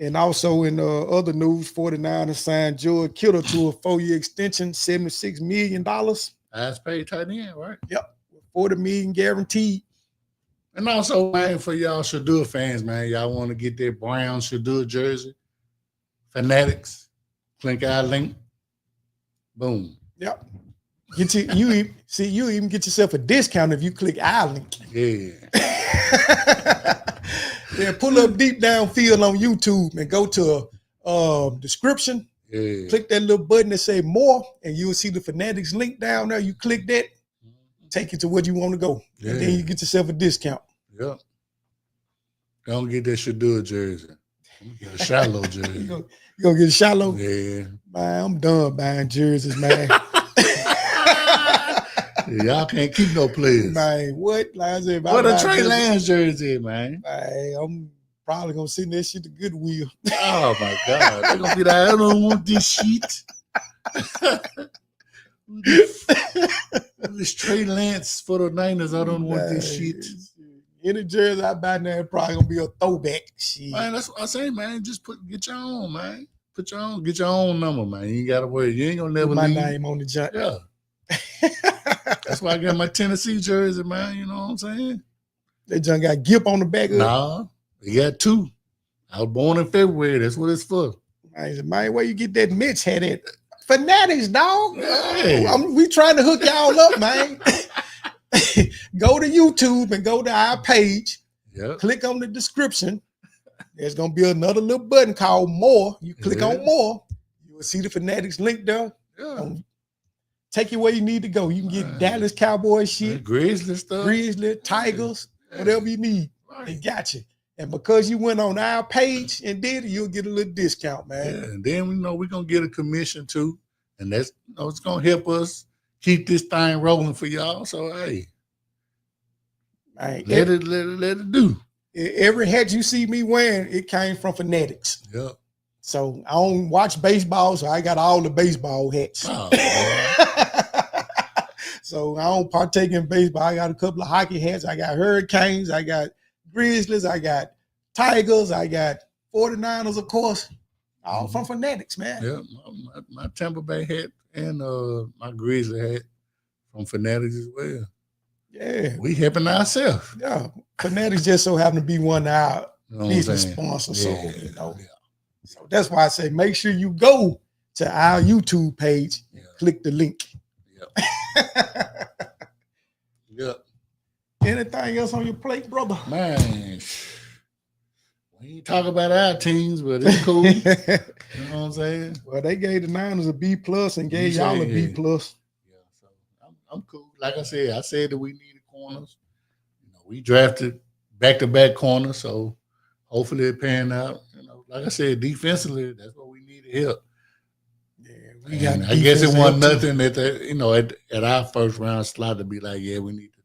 And also in other news, 49ers signed George Kittle to a 4-year extension, $76 million. Highest paid tight end, right? Yep, $40 million guaranteed. And also, man, for y'all Shadur fans, man, y'all want to get that brown Shadur jersey, fanatics, click our link, boom. Yep. You even get yourself a discount if you click our link. Yeah. Yeah, pull up Deep Downfield on YouTube and go to description. Yeah. Click that little button that say more, and you'll see the Fanatics link down there. You click that, take it to where you want to go. Yeah. And then you get yourself a discount. Yep. Don't get that Shadur jersey. I'm gonna get a shallow jersey. You gonna get a shallow? Yeah. Man, I'm done buying jerseys, man. Y'all can't keep no players. Man, what? Like I said, What a Trey Lance jersey, man. Man, I'm probably gonna send that shit to Goodwill. Oh my God. They're gonna be like, I don't want this shit. This Trey Lance for the Niners, I don't want this shit. Any jersey I buy now probably gonna be a throwback. Shit. Man, that's what I say, man. Just get your own, man. Get your own number, man. You ain't gotta worry. You ain't gonna never Put my leave. name on the junk. Yeah. That's why I got my Tennessee jersey, man. You know what I'm saying? That junk got Gip on the back of it. Nah, you got 2. I was born in February. That's what it's for. I said, man, where you get that Mitch hat at? Fanatics, dog. Hey. We trying to hook y'all up, man. Go to YouTube and go to our page. Yep. Click on the description. There's gonna be another little button called More. You click on More. You will see the Fanatics link there. Yeah. Take you where you need to go. You can get Dallas Cowboys shit, Grizzly stuff. Grizzly, Tigers, whatever you need. They got you. And because you went on our page and did it, you'll get a little discount, man. Yeah, and then we know we're gonna get a commission too. And that's it's gonna help us keep this thing rolling for y'all. So hey, Man, let it do. Every hat you see me wearing, it came from Fanatics. Yep. So I don't watch baseball, so I got all the baseball hats. Oh, So I don't partake in baseball. I got a couple of hockey hats. I got Hurricanes. I got Grizzlies. I got Tigers. I got 49ers, of course. All from Fanatics, man. yeah, my Tampa Bay hat and my Grizzly hat from Fanatics as well. Yeah. We helping ourselves. Yeah. Fanatics just so happen to be one of our You know what I'm business saying? sponsors. Yeah, So, you know. yeah. So that's why I say make sure you go to our YouTube page and click the link. Yep. Anything else on your plate, brother? Man, we ain't talk about our teams, but it's cool. You know what I'm saying? Well, they gave the Niners a B plus and gave y'all a B plus. Yeah, so I'm cool. Like I said that we needed corners. You know, we drafted back-to-back corners, so hopefully it panned out. You know, like I said, defensively, that's what we needed help. We got I guess it wasn't defensive help, nothing at our first round slot to be like, yeah, we need to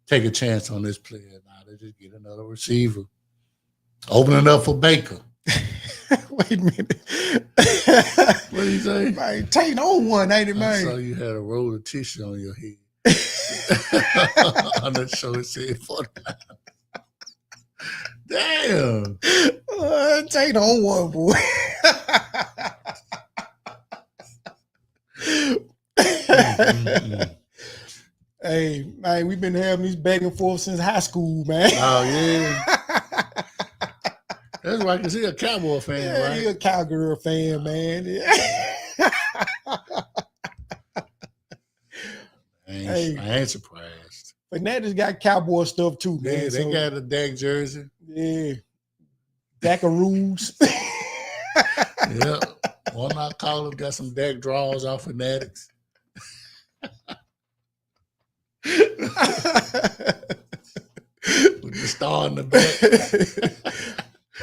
take a chance on this player. Now they just get another receiver. Open it up for Baker. Wait a minute. What do you say? Man, Tate on one, ain't it, I man? saw you had a roll of tissue on your head. On the show it said 49. Damn. Tate on one, boy. Hey, man, we've been having these back and forth since high school, man. Oh, yeah. That's why I can see a Cowboy fan, Yeah, right? you're a Cowgirl fan, man. I ain't surprised. Fanatics got Cowboy stuff too, man. Yeah, they got a Dak jersey. Yeah. Dackaroos. Yeah. One of our callers got some Dak draws off Fanatics. star in the back.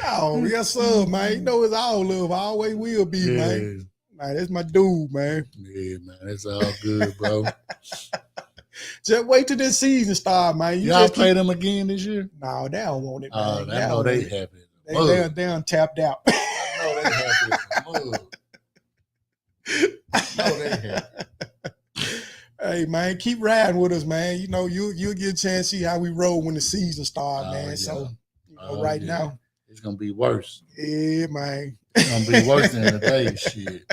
Oh, yes, sir, man. You know it's all love. Always will be, man. Man, that's my dude, man. Yeah, man. It's all good, bro. Just wait till this season start, man. Y'all play them again this year? No, they don't want it, man. I know they happy. They done tapped out. I know they happy as a mug. I know they happy. Hey, man, keep riding with us, man. You know, you'll get a chance to see how we roll when the season starts, man. Yeah. So, right now. It's going to be worse. Yeah, man. It's going to be worse than today, shit.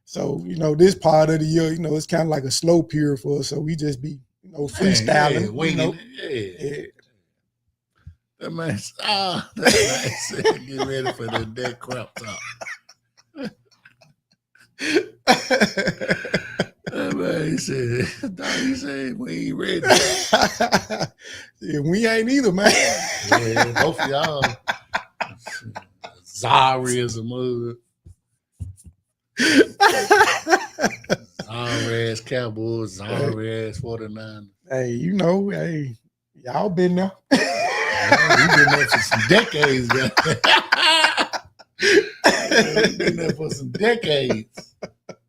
So, this part of the year, it's kind of like a slow period for us. So we just be, freestyling. Yeah. That man said, get ready for the dead crop top. That man, he said, we ain't ready. Yeah, we ain't either, man. Yeah, both of y'all. Sorry as a mug. Sorry ass Cowboys, sorry ass 49ers. Hey, y'all been there. We've been there for some decades, man. We've been there for some decades.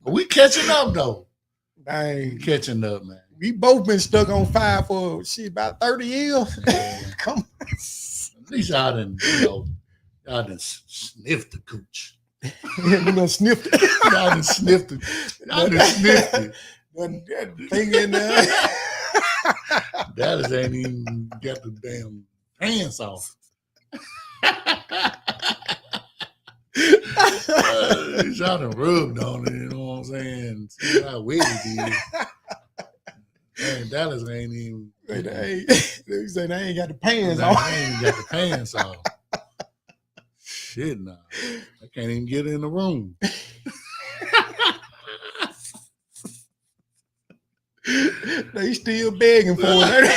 But we catching up, though. Dang. Catching up, man. We both been stuck on fire for, about 30 years. Come on. At least y'all done sniffed the cooch. You done sniffed it. Y'all done sniffed it. Y'all done sniffed it. That thing in there. Dallas ain't even got the damn pants off. Y'all done rubbed on it, you know what I'm saying? See how wet it is. Man, Dallas ain't even. They say they ain't got the pants on. They ain't got the pants off. Shit, nah. I can't even get in the room. They still begging for it.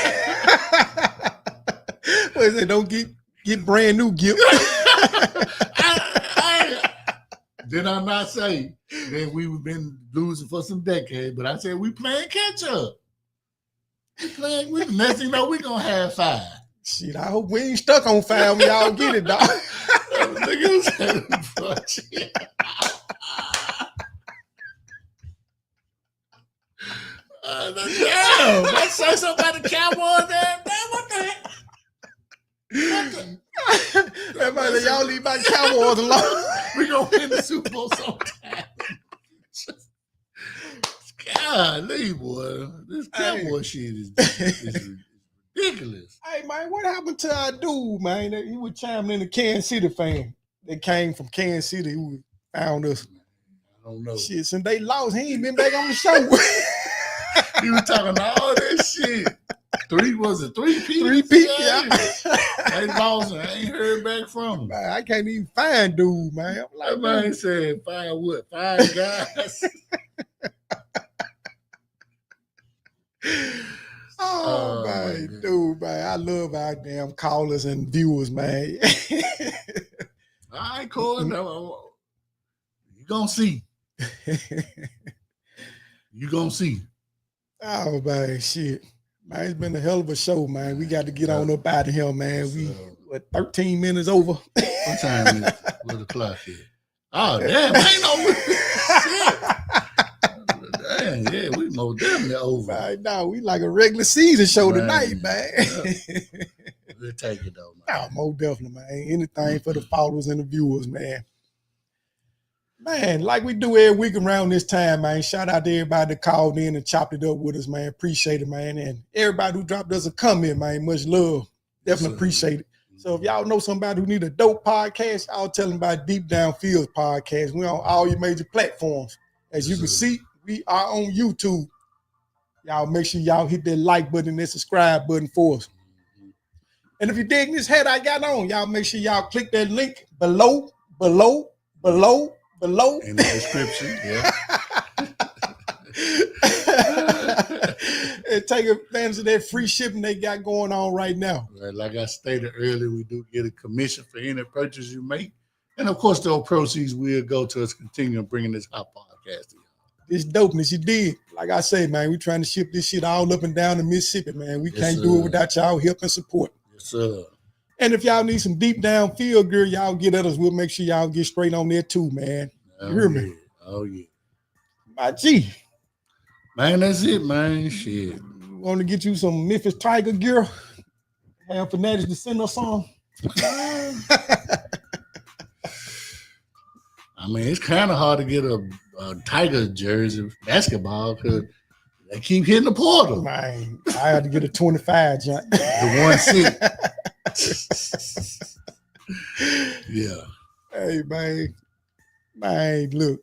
What is it? Don't get brand new gift. Did I not say that we've been losing for some decades? But I said we playing catch up. We next thing you know, we gonna have 5. Shit, I hope we ain't stuck on 5 when y'all get it, dog. Damn, let's say something about the Cowboys there. Damn, what the heck? Everybody, y'all leave my Cowboys alone. We gonna win the Super Bowl sometime. Golly, boy, this Cowboy shit is ridiculous. Hey, man, what happened to our dude, man? He was chiming in the Kansas City fan. They came from Kansas City who found us. I don't know. Shit, since they lost, he ain't been back on the show. He was talking all that shit. 3 P? 3 P, yeah. They lost and I ain't heard back from him. Man, I can't even find dude, man. I'm like, that man said 5 what? 5 guys? Oh man, dude, man. I love our damn callers and viewers, man. All right, cool. No, you gonna see. You gonna see. Oh man, shit. Man, it's been a hell of a show, man. We got to get on up out of here, man. We 13 minutes over. What time is it? Where the clock is? Oh damn, ain't no shit. Damn, yeah, we most definitely over. Right now, we like a regular season show tonight, man. We'll take it though, man. Oh, most definitely, man. Anything for the followers and the viewers, man. Man, like we do every week around this time, man. Shout out to everybody that called in and chopped it up with us, man. Appreciate it, man. And everybody who dropped us a comment, man. Much love. Definitely appreciate it. So if y'all know somebody who need a dope podcast, I'll tell them about Deep Down Fields podcast. We're on all your major platforms. As you can see, we are on YouTube. Y'all make sure y'all hit that like button and that subscribe button for us. And if you're digging this hat I got on, y'all make sure y'all click that link below. In the description, yeah. And take advantage of that free shipping they got going on right now. Right, like I stated earlier, we do get a commission for any purchase you make. And of course, those proceeds will go to us continuing bringing this hot podcast to you. this dopeness. You did. Like I say, man, we trying to ship this shit all up and down the Mississippi, man. We can't do it without y'all help and support. Yes, sir. And if y'all need some deep down feel good, y'all get at us. We'll make sure y'all get straight on there too, man. You hear me? Oh, yeah. My G. Man, that's it, man. Shit. Want to get you some Memphis Tiger gear? Have Fanatics to send us some. I mean, it's kind of hard to get a Tiger jersey basketball because they keep hitting the portal. Man, I had to get a 25, John. The 1-6. Yeah. Hey, man, look,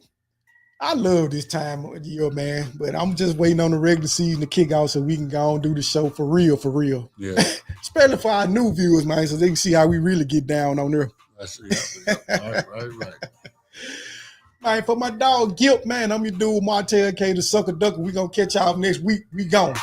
I love this time of the year, man, but I'm just waiting on the regular season to kick off so we can go and do the show for real. Yeah. Especially for our new viewers, man, so they can see how we really get down on there. That's it. Right. Man, for my dog Gilp, man, I'm your dude, Martell K, the Sucker Ducker. We gonna catch y'all next week. We gone.